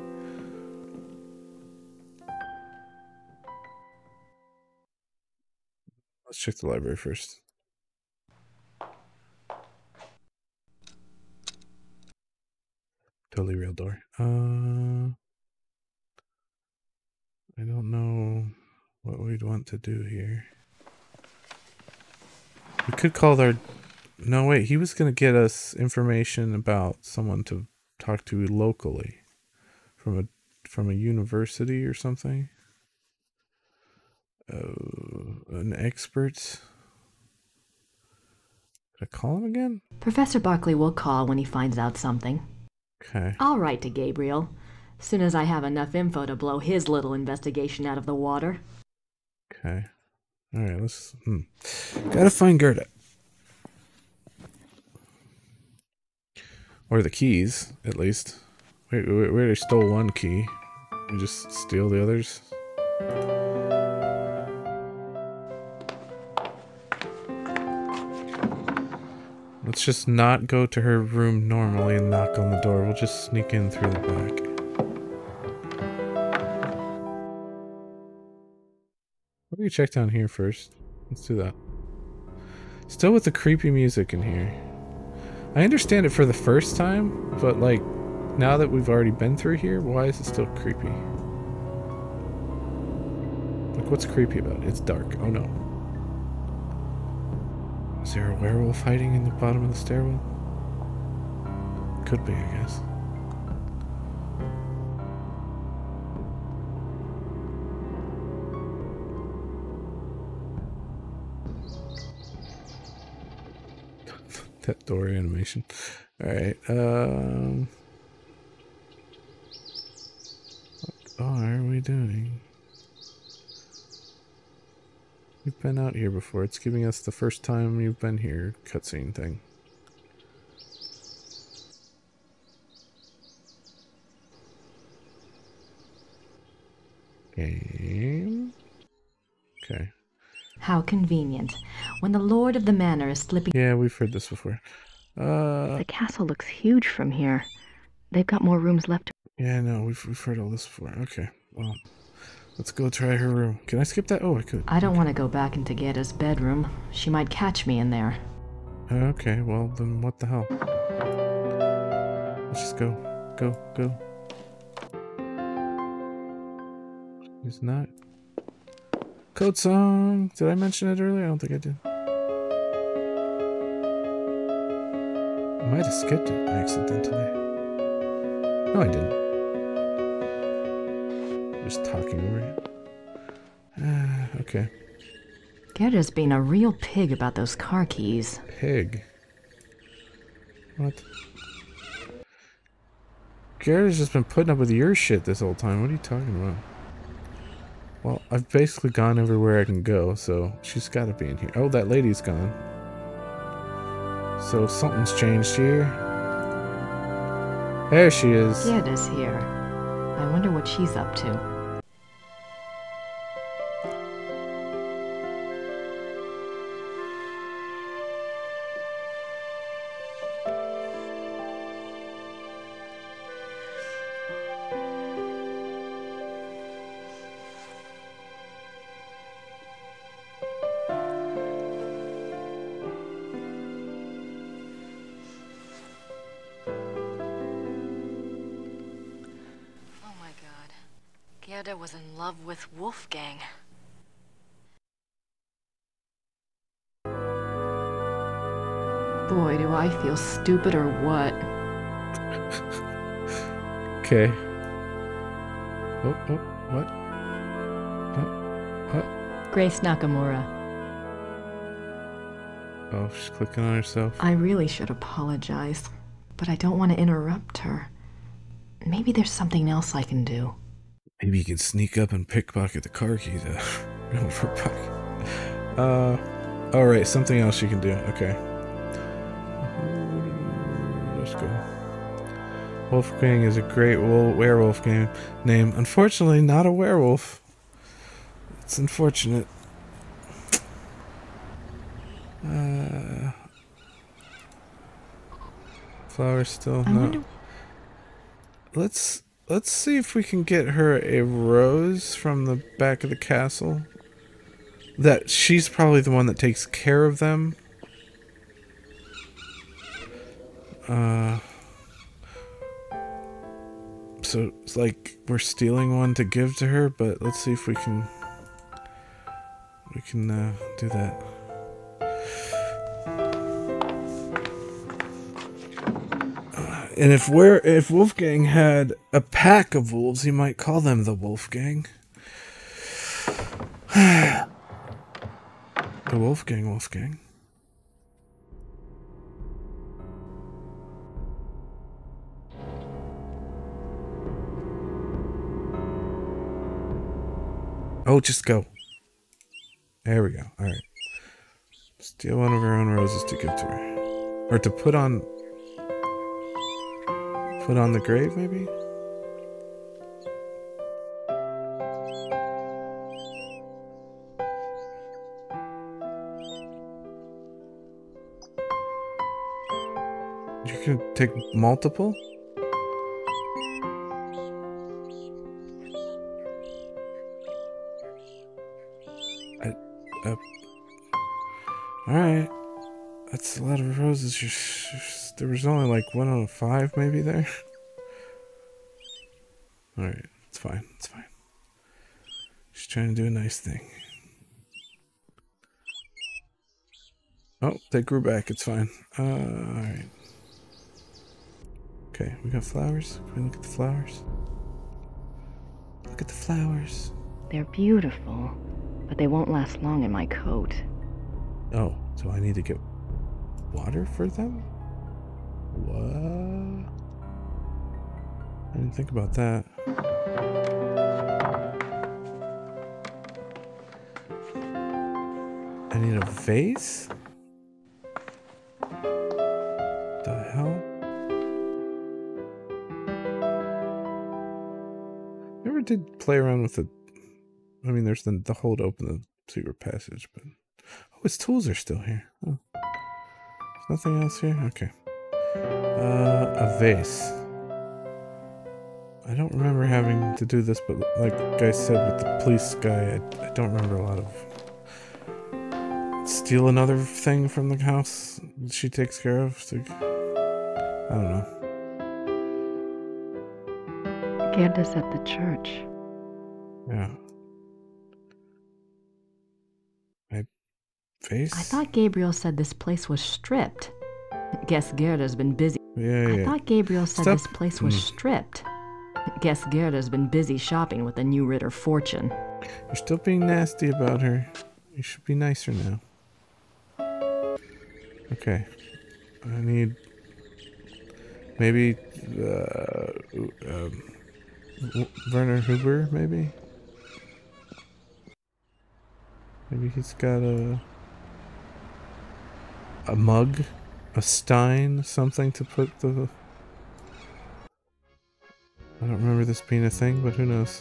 Let's check the library first. Totally real door. I don't know what we'd want to do here. We could call our... No, wait, he was going to get us information about someone to talk to locally. From a university or something. An expert. Did I call him again? Professor Barkley will call when he finds out something. Okay. I'll write to Gabriel. Soon as I have enough info to blow his little investigation out of the water. Okay. Alright, let's... Gotta find Gerda. Or the keys, at least. Wait, we already stole one key. We just steal the others? Let's just not go to her room normally and knock on the door. We'll just sneak in through the back. Why don't we check down here first? Let's do that. Still with the creepy music in here. I understand it for the first time, but like, now that we've already been through here, why is it still creepy? Like, what's creepy about it? It's dark. Oh no. Is there a werewolf hiding in the bottom of the stairwell? Could be, I guess. That door animation. Alright, what are we doing? We've been out here before. It's giving us the first time you've been here cutscene thing. Game. Okay. How convenient. When the lord of the manor is slipping... Yeah, we've heard this before. The castle looks huge from here. They've got more rooms left. Yeah, no, we've heard all this before. Okay, well, let's go try her room. Can I skip that? Oh, I could. I don't want to go back into Gerda's bedroom. She might catch me in there. Okay, well, then what the hell? Let's just go. Go, go. He's not. Code song! Did I mention it earlier? I don't think I did. I might have skipped it accidentally. No, I didn't. Just talking over it. Okay. Gerda's being a real pig about those car keys. Pig? What? Gerda's just been putting up with your shit this whole time. What are you talking about? Well, I've basically gone everywhere I can go, so she's got to be in here. Oh, that lady's gone. So something's changed here. There she is. Gerda's here. I wonder what she's up to. Gerda was in love with Wolfgang. Boy, do I feel stupid or what? Okay. Oh, what? Oh. Grace Nakamura. Oh, she's clicking on herself. I really should apologize, but I don't want to interrupt her. Maybe there's something else I can do. Maybe you can sneak up and pickpocket the car keys out of her pocket. Alright, something else you can do. Okay. Let's go. Wolfgang is a great werewolf name. Unfortunately, not a werewolf. It's unfortunate. Flower still not. Let's see if we can get her a rose from the back of the castle. That she's probably the one that takes care of them. So it's like we're stealing one to give to her, but let's see if we can do that. And if Wolfgang had a pack of wolves, he might call them the Wolfgang. The Wolfgang. Oh, just go. There we go. Alright. Steal one of her own roses to give to her. Or to put on the grave, maybe? You can take multiple? Alright. That's a lot of roses. There was only like 1 out of 5 maybe there. Alright, it's fine. It's fine. She's trying to do a nice thing. Oh, they grew back. It's fine. Alright. Okay, we got flowers. Can we look at the flowers? Look at the flowers. They're beautiful, but they won't last long in my coat. Oh, so I need to get water for them? What? I didn't think about that. I need a vase? The hell? Never did play around with the... I mean, there's the hole to open the secret passage, but... Oh, his tools are still here. Oh. There's nothing else here? Okay. A vase. I don't remember having to do this, but like I said with the police guy, I don't remember a lot of... Steal another thing from the house that she takes care of? So, I don't know. Gerda's at the church. Yeah. My face? I thought Gabriel said this place was stripped. Guess Gerda's been busy. Yeah. I thought Gabriel said this place was stripped. Guess Gerda's been busy shopping with the new Ritter fortune. You're still being nasty about her. You should be nicer now. Okay. I need... Maybe... Werner Huber, maybe? Maybe he's got a mug? A stein? Something to put the... I don't remember this being a thing, but who knows?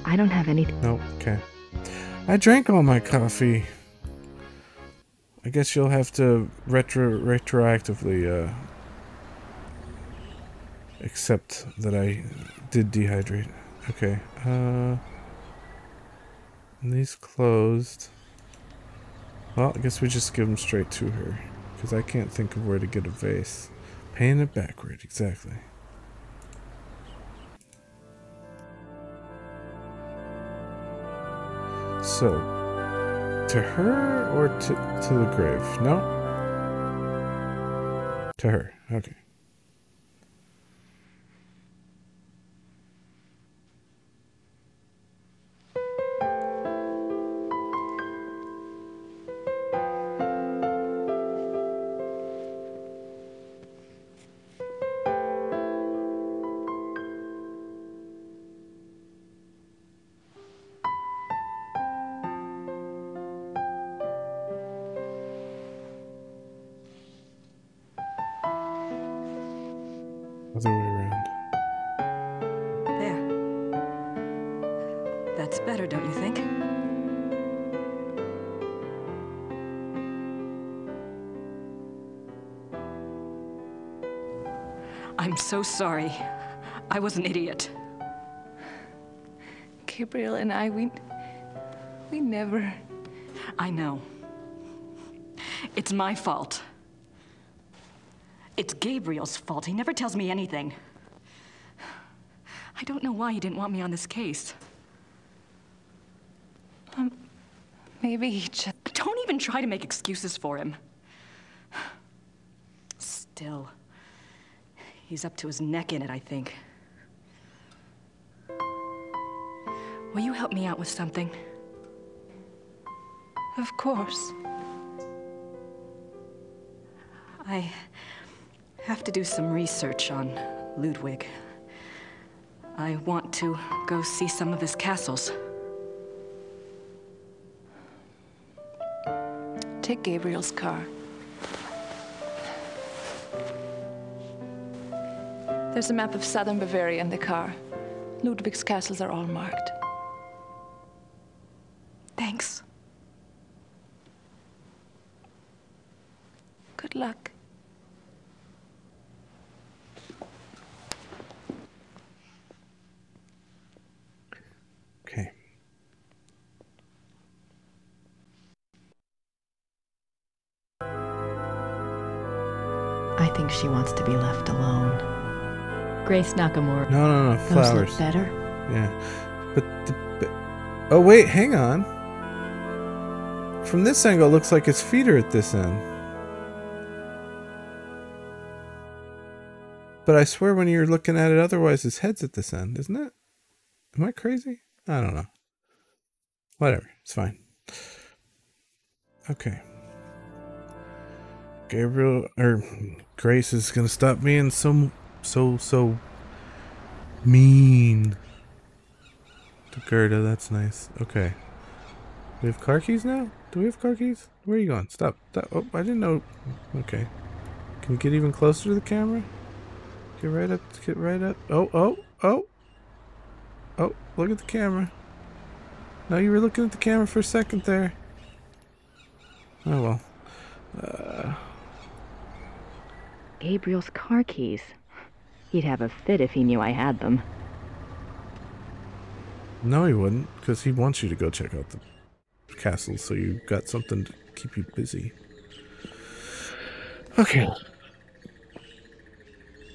I don't have anything. Nope, okay. I drank all my coffee. I guess you'll have to retroactively accept that I did dehydrate. Okay. And these closed. Well, I guess we just give them straight to her, because I can't think of where to get a vase. Paying it backward, exactly. So, to her or to the grave? No? To her. Okay. Other way around. There. That's better, don't you think? I'm so sorry. I was an idiot. Gabriel and I, we never... I know. It's my fault. It's Gabriel's fault. He never tells me anything. I don't know why he didn't want me on this case. Maybe he just... Don't even try to make excuses for him. Still, he's up to his neck in it, I think. Will you help me out with something? Of course. I have to do some research on Ludwig. I want to go see some of his castles. Take Gabriel's car. There's a map of southern Bavaria in the car. Ludwig's castles are all marked. Thanks. Good luck. Okay. think she wants to be left alone. Grace Nakamura. No, flowers. Those look better? Yeah. But oh, wait, hang on. From this angle, it looks like his feet are at this end. But I swear when you're looking at it otherwise, his head's at this end, isn't it? Am I crazy? I don't know. Whatever. It's fine. Okay. Grace is gonna stop being so mean to Gerda. That's nice. Okay. We have car keys now? Do we have car keys? Where are you going? Stop. Oh, I didn't know. Okay. Can you get even closer to the camera? Get right up. Get right up. Oh, look at the camera. No, you were looking at the camera for a second there. Oh, well. Gabriel's car keys. He'd have a fit if he knew I had them. No, he wouldn't, because he wants you to go check out the castle, so you've got something to keep you busy. Okay.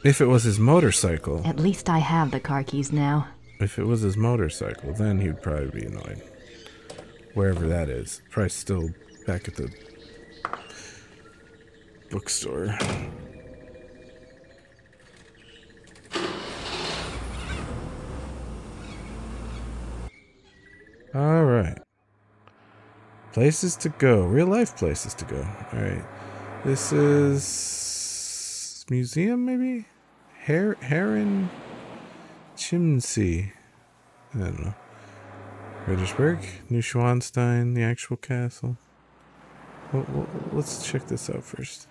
If it was his motorcycle... At least I have the car keys now. If it was his motorcycle, then he'd probably be annoyed. Wherever that is. Probably still back at the bookstore. Alright. Places to go. Real life places to go. Alright. This is... museum, maybe? Heron... Chimsey. I don't know. Ridgersburg, Neuschwanstein, the actual castle. Well, let's check this out first.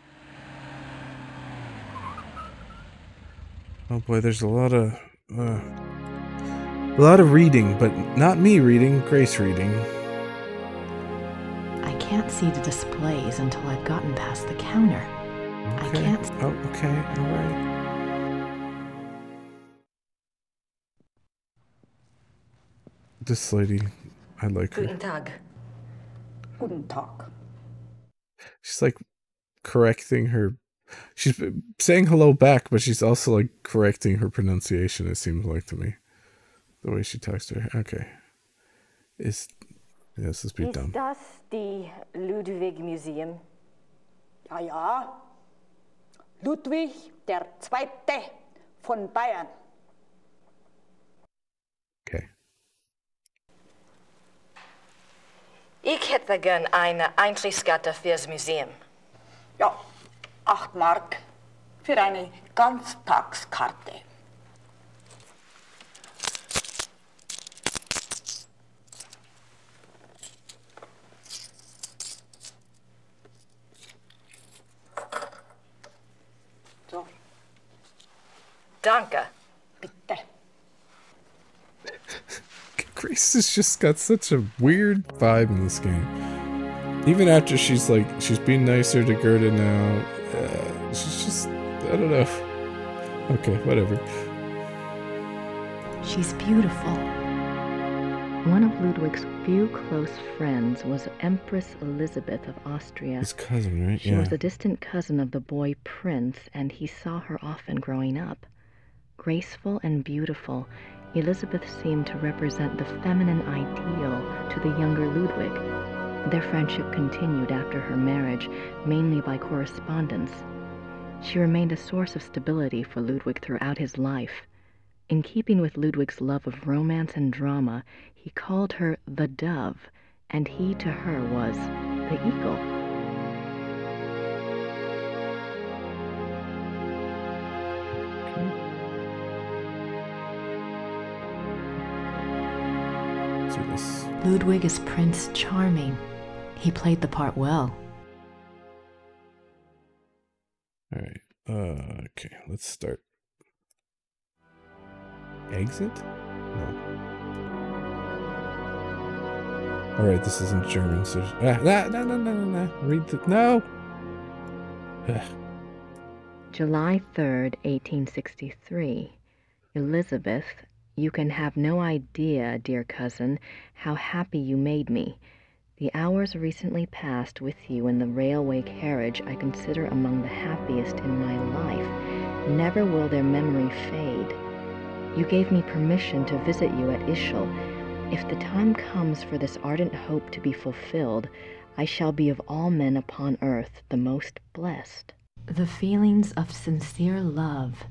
Oh boy, there's a lot of reading, but not me reading, Grace reading. I can't see the displays until I've gotten past the counter. Okay. I can't... Oh, okay, alright. This lady, I like her. Guten Tag. Guten Tag. She's like correcting her. She's saying hello back, but she's also like correcting her pronunciation, it seems like to me. The way she talks to her. Okay. This is be dumb. Ist das die Ludwig Museum? Ja, ja. Ludwig der Zweite von Bayern. Okay. Ich hätte gern eine Eintrittskarte fürs Museum. Ja, 8 Mark für eine Ganztagskarte. So. Danke. Bitte. Grace has just got such a weird vibe in this game. Even after she's being nicer to Gerda now, she's just, I don't know. Okay, whatever. She's beautiful. One of Ludwig's few close friends was Empress Elizabeth of Austria. His cousin, right? She was a distant cousin of the boy Prince, and he saw her often growing up. Graceful and beautiful, Elizabeth seemed to represent the feminine ideal to the younger Ludwig. Their friendship continued after her marriage, mainly by correspondence. She remained a source of stability for Ludwig throughout his life. In keeping with Ludwig's love of romance and drama, he called her the Dove, and he to her was the Eagle. Ludwig is Prince Charming. He played the part well. Alright, okay, let's start. Exit? No. Alright, this isn't German, so... No. Read the... No! Ugh. July 3rd, 1863. Elizabeth, you can have no idea, dear cousin, how happy you made me. The hours recently passed with you in the railway carriage I consider among the happiest in my life. Never will their memory fade. You gave me permission to visit you at Ischl. If the time comes for this ardent hope to be fulfilled, I shall be of all men upon earth the most blessed. The feelings of sincere love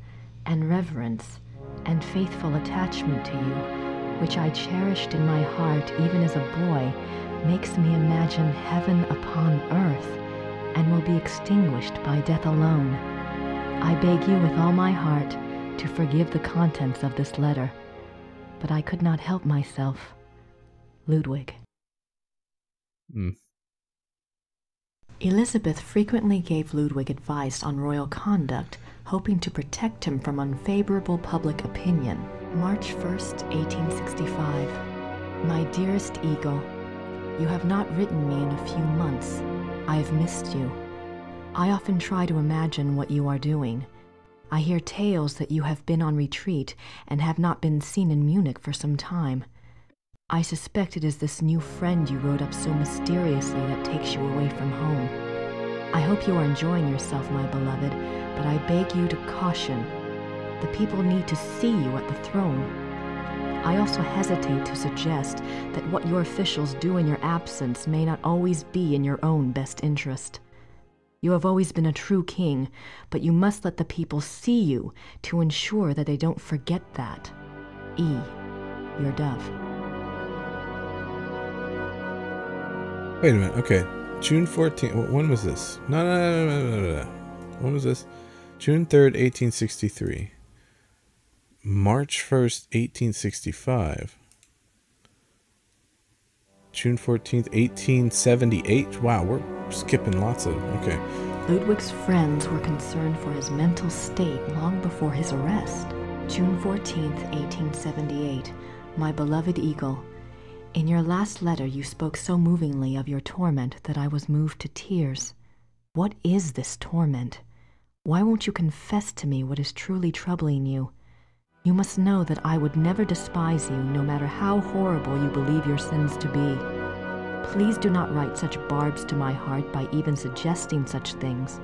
and reverence and faithful attachment to you, which I cherished in my heart even as a boy, makes me imagine heaven upon earth and will be extinguished by death alone. I beg you with all my heart to forgive the contents of this letter, but I could not help myself. Ludwig. Elizabeth frequently gave Ludwig advice on royal conduct, hoping to protect him from unfavorable public opinion. March 1st, 1865. My dearest Eagle, you have not written me in a few months. I have missed you. I often try to imagine what you are doing. I hear tales that you have been on retreat and have not been seen in Munich for some time. I suspect it is this new friend you wrote up so mysteriously that takes you away from home. I hope you are enjoying yourself, my beloved, but I beg you to caution. The people need to see you at the throne. I also hesitate to suggest that what your officials do in your absence may not always be in your own best interest. You have always been a true king, but you must let the people see you to ensure that they don't forget that. E. Your dove. Wait a minute, okay. June 14th, when was this? No. When was this? June 3rd, 1863. March 1st, 1865. June 14th, 1878. Wow, we're skipping lots of, okay. Ludwig's friends were concerned for his mental state long before his arrest. June 14th, 1878. My beloved Eagle, in your last letter you spoke so movingly of your torment that I was moved to tears. What is this torment? Why won't you confess to me what is truly troubling you? You must know that I would never despise you, no matter how horrible you believe your sins to be. Please do not write such barbs to my heart by even suggesting such things.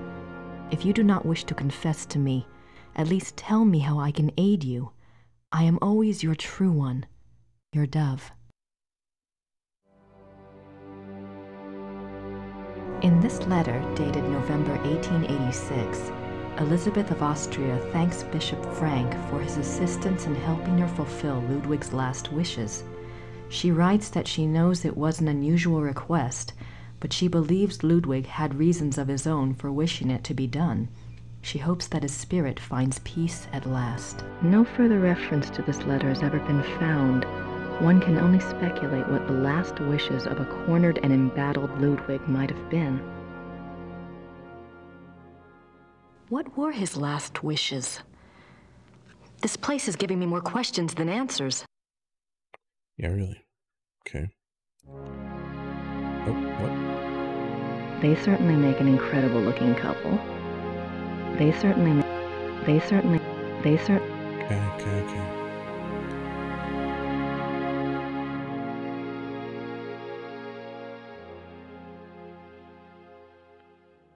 If you do not wish to confess to me, at least tell me how I can aid you. I am always your true one, your dove. In this letter, dated November 1886, Elizabeth of Austria thanks Bishop Frank for his assistance in helping her fulfill Ludwig's last wishes. She writes that she knows it was an unusual request, but she believes Ludwig had reasons of his own for wishing it to be done. She hopes that his spirit finds peace at last. No further reference to this letter has ever been found. One can only speculate what the last wishes of a cornered and embattled Ludwig might have been. What were his last wishes? This place is giving me more questions than answers. Yeah, really. Okay. Oh, what? They certainly make an incredible looking couple. They certainly. Okay.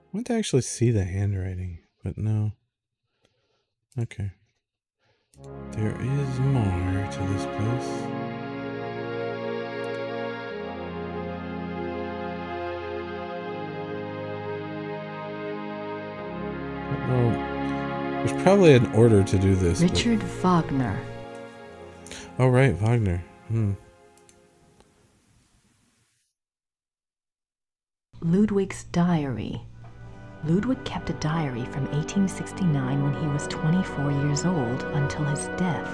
I want to actually see the handwriting, but no. Okay. There is more to this place. Well, there's probably an order to do this. Richard Wagner. Oh, right, Wagner. Ludwig's diary. Ludwig kept a diary from 1869 when he was 24 years old until his death.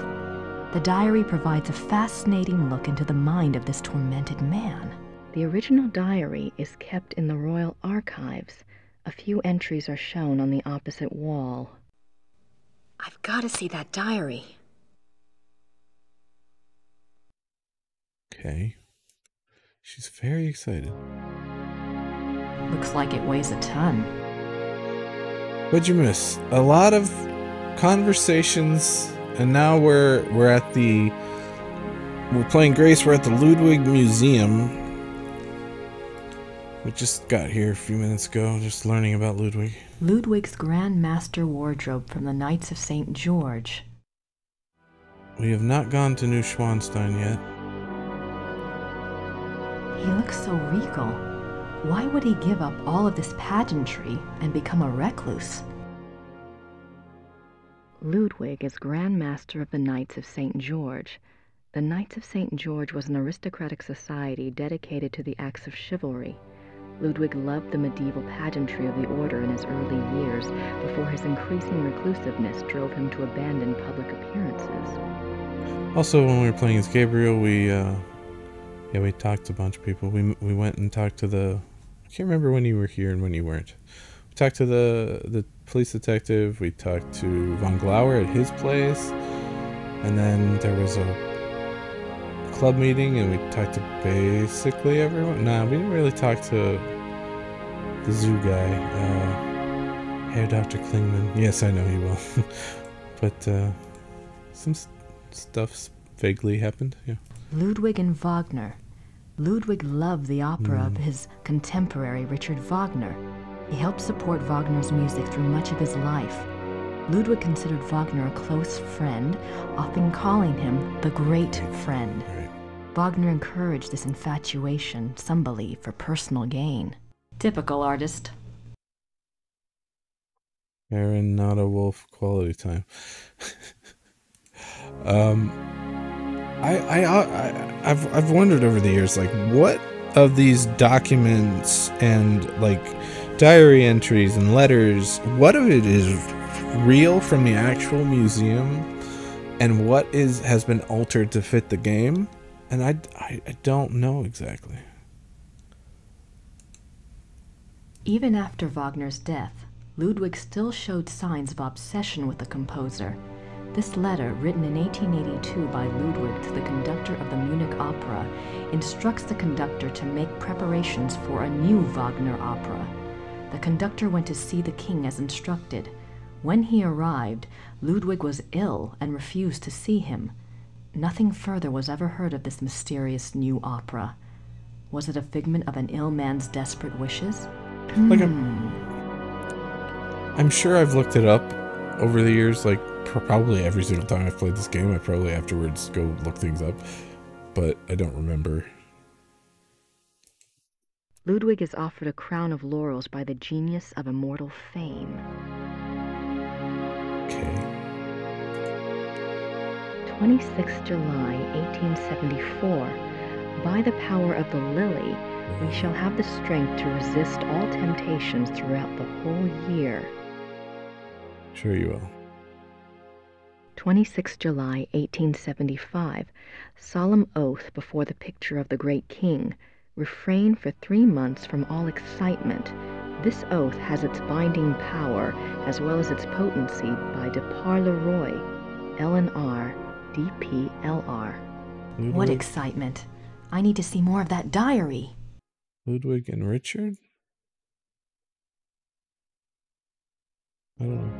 The diary provides a fascinating look into the mind of this tormented man. The original diary is kept in the Royal Archives. A few entries are shown on the opposite wall. I've got to see that diary. Okay. She's very excited. Looks like it weighs a ton. What'd you miss? A lot of conversations, and now we're playing Grace. We're at the Ludwig Museum. We just got here a few minutes ago, just learning about Ludwig. Ludwig's Grand Master Wardrobe from the Knights of St. George. We have not gone to New Schwanstein yet. He looks so regal. Why would he give up all of this pageantry and become a recluse? Ludwig is Grand Master of the Knights of St. George. The Knights of St. George was an aristocratic society dedicated to the acts of chivalry. Ludwig loved the medieval pageantry of the order in his early years, before his increasing reclusiveness drove him to abandon public appearances. Also, when we were playing as Gabriel, we talked to a bunch of people. We went and talked to the... I can't remember when you were here and when you weren't. We talked to the police detective. We talked to Von Glauer at his place. And then there was a club meeting and we talked to basically everyone. Nah, we didn't really talk to the zoo guy. Herr Dr. Klingman. Yes, I know he will. But some stuff vaguely happened, yeah. Ludwig and Wagner. Ludwig loved the opera of his contemporary Richard Wagner. He helped support Wagner's music through much of his life. Ludwig considered Wagner a close friend, often calling him the great friend. Right. Wagner encouraged this infatuation, some believe, for personal gain. Typical artist. Aaron, not a wolf, quality time. I've wondered over the years, like, what of these documents and like diary entries and letters, what of it is real from the actual museum, and what has been altered to fit the game? And I don't know exactly. Even after Wagner's death, Ludwig still showed signs of obsession with the composer. This letter, written in 1882 by Ludwig to the conductor of the Munich Opera, instructs the conductor to make preparations for a new Wagner opera. The conductor went to see the king as instructed. When he arrived, Ludwig was ill and refused to see him. Nothing further was ever heard of this mysterious new opera. Was it a figment of an ill man's desperate wishes? Like I'm sure I've looked it up over the years, like probably every single time I've played this game. I probably afterwards go look things up, but I don't remember. Ludwig is offered a crown of laurels by the genius of immortal fame. Okay. 26 July, 1874. By the power of the lily, we shall have the strength to resist all temptations throughout the whole year. Sure you will. 26 July, 1875. Solemn oath before the picture of the great king. Refrain for 3 months from all excitement. This oath has its binding power as well as its potency by de par le Roy, LNR, DPLR. Ludwig? What excitement! I need to see more of that diary. Ludwig and Richard? I don't know.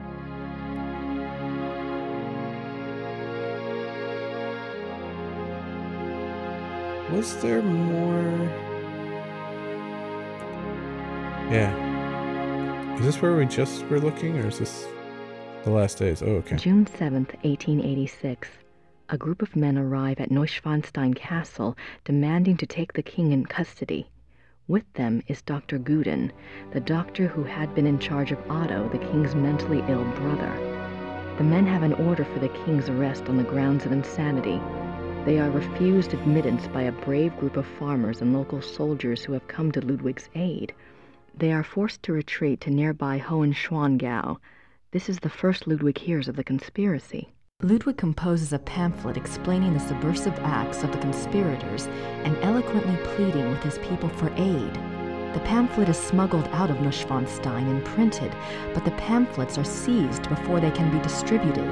Was there more? Yeah. Is this where we just were looking, or is this the last days? Oh, okay. June 7th, 1886. A group of men arrive at Neuschwanstein Castle, demanding to take the king in custody. With them is Dr. Guden, the doctor who had been in charge of Otto, the king's mentally ill brother. The men have an order for the king's arrest on the grounds of insanity. They are refused admittance by a brave group of farmers and local soldiers who have come to Ludwig's aid. They are forced to retreat to nearby Hohenschwangau. This is the first Ludwig hears of the conspiracy. Ludwig composes a pamphlet explaining the subversive acts of the conspirators and eloquently pleading with his people for aid. The pamphlet is smuggled out of Neuschwanstein and printed, but the pamphlets are seized before they can be distributed.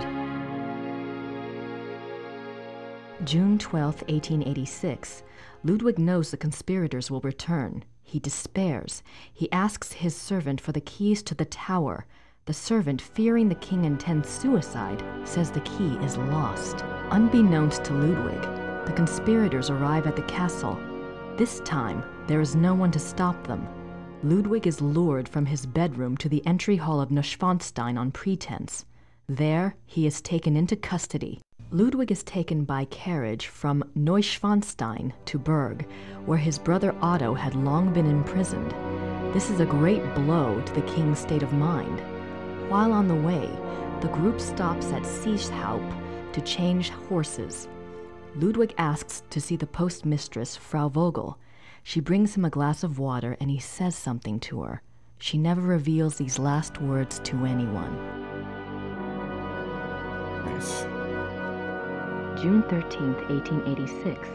June 12, 1886. Ludwig knows the conspirators will return. He despairs. He asks his servant for the keys to the tower. The servant, fearing the king intends suicide, says the key is lost. Unbeknownst to Ludwig, the conspirators arrive at the castle. This time, there is no one to stop them. Ludwig is lured from his bedroom to the entry hall of Neuschwanstein on pretense. There, he is taken into custody. Ludwig is taken by carriage from Neuschwanstein to Berg, where his brother Otto had long been imprisoned. This is a great blow to the king's state of mind. While on the way, the group stops at Seeshaupt to change horses. Ludwig asks to see the postmistress, Frau Vogel. She brings him a glass of water and he says something to her. She never reveals these last words to anyone. Nice. June 13th, 1886.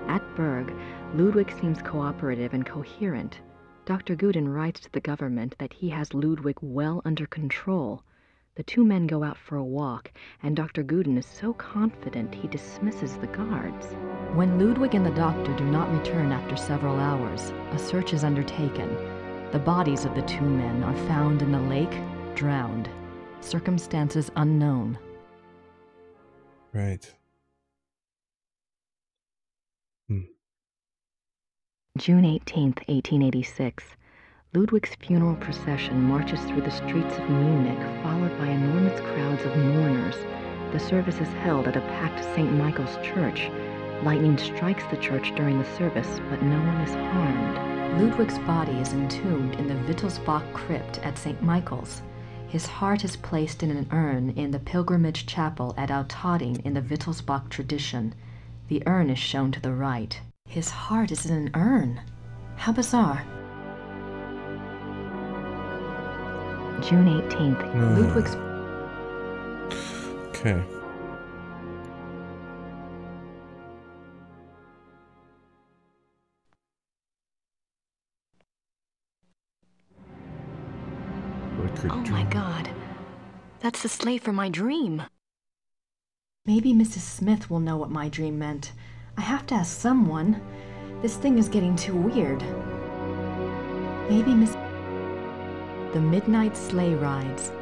At Berg, Ludwig seems cooperative and coherent. Dr. Guden writes to the government that he has Ludwig well under control. The two men go out for a walk, and Dr. Guden is so confident he dismisses the guards. When Ludwig and the doctor do not return after several hours, a search is undertaken. The bodies of the two men are found in the lake, drowned. Circumstances unknown. Right. June 18th, 1886. Ludwig's funeral procession marches through the streets of Munich, followed by enormous crowds of mourners. The service is held at a packed St. Michael's church. Lightning strikes the church during the service, but no one is harmed. Ludwig's body is entombed in the Wittelsbach crypt at St. Michael's. His heart is placed in an urn in the pilgrimage chapel at Altading in the Wittelsbach tradition. The urn is shown to the right. His heart is in an urn. How bizarre. June 18th, Ludwig's... Okay. Oh my God. That's the slave for my dream. Maybe Mrs. Smith will know what my dream meant. I have to ask someone. This thing is getting too weird. Maybe The midnight sleigh rides.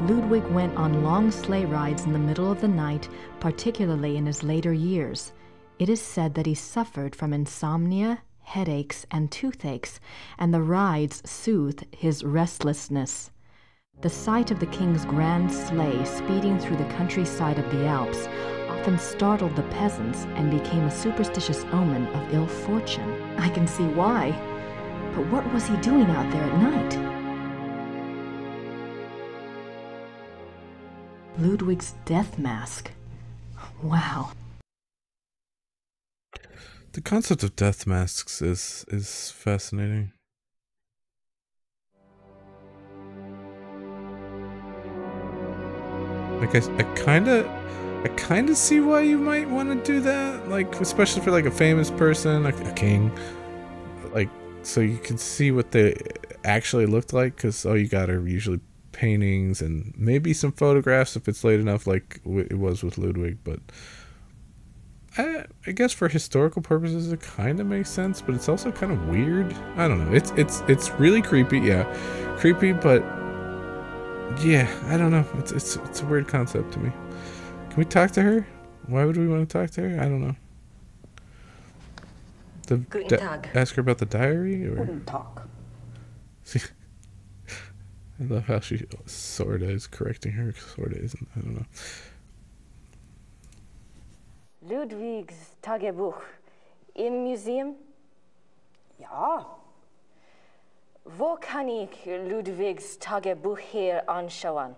Ludwig went on long sleigh rides in the middle of the night, particularly in his later years. It is said that he suffered from insomnia, headaches, and toothaches, and the rides soothed his restlessness. The sight of the king's grand sleigh speeding through the countryside of the Alps often startled the peasants and became a superstitious omen of ill fortune. I can see why. But what was he doing out there at night? Ludwig's death mask. Wow. The concept of death masks is fascinating. Like I kind of see why you might want to do that, like especially for like a famous person, like a king, like so you can see what they actually looked like, because all you got are usually paintings and maybe some photographs if it's late enough, like it was with Ludwig. But I guess for historical purposes it kind of makes sense, but it's also kind of weird. I don't know. It's really creepy, yeah, creepy, but yeah, I don't know. It's a weird concept to me. Can we talk to her? Why would we want to talk to her? I don't know. Guten Tag. Ask her about the diary, or? Guten Tag. See, I love how she sorta is correcting her, sorta isn't. I don't know. Ludwig's Tagebuch im Museum? Ja. Wo kann ich Ludwigs Tagebuch hier anschauen?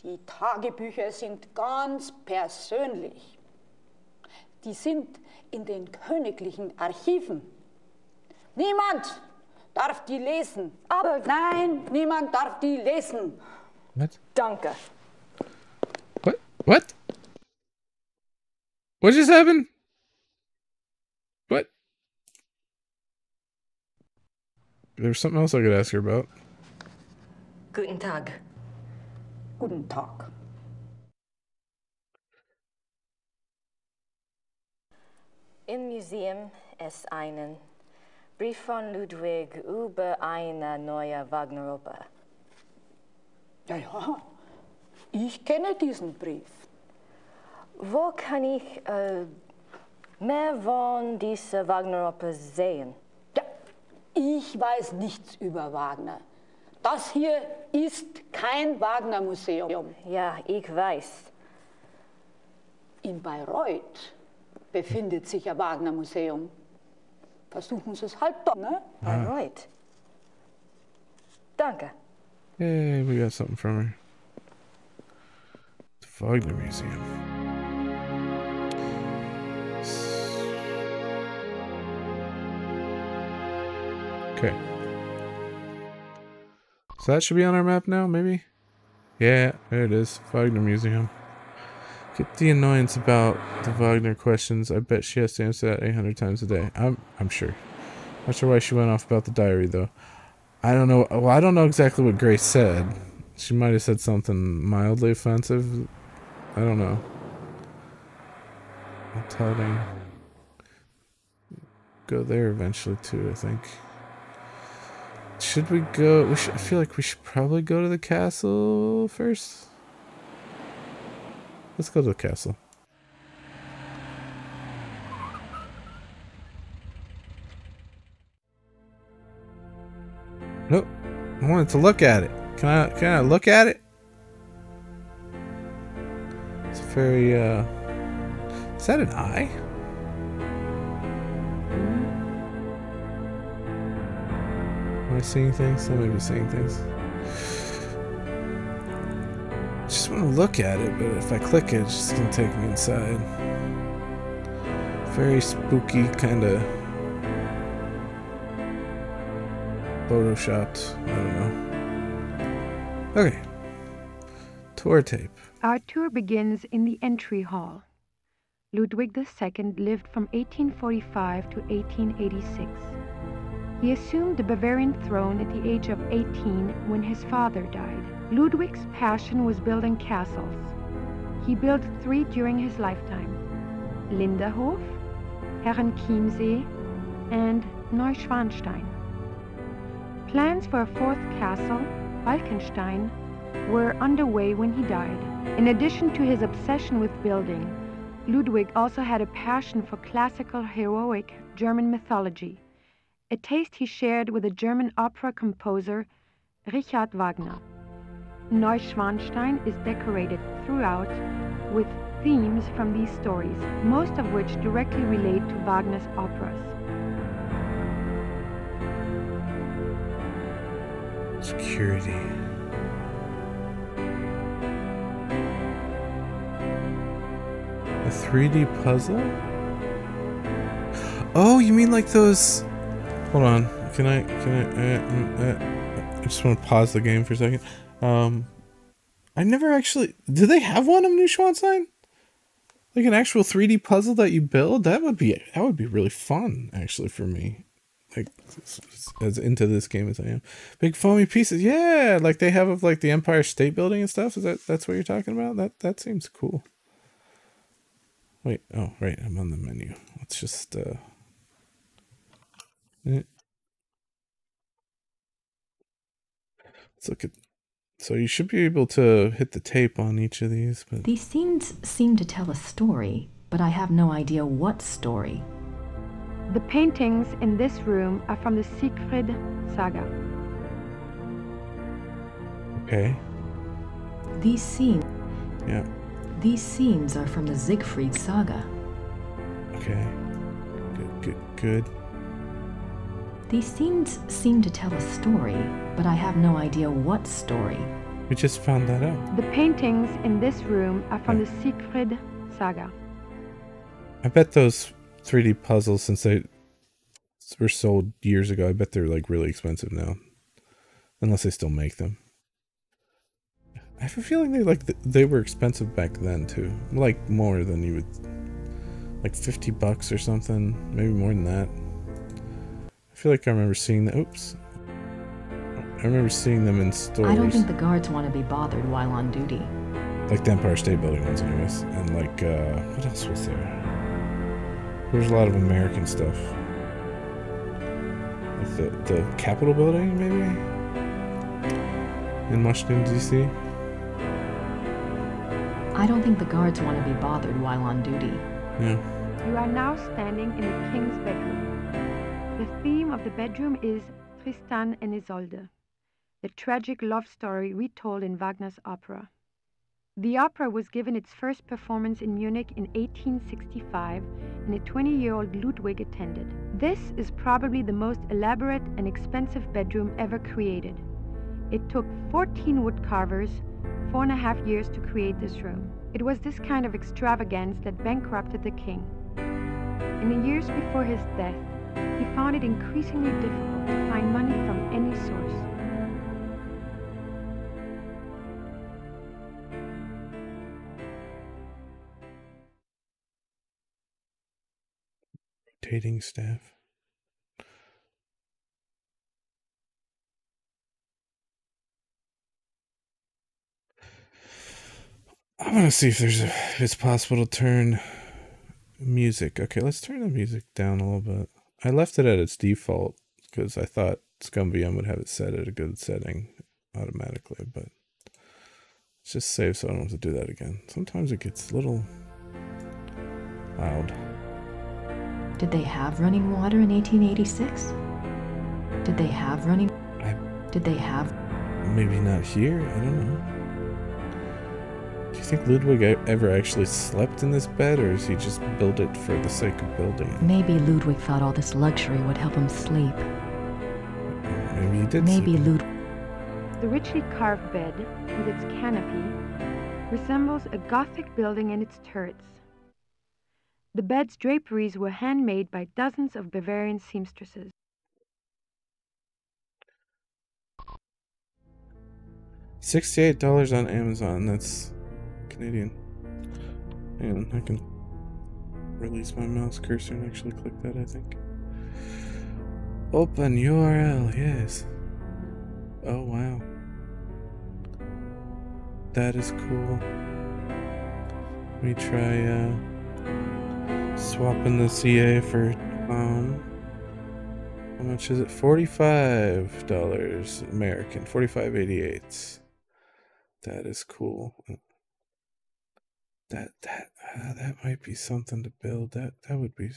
Die Tagebücher sind ganz persönlich. Die sind in den königlichen Archiven. Niemand darf die lesen. Aber nein, niemand darf die lesen. What? Danke. What? What just happened? What? There's something else I could ask her about. Guten Tag. Guten Tag. Im Museum ist einen Brief von Ludwig über eine neue Wagner-Oper. Ja, ich kenne diesen Brief. Wo kann ich mehr von dieser Wagner-Oper sehen? Ja, Ich weiß nichts über Wagner. Das hier ist kein Wagner-Museum. Ja, ich weiß. In Bayreuth befindet sich ein Wagner-Museum. Versuchen Sie es halt doch, ne? Bayreuth. Danke. Hey, we got something from her. The Wagner Museum. Okay. So that should be on our map now, maybe? Yeah, there it is. Wagner Museum. Get the annoyance about the Wagner questions. I bet she has to answer that 800 times a day. I'm sure. Not sure why she went off about the diary, though. I don't know. Well, I don't know exactly what Grace said. She might have said something mildly offensive. I don't know. I'm telling. Go there eventually too, I think. Should we go? I feel like we should probably go to the castle first. Let's go to the castle. Nope. I wanted to look at it. Can I look at it? It's very is that an eye? Am I seeing things? I may be seeing things. I just want to look at it, but if I click it, it's just gonna take me inside. Very spooky, kind of photoshopped. I don't know. Okay. Tour tape. Our tour begins in the entry hall. Ludwig II lived from 1845 to 1886. He assumed the Bavarian throne at the age of 18 when his father died. Ludwig's passion was building castles. He built 3 during his lifetime: Linderhof, Herrenchiemsee, and Neuschwanstein. Plans for a 4th castle, Falkenstein, were underway when he died. In addition to his obsession with building, Ludwig also had a passion for classical heroic German mythology, a taste he shared with the German opera composer Richard Wagner. Neuschwanstein is decorated throughout with themes from these stories, most of which directly relate to Wagner's operas. Security. A 3D puzzle? Oh, you mean like those... Hold on. Can I just want to pause the game for a second. I never actually... Do they have one of Neuschwanstein? Like an actual 3D puzzle that you build? That would be really fun, actually, for me. Like, as into this game as I am. Big foamy pieces. Yeah, like they have of like the Empire State Building and stuff. Is that's what you're talking about? That seems cool. Wait, oh right, I'm on the menu. Let's just let's look at. So you should be able to hit the tape on each of these, but these scenes seem to tell a story, but I have no idea what story. The paintings in this room are from the Siegfried saga. Okay. These scenes. Yeah. These scenes are from the Siegfried saga. Okay. Good. These scenes seem to tell a story, but I have no idea what story. We just found that out. The paintings in this room are from the Siegfried saga. I bet those 3D puzzles, since they were sold years ago, I bet they're like really expensive now. Unless they still make them. I have a feeling they were expensive back then too. Like more than you would, like $50 or something, maybe more than that. I feel like I remember seeing that. Oops. I remember seeing them in stores. I don't think the guards want to be bothered while on duty. Like the Empire State Building ones, anyways. And like, what else was there? There's a lot of American stuff. Like the Capitol Building, maybe? In Washington, D.C.? I don't think the guards want to be bothered while on duty. Yeah. You are now standing in the king's bedroom. The theme of the bedroom is Tristan and Isolde, the tragic love story retold in Wagner's opera. The opera was given its first performance in Munich in 1865, and a 20-year-old Ludwig attended. This is probably the most elaborate and expensive bedroom ever created. It took 14 woodcarvers 4.5 years to create this room. It was this kind of extravagance that bankrupted the king. In the years before his death, he found it increasingly difficult to find money from any source. Rotating staff. I want to see if it's possible to turn music. Okay, let's turn the music down a little bit. I left it at its default because I thought ScumVM would have it set at a good setting automatically, but let's just save so I don't have to do that again. Sometimes it gets a little loud. Did they have running water in 1886? Did they have running... Did they have... Maybe not here, I don't know. Do you think Ludwig ever actually slept in this bed, or is he just built it for the sake of building it? Maybe Ludwig thought all this luxury would help him sleep. Maybe he did. Maybe Ludwig... The richly carved bed, with its canopy, resembles a Gothic building and its turrets. The bed's draperies were handmade by dozens of Bavarian seamstresses. $68 on Amazon. That's Canadian. And I can release my mouse cursor and actually click that, I think. Open URL, yes. Oh, wow. That is cool. Let me try swapping the CA for how much is it? $45 American, $45.88. That is cool. That might be something to build. That would be.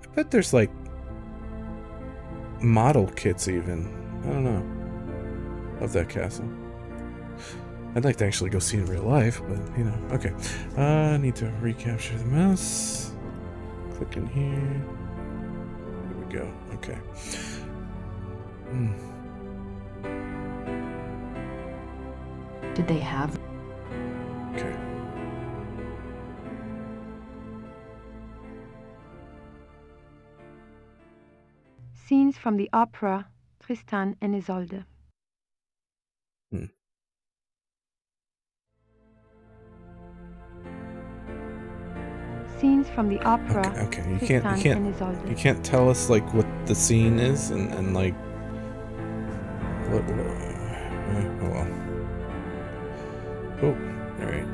I bet there's like model kits even. I don't know of that castle. I'd like to actually go see it in real life, but you know. Okay, I need to recapture the mouse. Click in here. There we go. Okay. Did they have... Okay. Scenes from the opera Tristan and Isolde. Scenes from the opera. Okay. You Tristan and Isolde. You can't tell us like what the scene is and like what oh well. Oh, all right.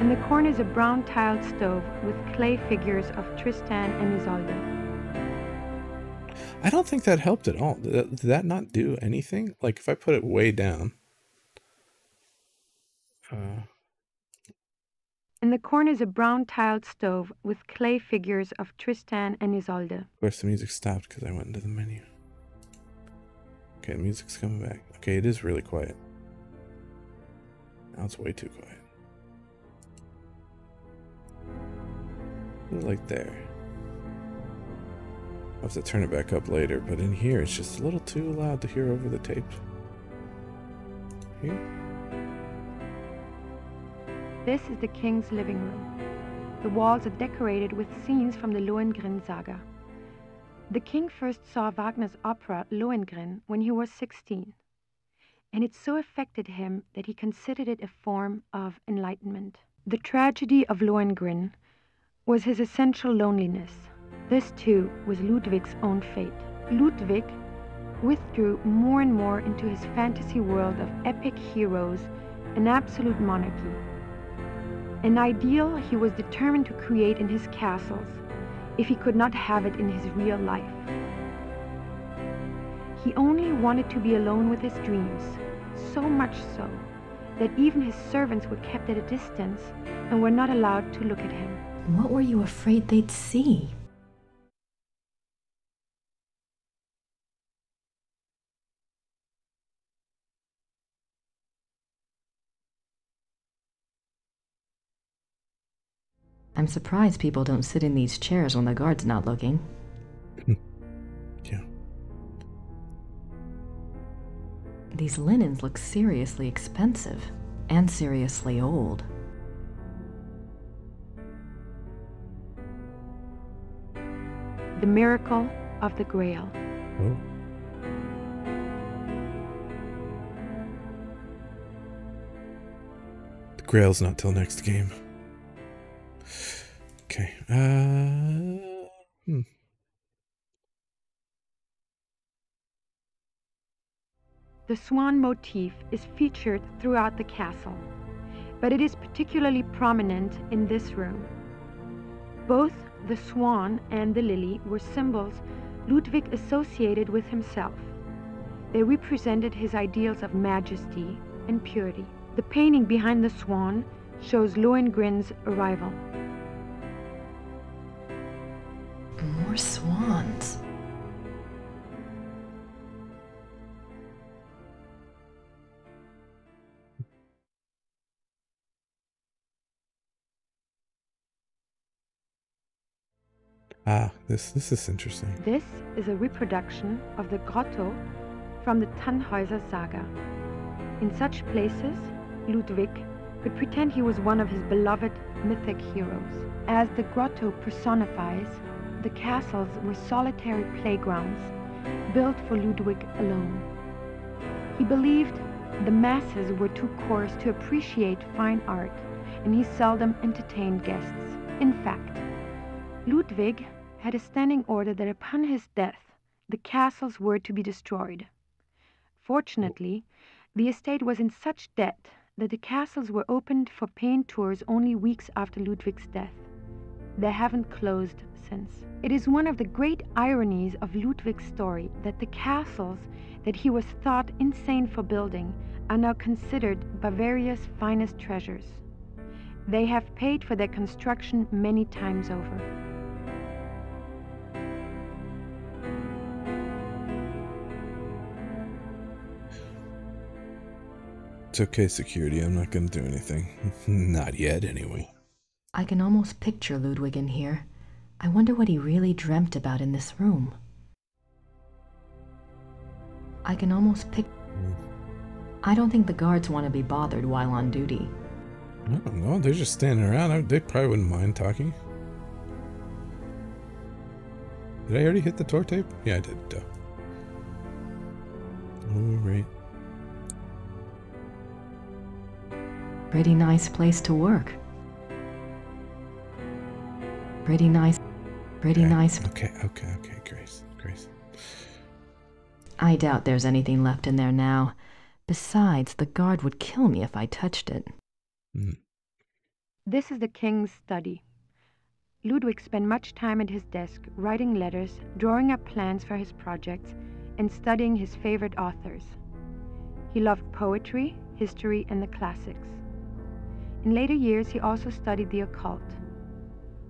In the corner is a brown tiled stove with clay figures of Tristan and Isolde. I don't think that helped at all. Did that not do anything? Like if I put it way down. In the corner is a brown tiled stove with clay figures of Tristan and Isolde. Of course, the music stopped because I went into the menu. Okay, the music's coming back. Okay, it is really quiet. Now it's way too quiet. Like there. I'll have to turn it back up later, but in here it's just a little too loud to hear over the tape. Here. This is the king's living room. The walls are decorated with scenes from the Lohengrin saga. The king first saw Wagner's opera Lohengrin when he was 16, and it so affected him that he considered it a form of enlightenment. The tragedy of Lohengrin was his essential loneliness. This too was Ludwig's own fate. Ludwig withdrew more and more into his fantasy world of epic heroes and absolute monarchy. An ideal he was determined to create in his castles if he could not have it in his real life. He only wanted to be alone with his dreams, so much so that even his servants were kept at a distance and were not allowed to look at him. What were you afraid they'd see? I'm surprised people don't sit in these chairs when the guard's not looking. Yeah. These linens look seriously expensive and seriously old. The miracle of the Grail. Oh. The Grail's not till next game. Okay. The swan motif is featured throughout the castle, but it is particularly prominent in this room. Both the swan and the lily were symbols Ludwig associated with himself. They represented his ideals of majesty and purity. The painting behind the swan shows Lohengrin's arrival. More swans. Ah, this is interesting. This is a reproduction of the grotto from the Tannhäuser saga. In such places, Ludwig could pretend he was one of his beloved mythic heroes. As the grotto personifies, the castles were solitary playgrounds built for Ludwig alone. He believed the masses were too coarse to appreciate fine art, and he seldom entertained guests. In fact, Ludwig had a standing order that upon his death, the castles were to be destroyed. Fortunately, the estate was in such debt that the castles were opened for paying tours only weeks after Ludwig's death. They haven't closed since. It is one of the great ironies of Ludwig's story that the castles that he was thought insane for building are now considered Bavaria's finest treasures. They have paid for their construction many times over. It's okay, security. I'm not going to do anything. Not yet, anyway. I can almost picture Ludwig in here. I wonder what he really dreamt about in this room. I can almost picture... I don't think the guards want to be bothered while on duty. I don't know. They're just standing around. They probably wouldn't mind talking. Did I already hit the tour tape? Yeah, I did. Duh. Alright. Pretty nice place to work. Pretty nice. Okay, Grace. I doubt there's anything left in there now. Besides, the guard would kill me if I touched it. This is the king's study. Ludwig spent much time at his desk writing letters, drawing up plans for his projects, and studying his favorite authors. He loved poetry, history, and the classics. In later years, he also studied the occult.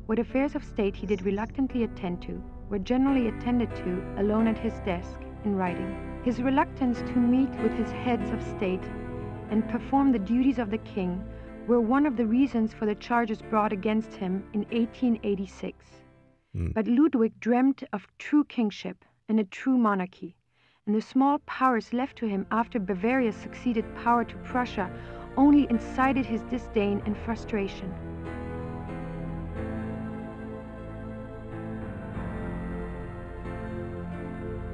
What affairs of state he did reluctantly attend to were generally attended to alone at his desk in writing. His reluctance to meet with his heads of state and perform the duties of the king were one of the reasons for the charges brought against him in 1886. But Ludwig dreamt of true kingship and a true monarchy, and the small powers left to him after Bavaria succeeded power to Prussia only incited his disdain and frustration.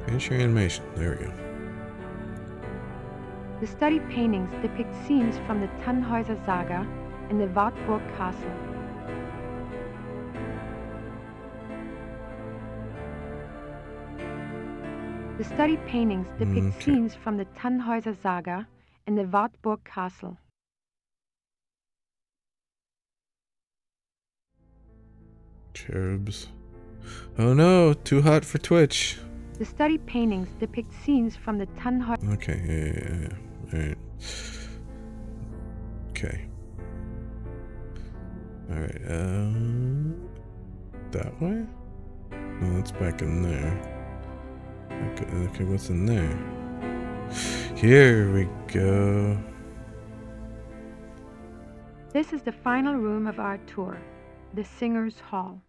Finish your animation. There we go. The study paintings depict scenes from the Tannhäuser saga and the Wartburg castle. The study paintings depict scenes from the Tannhäuser saga and the Wartburg castle. Cherubs. Oh no, too hot for Twitch. The study paintings depict scenes from the Tannhäuser... Okay, yeah. Alright. Okay. Alright, that way? No, that's back in there. Okay, what's in there? Here we go. This is the final room of our tour, the Singer's Hall.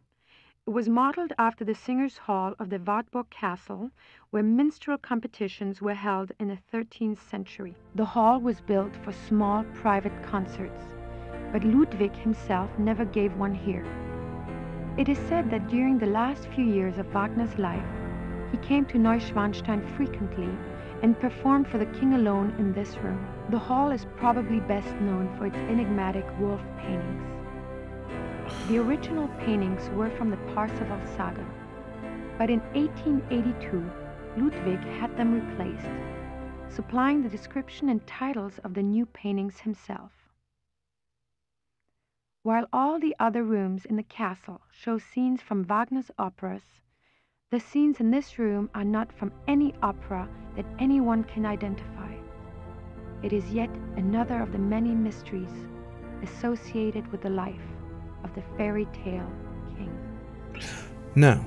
It was modeled after the Singer's Hall of the Wartburg Castle, where minstrel competitions were held in the 13th century. The hall was built for small private concerts, but Ludwig himself never gave one here. It is said that during the last few years of Wagner's life, he came to Neuschwanstein frequently and performed for the king alone in this room. The hall is probably best known for its enigmatic wolf paintings. The original paintings were from the Parsifal saga, but in 1882, Ludwig had them replaced, supplying the description and titles of the new paintings himself. While all the other rooms in the castle show scenes from Wagner's operas, the scenes in this room are not from any opera that anyone can identify. It is yet another of the many mysteries associated with the life of the fairy tale king. Now,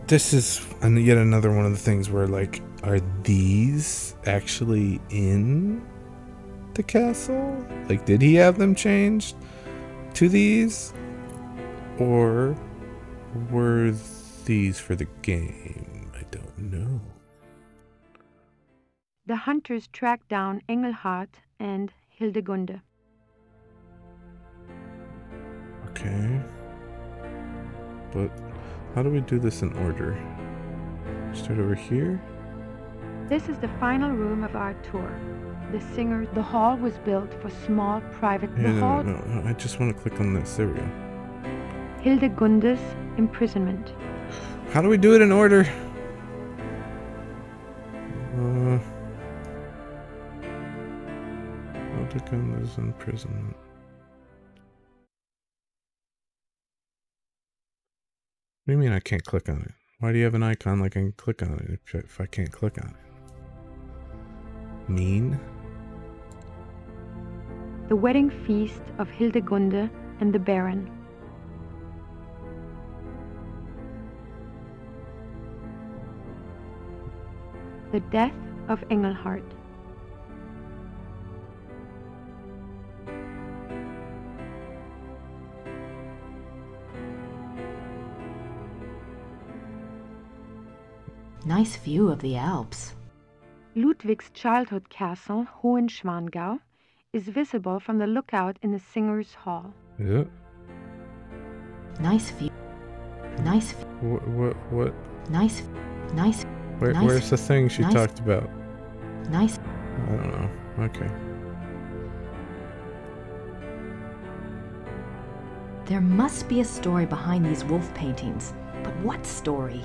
this is yet another one of the things where, like, are these actually in the castle? Like, did he have them changed to these? Or were these for the game? I don't know. The hunters tracked down Engelhard and Hildegunde. Okay. But how do we do this in order? Start over here? This is the final room of our tour. The hall was built for small private... Yeah, no, I just want to click on this. There we go. Hildegunde's imprisonment. How do we do it in order? Hildegunde's imprisonment. What do you mean I can't click on it? Why do you have an icon like I can click on it if I can't click on it? Mean? The wedding feast of Hildegunde and the Baron. The death of Engelhard. Nice view of the Alps. Ludwig's childhood castle, Hohenschwangau, is visible from the lookout in the Singer's Hall. Yeah. Nice view. Nice view. What? Nice. Where's the thing she talked about? Nice. I don't know. Okay. There must be a story behind these wolf paintings. But what story?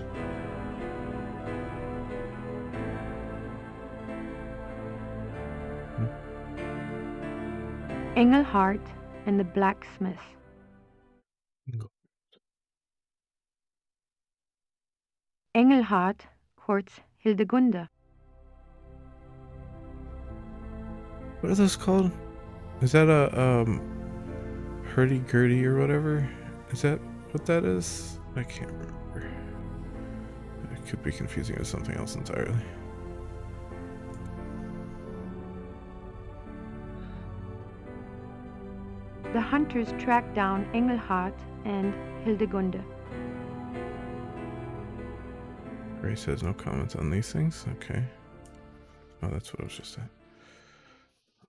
Engelhard and the blacksmith. Engelhard courts Hildegunde. What are those called? Is that a hurdy-gurdy or whatever? Is that what that is? I can't remember. I could be confusing it with something else entirely. The hunters tracked down Engelhard and Hildegunde. Grace has no comments on these things? Okay. Oh, that's what I was just saying.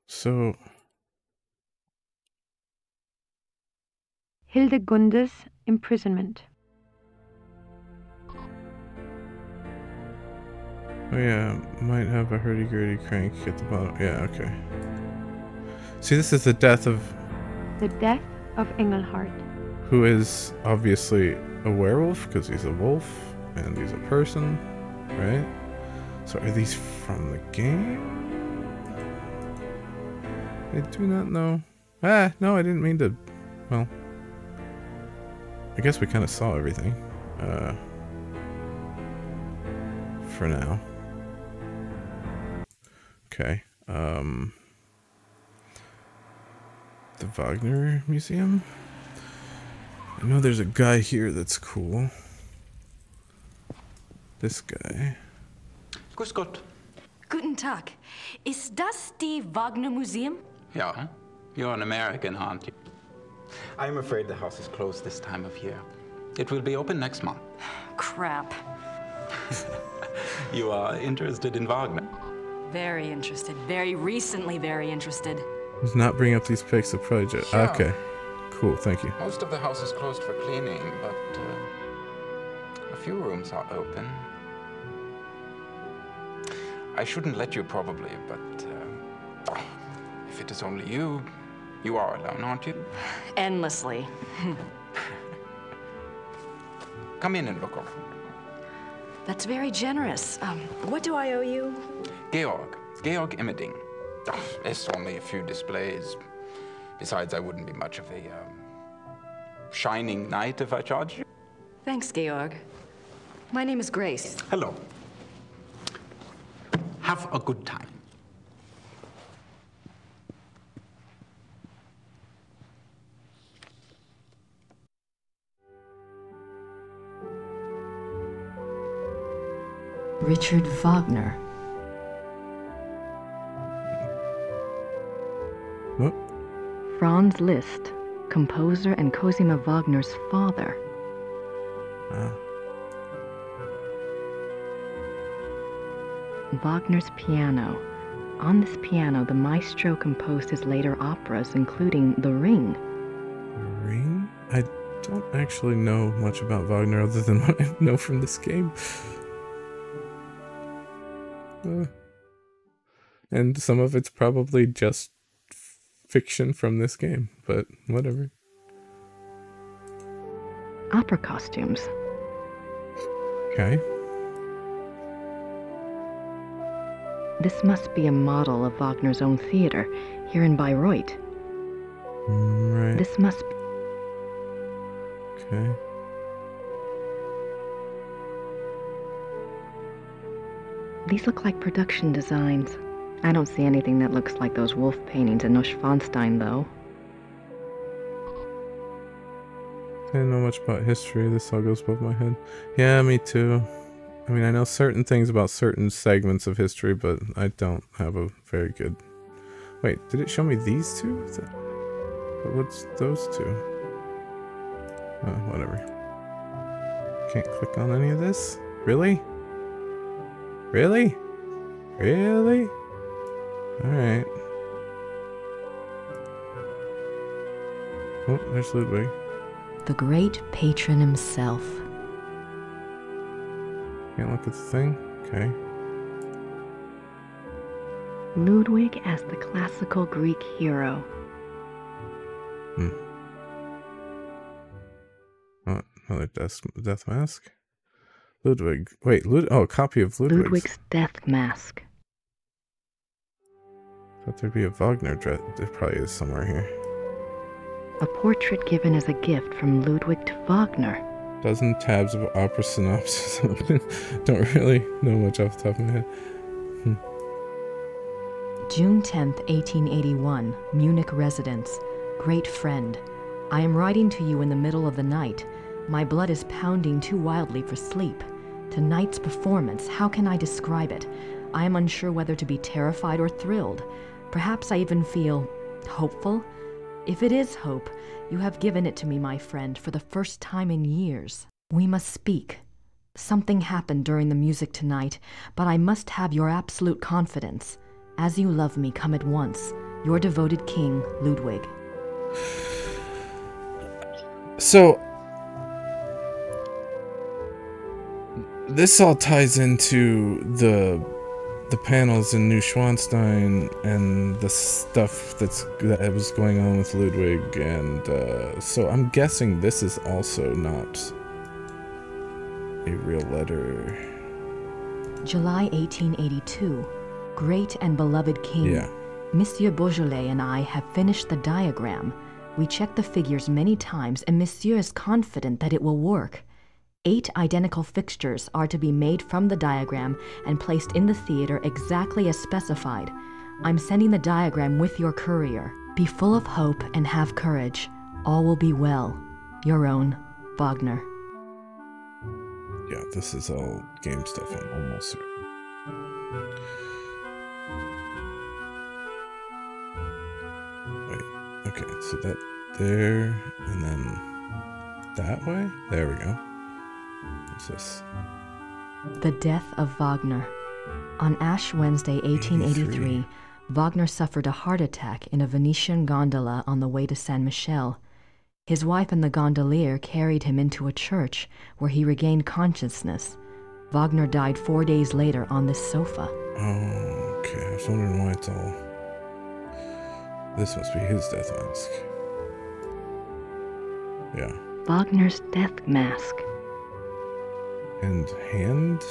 So... Hildegunde's imprisonment. Oh yeah, might have a hurdy-gurdy crank at the bottom. Yeah, okay. See, this is the death of... The death of Engelhard. Who is obviously a werewolf, because he's a wolf, and he's a person, right? So are these from the game? I do not know. Ah, no, I didn't mean to... Well... I guess we kind of saw everything. For now. the Wagner Museum. I know there's a guy here that's cool. This guy. Grüß Gott. Guten Tag. Ist das die Wagner Museum? Yeah, you're an American, aren't you? I'm afraid the house is closed this time of year. It will be open next month. Crap. You are interested in Wagner? Very interested. Very recently very interested. Let's not bring up these pics of project. Sure. Okay. Cool, thank you. Most of the house is closed for cleaning, but a few rooms are open. I shouldn't let you probably, but if it is only you, you are alone, aren't you? Endlessly. Come in and look over. That's very generous. What do I owe you? Georg Immerding. It's only a few displays. Besides, I wouldn't be much of a shining knight if I charged you. Thanks, Georg. My name is Grace. Hello. Have a good time. Richard Wagner. What? Franz Liszt, composer and Cosima Wagner's father. Wagner's piano. On this piano, the maestro composed his later operas, including The Ring. Ring? I don't actually know much about Wagner other than what I know from this game. And some of it's probably just fiction from this game, but whatever. Opera costumes. Okay. This must be a model of Wagner's own theater, here in Bayreuth. Right. This must be... Okay. These look like production designs. I don't see anything that looks like those wolf paintings in Neuschwanstein, though. I didn't know much about history. This all goes above my head. Yeah, me too. I mean, I know certain things about certain segments of history, but I don't have a very good... Wait, did it show me these two? But what's those two? Whatever. Can't click on any of this? Really? Really? Really? Alright. Oh, there's Ludwig. The great patron himself. Can't look at the thing? Okay. Ludwig as the classical Greek hero. Oh, another death mask? Ludwig. Wait, oh, copy of Ludwig's death mask. Thought there'd be a Wagner dress. There probably is somewhere here. A portrait given as a gift from Ludwig to Wagner. Dozen tabs of opera synopsis open. Don't really know much off the top of my head. June 10th, 1881, Munich residence. Great friend. I am writing to you in the middle of the night. My blood is pounding too wildly for sleep. Tonight's performance, how can I describe it? I am unsure whether to be terrified or thrilled. Perhaps I even feel hopeful. If it is hope, you have given it to me, my friend, for the first time in years. We must speak. Something happened during the music tonight, but I must have your absolute confidence. As you love me, come at once. Your devoted king, Ludwig. So, this all ties into the panels in Neuschwanstein and the stuff that was going on with Ludwig, and so I'm guessing this is also not a real letter. July 1882. Great and beloved king. Yeah. Monsieur Beaujolais and I have finished the diagram. We checked the figures many times, and Monsieur is confident that it will work. 8 identical fixtures are to be made from the diagram and placed in the theater exactly as specified. I'm sending the diagram with your courier. Be full of hope and have courage. All will be well. Your own, Wagner. Yeah, this is all game stuff, I'm almost certain. Wait, okay, so that there, and then that way? There we go. What's this? The Death of Wagner. On Ash Wednesday, 1883, Wagner suffered a heart attack in a Venetian gondola on the way to Saint Michel. His wife and the gondolier carried him into a church where he regained consciousness. Wagner died 4 days later on this sofa. Oh, okay. I was wondering why it's all... This must be his death mask. Yeah. Wagner's death mask. And hand...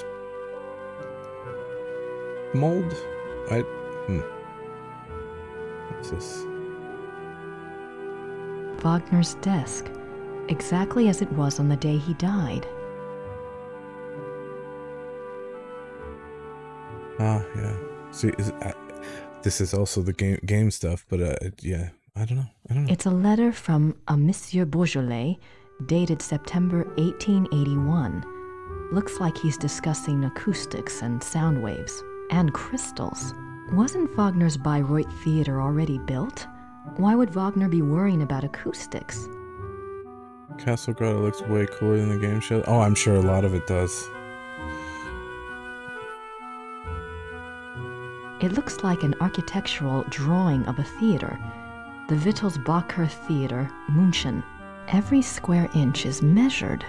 mold? What's this? Wagner's desk, exactly as it was on the day he died. Ah, yeah. See, this is also the game stuff, but yeah, I don't know. It's a letter from a Monsieur Beaujolais, dated September 1881. Looks like he's discussing acoustics and sound waves, and crystals. Wasn't Wagner's Bayreuth Theater already built? Why would Wagner be worrying about acoustics? Castle Grotto looks way cooler than the game show. Oh, I'm sure a lot of it does. It looks like an architectural drawing of a theater. The Wittelsbacher Theater, München. Every square inch is measured.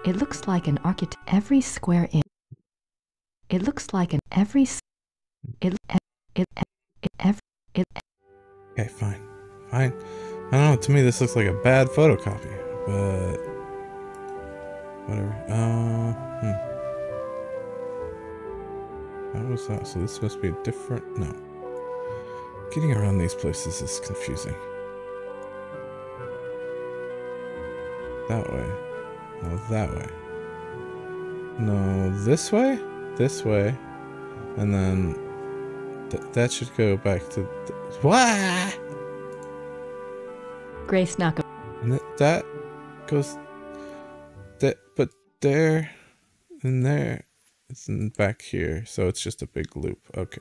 It looks like an every square inch. It looks like an Okay, fine. I don't know, to me this looks like a bad photocopy, but whatever. How was that? So this must be a different... No. Getting around these places is confusing. That way. No, that way. No, this way? This way. And then... that should go back to... What? Grace Naka. And that goes... but there... and there... it's back here, so it's just a big loop. Okay.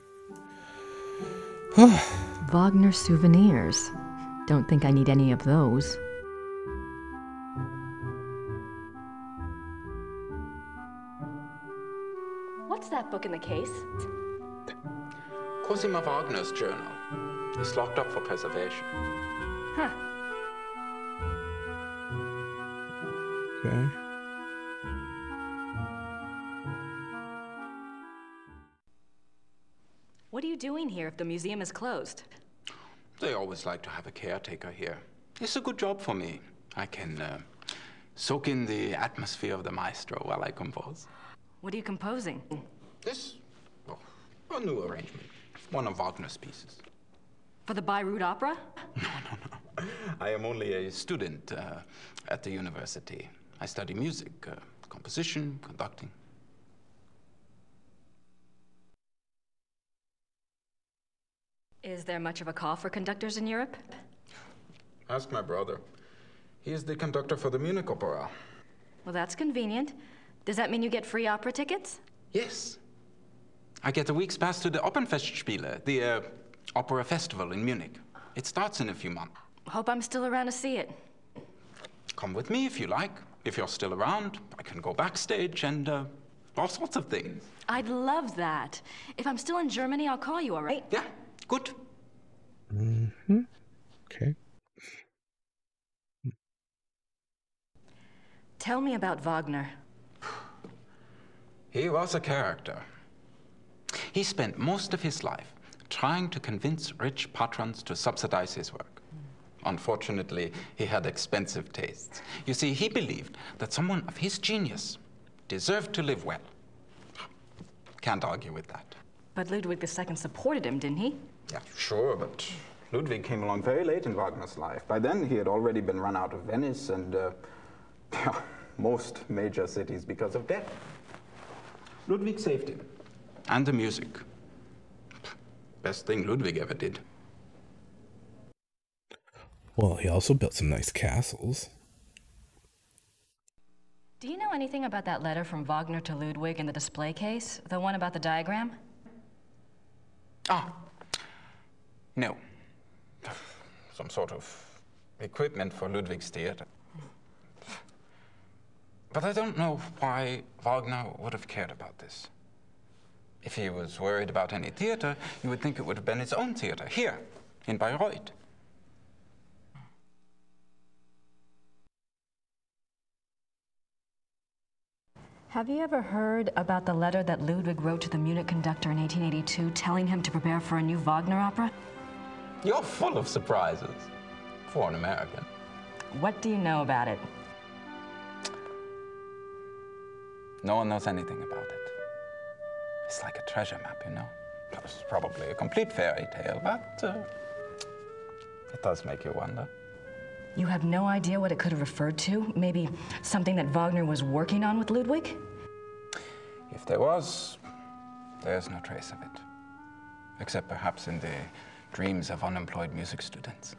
Wagner souvenirs. Don't think I need any of those. What's that book in the case? Cosima Wagner's journal. It's locked up for preservation. Huh. Okay. What are you doing here if the museum is closed? They always like to have a caretaker here. It's a good job for me. I can soak in the atmosphere of the maestro while I compose. What are you composing? This? Oh, a new arrangement. One of Wagner's pieces. For the Bayreuth Opera? No. I am only a student at the university. I study music, composition, conducting. Is there much of a call for conductors in Europe? Ask my brother. He is the conductor for the Munich Opera. Well, that's convenient. Does that mean you get free opera tickets? Yes. I get a week's pass to the Opernfestspiele, the opera festival in Munich. It starts in a few months. Hope I'm still around to see it. Come with me if you like. If you're still around, I can go backstage and all sorts of things. I'd love that. If I'm still in Germany, I'll call you, all right? Yeah, good. Mm-hmm. Okay. Tell me about Wagner. He was a character. He spent most of his life trying to convince rich patrons to subsidize his work. Unfortunately, he had expensive tastes. You see, he believed that someone of his genius deserved to live well. Can't argue with that. But Ludwig II supported him, didn't he? Yeah, sure, but Ludwig came along very late in Wagner's life. By then, he had already been run out of Venice and most major cities because of debt. Ludwig saved him. And the music. best thing Ludwig ever did. Well, he also built some nice castles. Do you know anything about that letter from Wagner to Ludwig in the display case? The one about the diagram? Ah, no. Some sort of equipment for Ludwig's theater. But I don't know why Wagner would have cared about this. If he was worried about any theater, you would think it would have been his own theater, here, in Bayreuth. Have you ever heard about the letter that Ludwig wrote to the Munich conductor in 1882 telling him to prepare for a new Wagner opera? You're full of surprises for an American. What do you know about it? No one knows anything about it. It's like a treasure map, you know? It's probably a complete fairy tale, but it does make you wonder. You have no idea what it could have referred to? Maybe something that Wagner was working on with Ludwig? If there was, there's no trace of it. Except perhaps in the dreams of unemployed music students.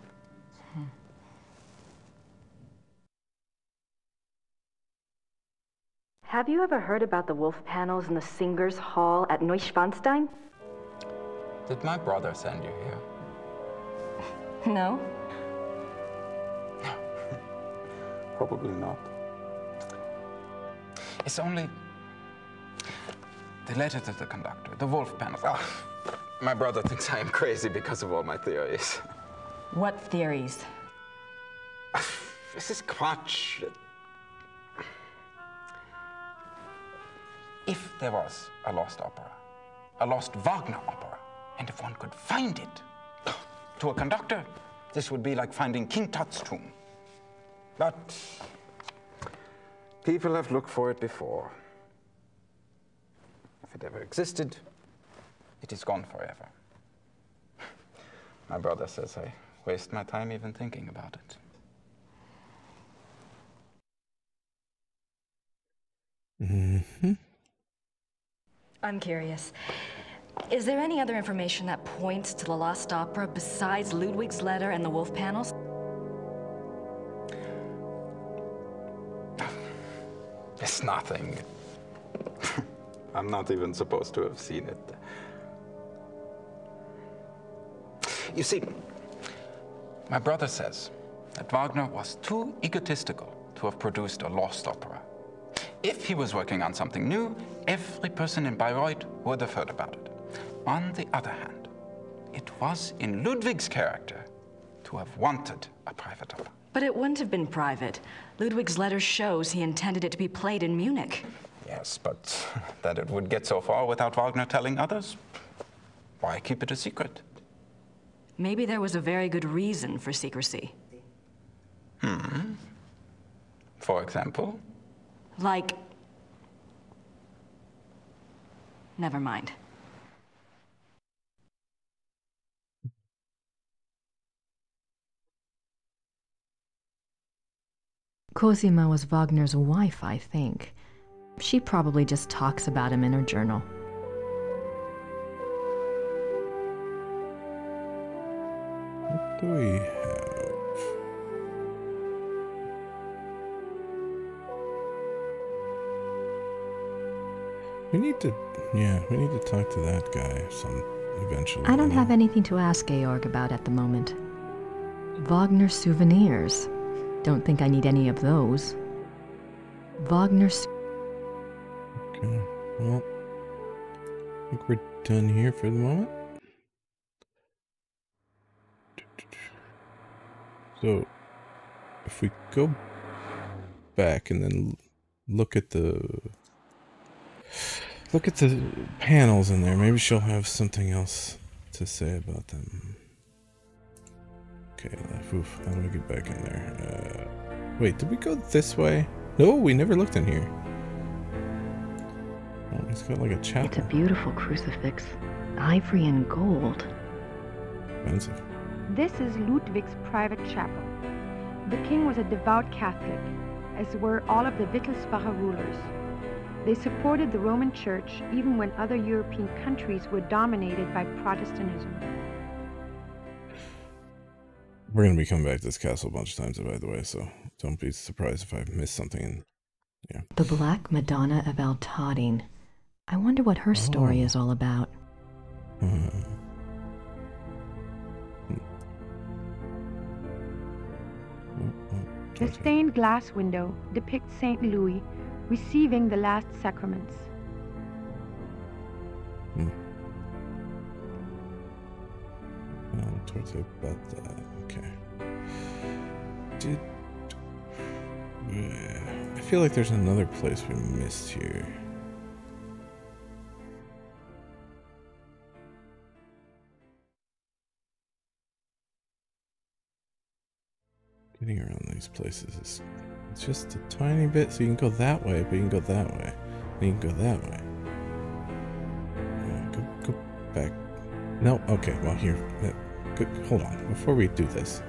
Have you ever heard about the wolf panels in the Singers' Hall at Neuschwanstein? Did my brother send you here? No. Probably not. It's only the letter to the conductor, the wolf panels. Oh, my brother thinks I am crazy because of all my theories. What theories? This is Quatsch. If there was a lost opera, a lost Wagner opera, and if one could find it, to a conductor, this would be like finding King Tut's tomb. But people have looked for it before. If it ever existed, it is gone forever. My brother says I waste my time even thinking about it. Mm-hmm. I'm curious. Is there any other information that points to the lost opera besides Ludwig's letter and the wolf panels? It's nothing. I'm not even supposed to have seen it. You see, my brother says that Wagner was too egotistical to have produced a lost opera. If he was working on something new, every person in Bayreuth would have heard about it. On the other hand, it was in Ludwig's character to have wanted a private opera. But it wouldn't have been private. Ludwig's letter shows he intended it to be played in Munich. Yes, but that it would get so far without Wagner telling others? Why keep it a secret? Maybe there was a very good reason for secrecy. For example? Like... Never mind. Cosima was Wagner's wife, I think. She probably just talks about him in her journal. What do we have? We need to talk to that guy eventually. I don't have anything to ask Georg about at the moment. Wagner souvenirs. Don't think I need any of those. Wagner. Okay, well, I think we're done here for the moment. So, if we go back and then look at the panels in there, maybe she'll have something else to say about them. Okay, oof, how do I get back in there? Wait, did we go this way? No, we never looked in here. Oh, it's got like a chapel. It's a beautiful crucifix. Ivory and gold. Expensive. This is Ludwig's private chapel. The king was a devout Catholic, as were all of the Wittelsbacher rulers. They supported the Roman Church even when other European countries were dominated by Protestantism. We're going to be coming back to this castle a bunch of times, by the way, so don't be surprised if I missed something. Yeah. The Black Madonna of Altadine. I wonder what her story is all about. The stained glass window depicts St. Louis receiving the last sacraments. Towards about that. Okay. I feel like there's another place we missed here. Getting around these places is just a tiny bit, so you can go that way, but you can go that way, and you can go that way. Go back. No, okay, well here, hold on, before we do this.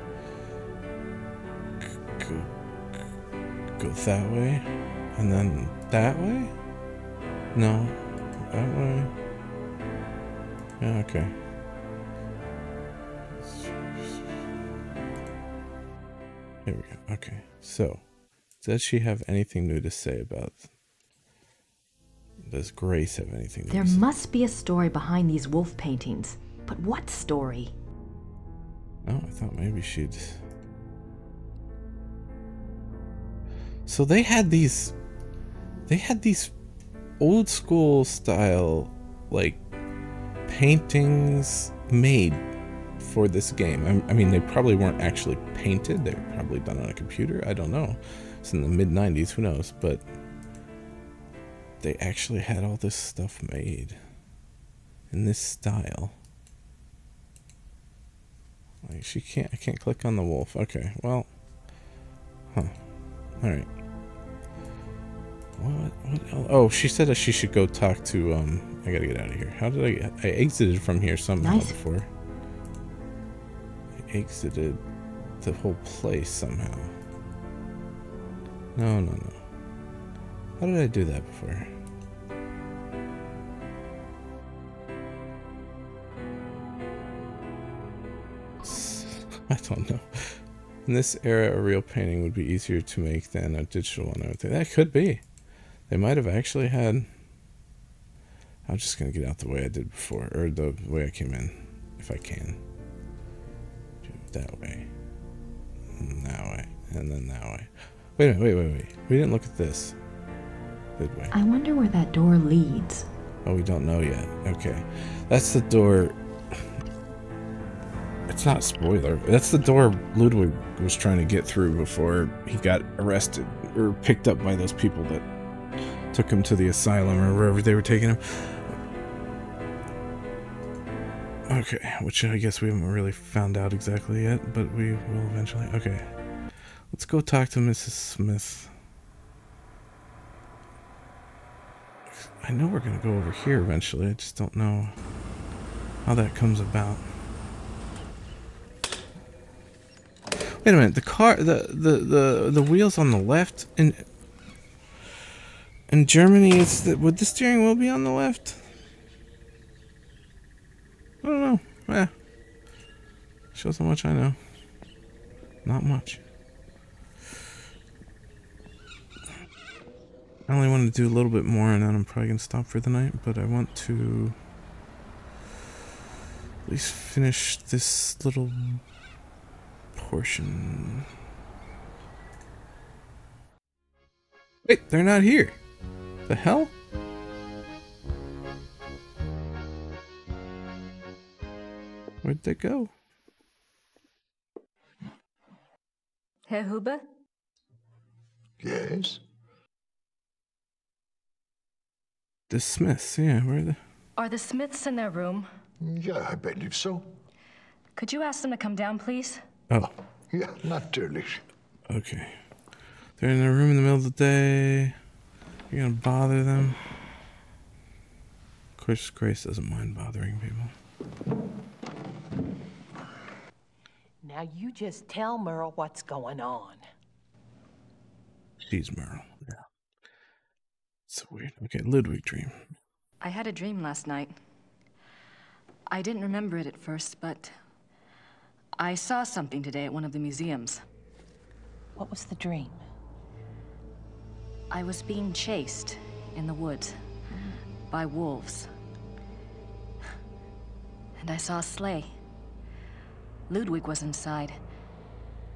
Go that way, and then that way? No, that way. Yeah, okay. Here we go. Okay, so does she have anything new to say about? Does Grace have anything new There to say? must be a story behind these wolf paintings, but what story? Oh, I thought maybe she'd. So they had these old school style like paintings made for this game. I mean, they probably weren't actually painted. They were probably done on a computer. I don't know. It's in the mid-90s. Who knows? But they actually had all this stuff made in this style. Like I can't click on the wolf. Okay, well, all right. What else? Oh, she said that she should go talk to, I gotta get out of here. How did I exited from here somehow before. I exited the whole place somehow. No. How did I do that before? I don't know. In this era, a real painting would be easier to make than a digital one, I would think. That could be. They might have actually had... I'm just going to get out the way I did before, or the way I came in, if I can. That way. And that way. And then that way. Wait a minute, wait. We didn't look at this, did we? I wonder where that door leads. Oh, we don't know yet. Okay. That's the door... It's not a spoiler. That's the door Ludwig was trying to get through before he got arrested or picked up by those people that took him to the asylum or wherever they were taking him. Okay, which I guess we haven't really found out exactly yet, but we will eventually. Okay, let's go talk to Mrs. Smith. I know we're gonna go over here eventually. I just don't know how that comes about. Wait a minute, the car, the wheels on the left in Germany, would the steering wheel be on the left? I don't know. Yeah. Shows how much I know. Not much. I only want to do a little bit more and then I'm probably going to stop for the night, but I want to at least finish this little portion. Wait, they're not here. The hell? Where'd they go? Herr Huber? Yes? The Smiths, yeah, where are they? Are the Smiths in their room? Yeah, I believe so. Could you ask them to come down, please? Oh. Yeah, natürlich. Okay. They're in their room in the middle of the day. You're gonna bother them. Of course, Grace doesn't mind bothering people. Now you just tell Merle what's going on. She's Merle, yeah. So weird. Okay, Ludwig dream. I had a dream last night. I didn't remember it at first, but I saw something today at one of the museums. What was the dream? I was being chased in the woods by wolves. And I saw a sleigh. Ludwig was inside.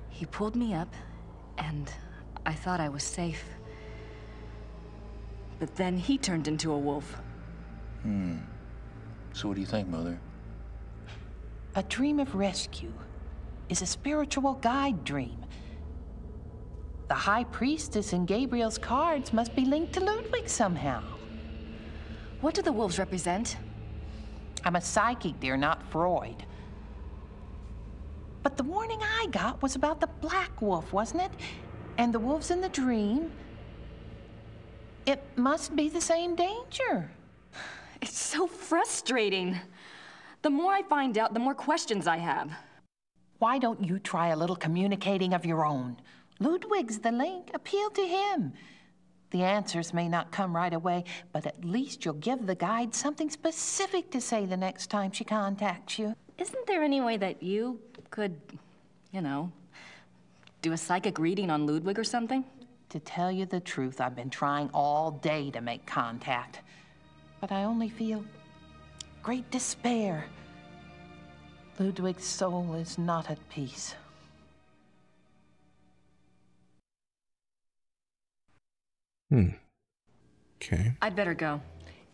He pulled me up, and I thought I was safe. But then he turned into a wolf. So what do you think, Mother? A dream of rescue is a spiritual guide dream. The High Priestess in Gabriel's cards must be linked to Ludwig somehow. What do the wolves represent? I'm a psychic, dear, not Freud. But the warning I got was about the black wolf, wasn't it? And the wolves in the dream. It must be the same danger. It's so frustrating. The more I find out, the more questions I have. Why don't you try a little communicating of your own? Ludwig's the link. Appeal to him. The answers may not come right away, but at least you'll give the guide something specific to say the next time she contacts you. Isn't there any way that you could, you know, do a psychic reading on Ludwig or something? To tell you the truth, I've been trying all day to make contact, but I only feel great despair. Ludwig's soul is not at peace. Okay. I'd better go.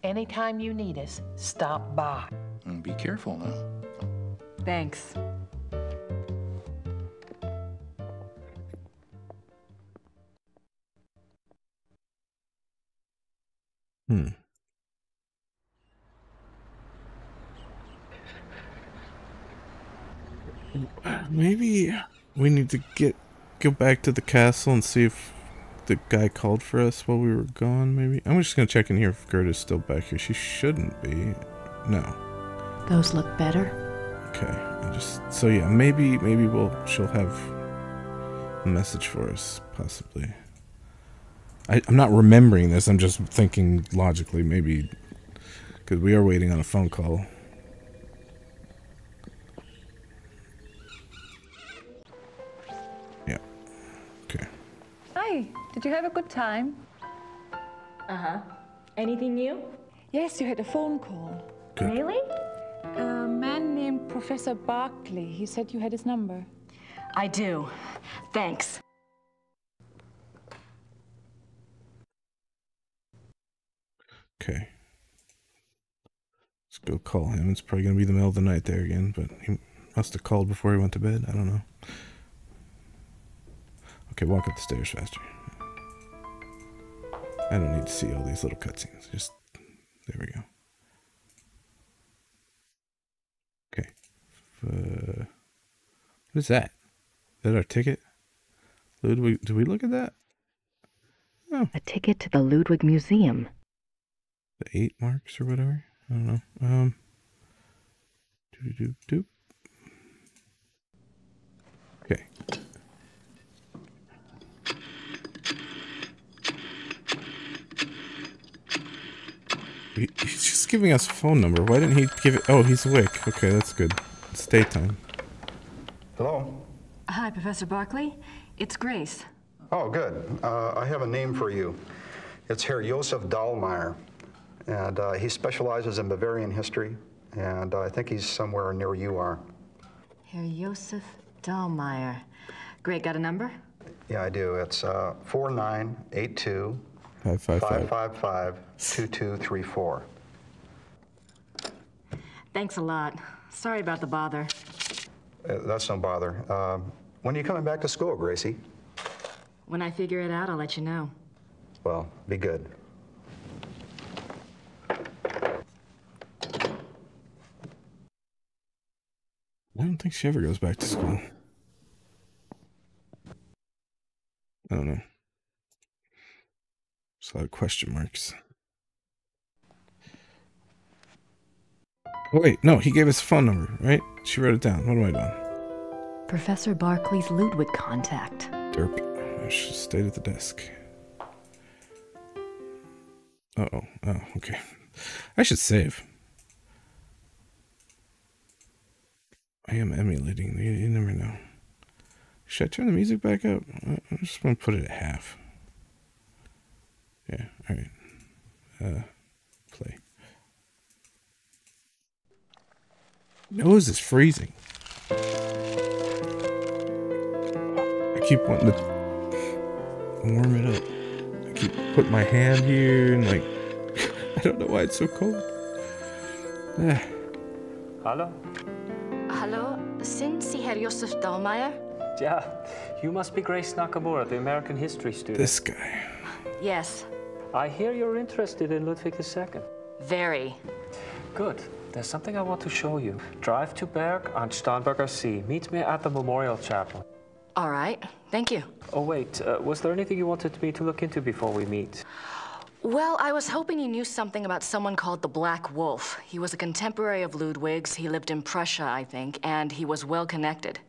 Anytime you need us, stop by. And be careful now. Thanks. Maybe we need to go back to the castle and see if the guy called for us while we were gone, maybe? I'm just gonna check in here if Gerda's still back here. She shouldn't be. No. Those look better. Okay. So yeah, maybe she'll have a message for us, possibly. I'm not remembering this, I'm just thinking logically, maybe, because we are waiting on a phone call. Yeah. Okay. Hi, did you have a good time? Uh-huh. Anything new? Yes, you had a phone call. Good. Really? A man named Professor Barkley. He said you had his number. I do. Thanks. Okay. Let's go call him. It's probably going to be the middle of the night there again, but he must have called before he went to bed. I don't know. Okay, walk up the stairs faster. I don't need to see all these little cutscenes. Just, there we go. Okay. What is that? Is that our ticket? Ludwig, did we look at that? Oh. A ticket to the Ludwig Museum. The 8 marks or whatever? I don't know. Doop. Okay. He's just giving us a phone number. Why didn't he give it? Oh, he's awake. Okay, that's good. It's daytime. Hello? Hi, Professor Barkley. It's Grace. Oh, good. I have a name for you. It's Herr Josef Dahlmeier. And he specializes in Bavarian history, and I think he's somewhere near you are. Herr Josef Dahlmeier. Great, got a number? Yeah, I do. It's 4982 555 2234. Thanks a lot. Sorry about the bother. That's no bother. When are you coming back to school, Gracie? When I figure it out, I'll let you know. Well, be good. I don't think she ever goes back to school. I don't know. There's a lot of question marks. Oh, wait, no, he gave us a phone number, right? She wrote it down. What am I doing? Professor Barkley's Ludwig contact. Derp. I should have stayed at the desk. Uh-oh. Oh, okay. I should save. I am emulating. You never know. Should I turn the music back up? I'm just going to put it at half. Yeah, alright. Play. Nose is freezing. I keep wanting to warm it up. I keep putting my hand here and like, I don't know why it's so cold. Hallo? Hallo, sind Sie Herr Josef Dahlmeier? Yeah, you must be Grace Nakamura, the American history student. This guy. Yes. I hear you're interested in Ludwig II. Very. Good. There's something I want to show you. Drive to Berg on Starnberger See. Meet me at the Memorial Chapel. All right. Thank you. Oh, wait. Was there anything you wanted me to look into before we meet? Well, I was hoping you knew something about someone called the Black Wolf. He was a contemporary of Ludwig's. He lived in Prussia, I think, and he was well connected.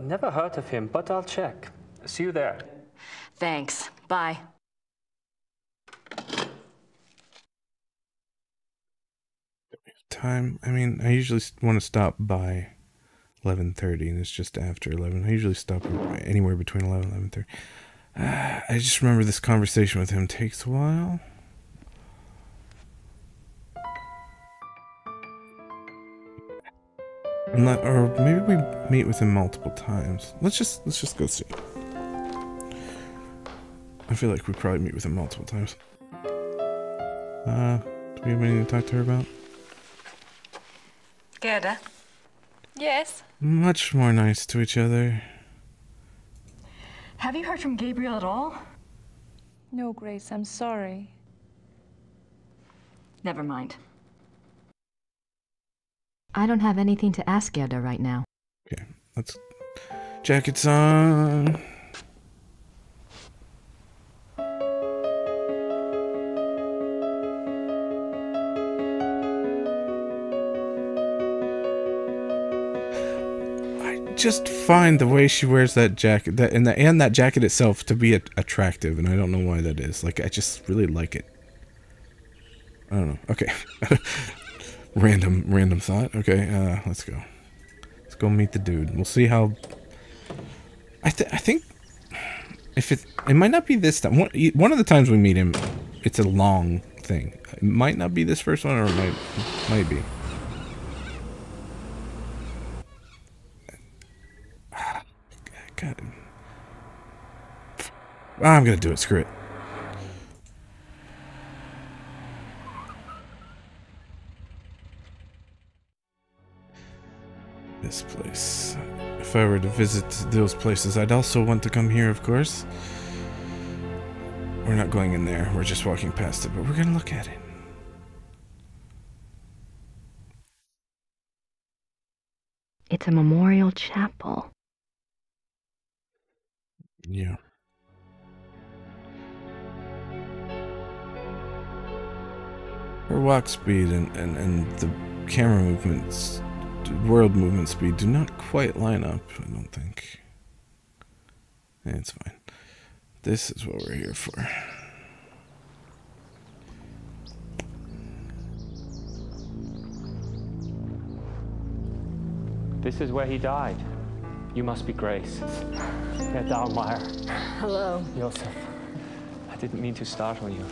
Never heard of him, but I'll check. See you there. Thanks. Bye. Time. I mean, I usually want to stop by 11:30, and it's just after 11. I usually stop anywhere between 11 and 11:30. I just remember this conversation with him takes a while. Or maybe we meet with him multiple times. Let's just go see. I feel like we probably meet with him multiple times. Do we have anything to talk to her about? Gerda? Yes? Much more nice to each other. Have you heard from Gabriel at all? No, Grace, I'm sorry. Never mind. I don't have anything to ask Gerda right now. Okay, let's... Jackets on! Just find the way she wears that jacket, and that jacket itself to be attractive, and I don't know why that is. Like, I just really like it. I don't know. Okay. random thought. Okay, let's go. Let's go meet the dude. We'll see how... I think... If it might not be this time. One of the times we meet him, it's a long thing. It might not be this first one, or it might be. God. I'm gonna do it. Screw it. This place. If I were to visit those places, I'd also want to come here, of course. We're not going in there. We're just walking past it, but we're gonna look at it. It's a memorial chapel. Yeah. Her walk speed and the camera movements, world movement speed do not quite line up, I don't think. It's fine. This is what we're here for. This is where he died. You must be Grace. Herr Dahlmeier. Hello. Josef. I didn't mean to startle you.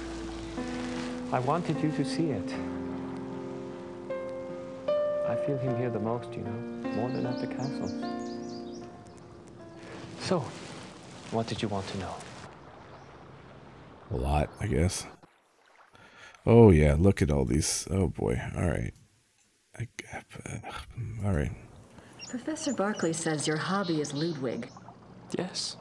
I wanted you to see it. I feel him here the most, you know, more than at the castle. So, what did you want to know? A lot, I guess. Oh yeah, look at all these. Oh boy. All right. All right. Professor Barclay says your hobby is Ludwig. Yes.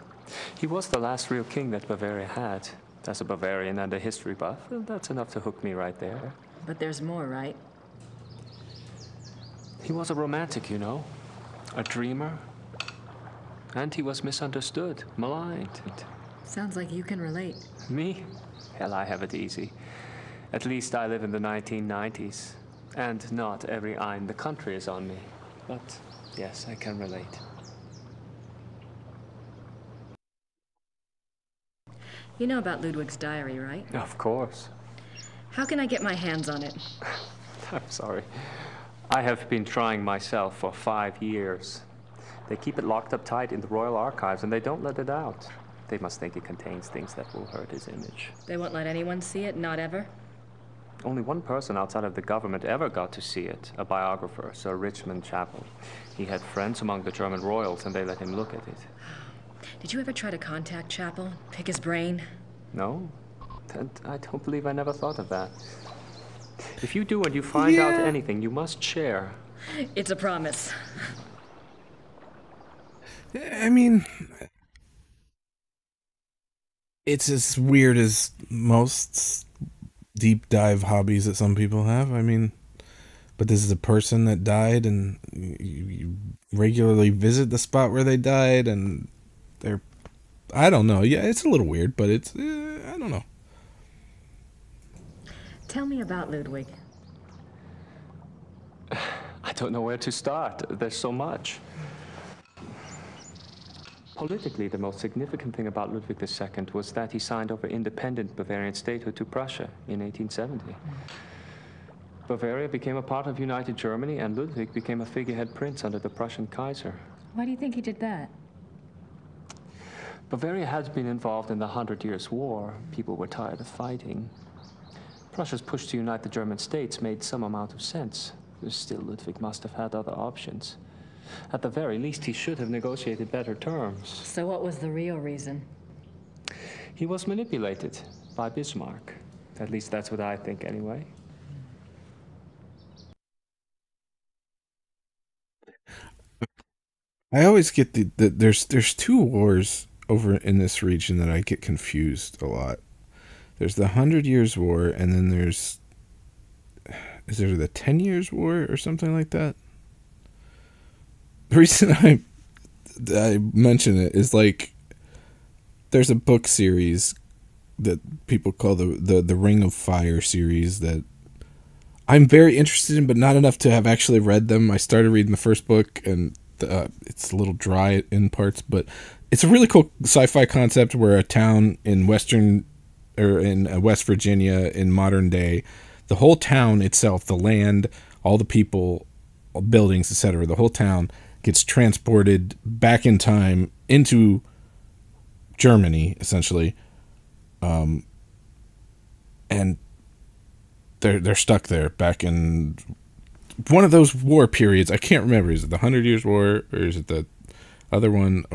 He was the last real king that Bavaria had. As a Bavarian and a history buff, well, that's enough to hook me right there. But there's more, right? He was a romantic, you know. A dreamer. And he was misunderstood, maligned. Sounds like you can relate. Me? Hell, I have it easy. At least I live in the 1990s. And not every eye in the country is on me. But yes, I can relate. You know about Ludwig's diary, right? Of course. How can I get my hands on it? I'm sorry. I have been trying myself for 5 years. They keep it locked up tight in the Royal Archives, and they don't let it out. They must think it contains things that will hurt his image. They won't let anyone see it, not ever? Only one person outside of the government ever got to see it, a biographer, Sir Richmond Chapel. He had friends among the German royals, and they let him look at it. Did you ever try to contact Chapel, pick his brain? No, and I don't believe I never thought of that. If you do and you find out anything, you must share. It's a promise. I mean, it's as weird as most deep dive hobbies that some people have. I mean, but this is a person that died, and you regularly visit the spot where they died, and they're, I don't know. Yeah, it's a little weird, but it's, I don't know. Tell me about Ludwig. I don't know where to start. There's so much. Politically, the most significant thing about Ludwig II was that he signed over independent Bavarian statehood to Prussia in 1870. Bavaria became a part of United Germany, and Ludwig became a figurehead prince under the Prussian Kaiser. Why do you think he did that? Bavaria had been involved in the 100 Years' War. People were tired of fighting. Prussia's push to unite the German states made some amount of sense. Still, Ludwig must have had other options. At the very least, he should have negotiated better terms. So what was the real reason? He was manipulated by Bismarck. At least that's what I think, anyway. I always get there's 2 wars over in this region that I get confused a lot. There's the 100 Years' War, and then is there the 10 Years' War or something like that? The reason I mention it is, like, there's a book series that people call the Ring of Fire series that I'm very interested in, but not enough to have actually read them. I started reading the first book, and it's a little dry in parts, but it's a really cool sci-fi concept where a town in West Virginia in modern day, the whole town itself, the land, all the people, buildings, etc., the whole town gets transported back in time into Germany, essentially, and they're stuck there back in one of those war periods. I can't remember. Is it the 100 Years' War, or is it the other one?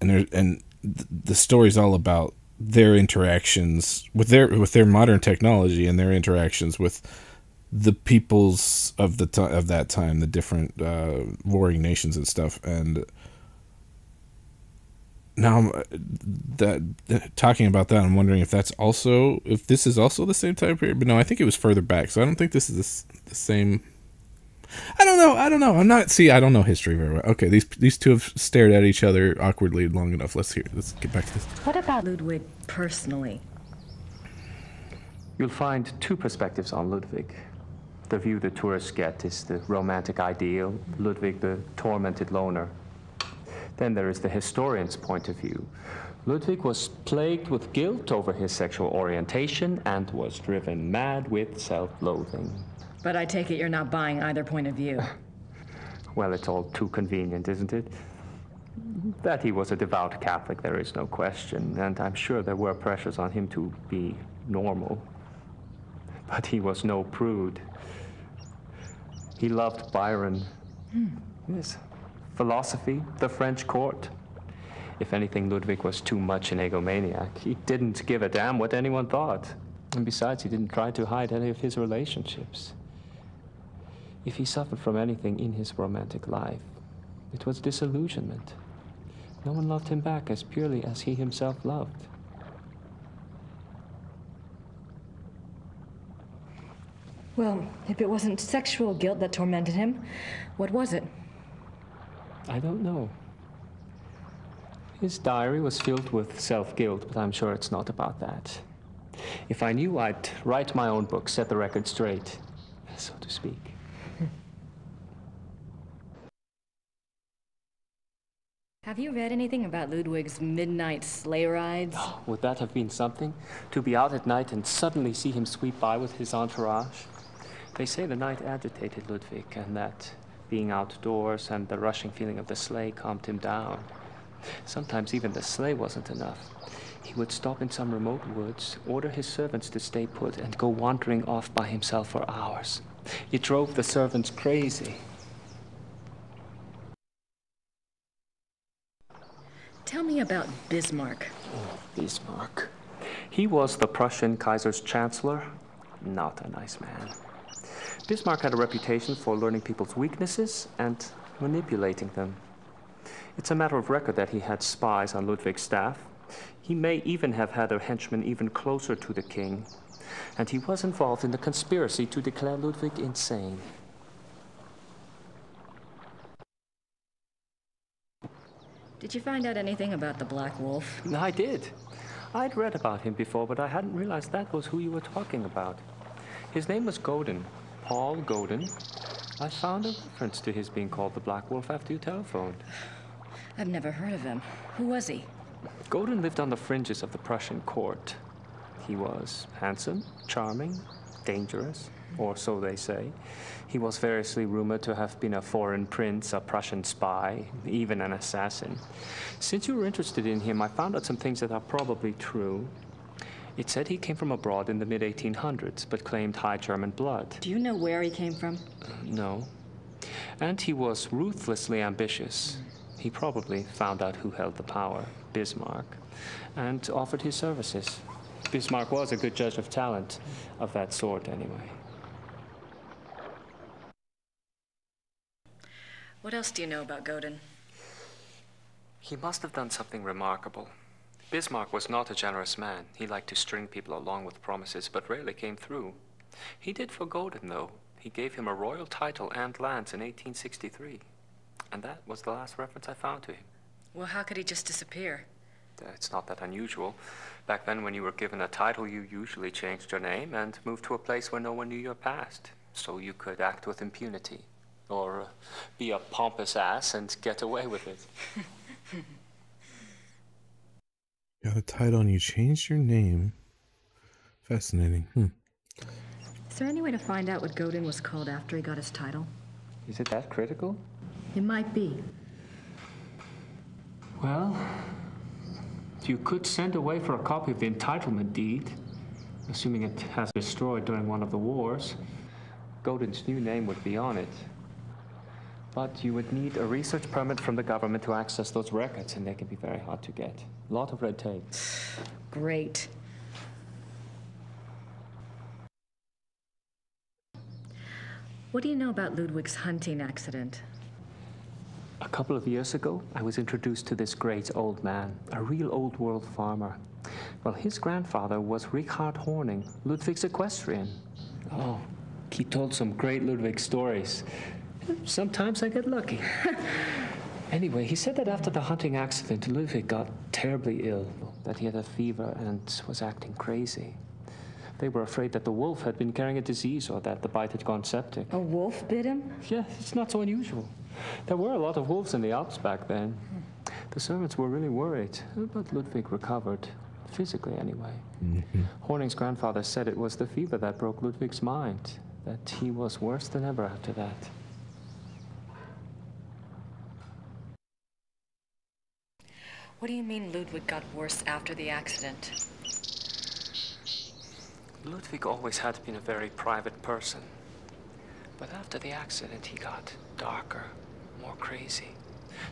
And the story's all about their interactions with their modern technology and their interactions with the peoples of that time, the different warring nations and stuff. And now talking about that, I'm wondering if this is also the same time period. But no, I think it was further back, so I don't think this is the same. I don't know. I don't know history very well. Okay, these two have stared at each other awkwardly long enough. Let's get back to this. What about Ludwig personally? You'll find 2 perspectives on Ludwig. The view the tourists get is the romantic ideal, Ludwig the tormented loner. Then there is the historian's point of view. Ludwig was plagued with guilt over his sexual orientation and was driven mad with self-loathing. But I take it you're not buying either point of view. Well, it's all too convenient, isn't it? That he was a devout Catholic, there is no question, and I'm sure there were pressures on him to be normal. But he was no prude. He loved Byron. Yes. Philosophy, the French court. If anything, Ludwig was too much an egomaniac. He didn't give a damn what anyone thought. And besides, he didn't try to hide any of his relationships. If he suffered from anything in his romantic life, it was disillusionment. No one loved him back as purely as he himself loved. Well, if it wasn't sexual guilt that tormented him, what was it? I don't know. His diary was filled with self-guilt, but I'm sure it's not about that. If I knew, I'd write my own book, set the record straight, so to speak. Have you read anything about Ludwig's midnight sleigh rides? Oh, would that have been something? To be out at night and suddenly see him sweep by with his entourage? They say the night agitated Ludwig, and that being outdoors and the rushing feeling of the sleigh calmed him down. Sometimes even the sleigh wasn't enough. He would stop in some remote woods, order his servants to stay put, and go wandering off by himself for hours. It drove the servants crazy. Tell me about Bismarck. Oh, Bismarck. He was the Prussian Kaiser's chancellor. Not a nice man. Bismarck had a reputation for learning people's weaknesses and manipulating them. It's a matter of record that he had spies on Ludwig's staff. He may even have had a henchman even closer to the king. And he was involved in the conspiracy to declare Ludwig insane. Did you find out anything about the Black Wolf? I did. I'd read about him before, but I hadn't realized that was who you were talking about. His name was Godin, Paul Godin. I found a reference to his being called the Black Wolf after you telephoned. I've never heard of him. Who was he? Godin lived on the fringes of the Prussian court. He was handsome, charming, dangerous, or so they say. He was variously rumored to have been a foreign prince, a Prussian spy, even an assassin. Since you were interested in him, I found out some things that are probably true. It said he came from abroad in the mid-1800s, but claimed high German blood. Do you know where he came from? No. And he was ruthlessly ambitious. He probably found out who held the power, Bismarck, and offered his services. Bismarck was a good judge of talent, of that sort anyway. What else do you know about Godin? He must have done something remarkable. Bismarck was not a generous man. He liked to string people along with promises, but rarely came through. He did for Godin, though. He gave him a royal title and lands in 1863. And that was the last reference I found to him. Well, how could he just disappear? It's not that unusual. Back then, when you were given a title, you usually changed your name and moved to a place where no one knew your past, so you could act with impunity. Or be a pompous ass and get away with it. Got a title and you changed your name. Fascinating. Is there any way to find out what Godin was called after he got his title? Is it that critical? It might be. Well, you could send away for a copy of the entitlement deed, assuming it has been destroyed during one of the wars. Godin's new name would be on it. But you would need a research permit from the government to access those records, and they can be very hard to get. A lot of red tape. Great. What do you know about Ludwig's hunting accident? A couple of years ago, I was introduced to this great old man, a real old-world farmer. Well, his grandfather was Richard Horning, Ludwig's equestrian. Oh, he told some great Ludwig stories. Sometimes I get lucky. Anyway, he said that after the hunting accident, Ludwig got terribly ill, that he had a fever and was acting crazy. They were afraid that the wolf had been carrying a disease or that the bite had gone septic. A wolf bit him? Yeah, it's not so unusual. There were a lot of wolves in the Alps back then. The servants were really worried, but Ludwig recovered, physically anyway. Horning's grandfather said it was the fever that broke Ludwig's mind, that he was worse than ever after that. What do you mean Ludwig got worse after the accident? Ludwig always had been a very private person. But after the accident, he got darker, more crazy.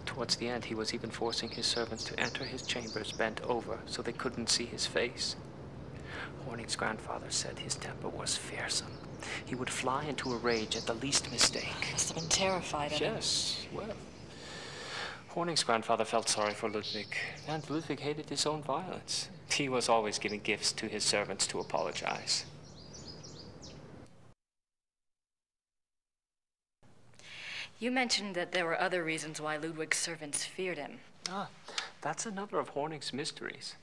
Towards the end, he was even forcing his servants to enter his chambers bent over so they couldn't see his face. Horning's grandfather said his temper was fearsome. He would fly into a rage at the least mistake. Must have been terrified of him. Yes, well. Horning's grandfather felt sorry for Ludwig, and Ludwig hated his own violence. He was always giving gifts to his servants to apologize. You mentioned that there were other reasons why Ludwig's servants feared him. Ah, that's another of Horning's mysteries.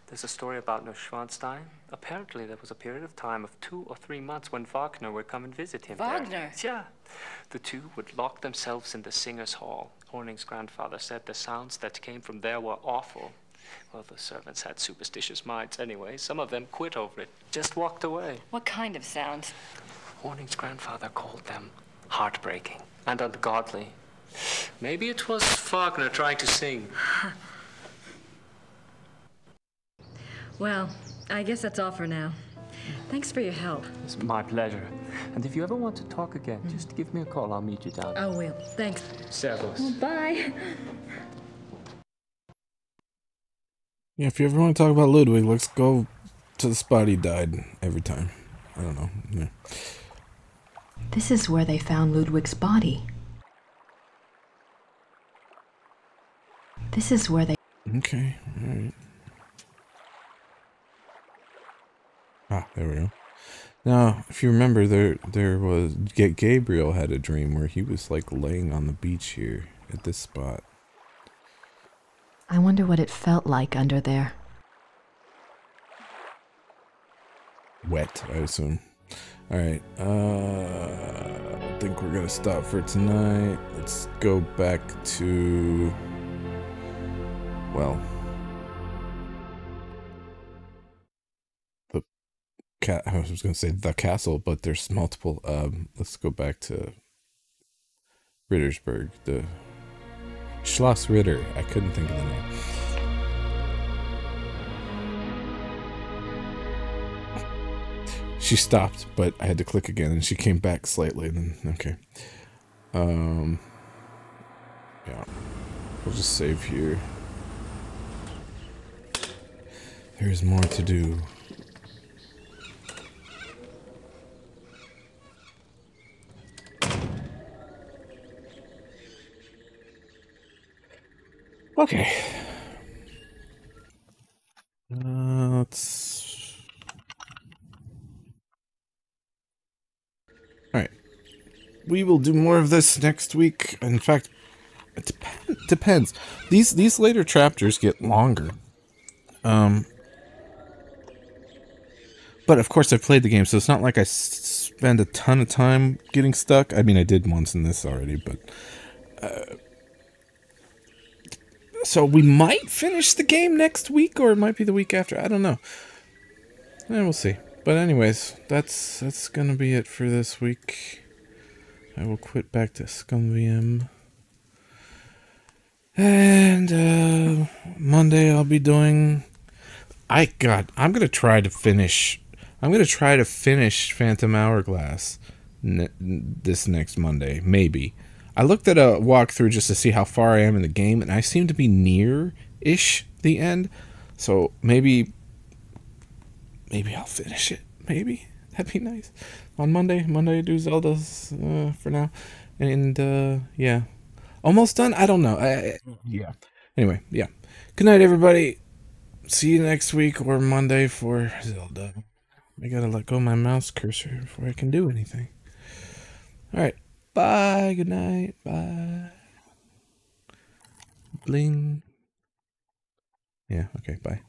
There's a story about Neuschwanstein. Apparently, there was a period of time of 2 or 3 months when Wagner would come and visit him Wagner? there. Yeah. The two would lock themselves in the Singers' Hall. Horning's grandfather said the sounds that came from there were awful. Well, the servants had superstitious minds anyway. Some of them quit over it, just walked away. What kind of sounds? Horning's grandfather called them heartbreaking and ungodly. Maybe it was Wagner trying to sing. Well, I guess that's all for now. Thanks for your help. It's my pleasure. And if you ever want to talk again, just give me a call. I'll meet you down there. I will. Thanks. Servus. Well, bye. Yeah, if you ever want to talk about Ludwig, let's go to the spot he died every time. I don't know. Yeah. This is where they found Ludwig's body. This is where they... Okay, alright. Ah, there we go. Now, if you remember, there was... Gabriel had a dream where he was, like, laying on the beach here at this spot. I wonder what it felt like under there. Wet, I assume. Alright, I think we're gonna stop for tonight. Let's go back to... well... I was gonna say the castle, but there's multiple. Let's go back to Rittersburg, the Schloss Ritter. I couldn't think of the name. She stopped, but I had to click again, and she came back slightly. And then okay, yeah, we'll just save here. There's more to do. Okay. Let's... Alright. We will do more of this next week. In fact, it depends. These later chapters get longer. But of course I've played the game, so it's not like I spend a ton of time getting stuck. I mean, I did once in this already, but... so we might finish the game next week, or it might be the week after. I don't know. We'll see. But anyways, that's gonna be it for this week. I will quit back to ScumVM. And Monday I'll be doing... I'm gonna try to finish Phantom Hourglass this next Monday, maybe. I looked at a walkthrough just to see how far I am in the game, and I seem to be near-ish the end. So maybe I'll finish it. Maybe. That'd be nice. On Monday I do Zelda's for now. And, yeah. Almost done? I don't know. Yeah. Anyway, yeah. Good night, everybody. See you next week or Monday for Zelda. I gotta let go of my mouse cursor before I can do anything. Alright. Bye. Good night. Bye. Bling. Yeah, okay, bye.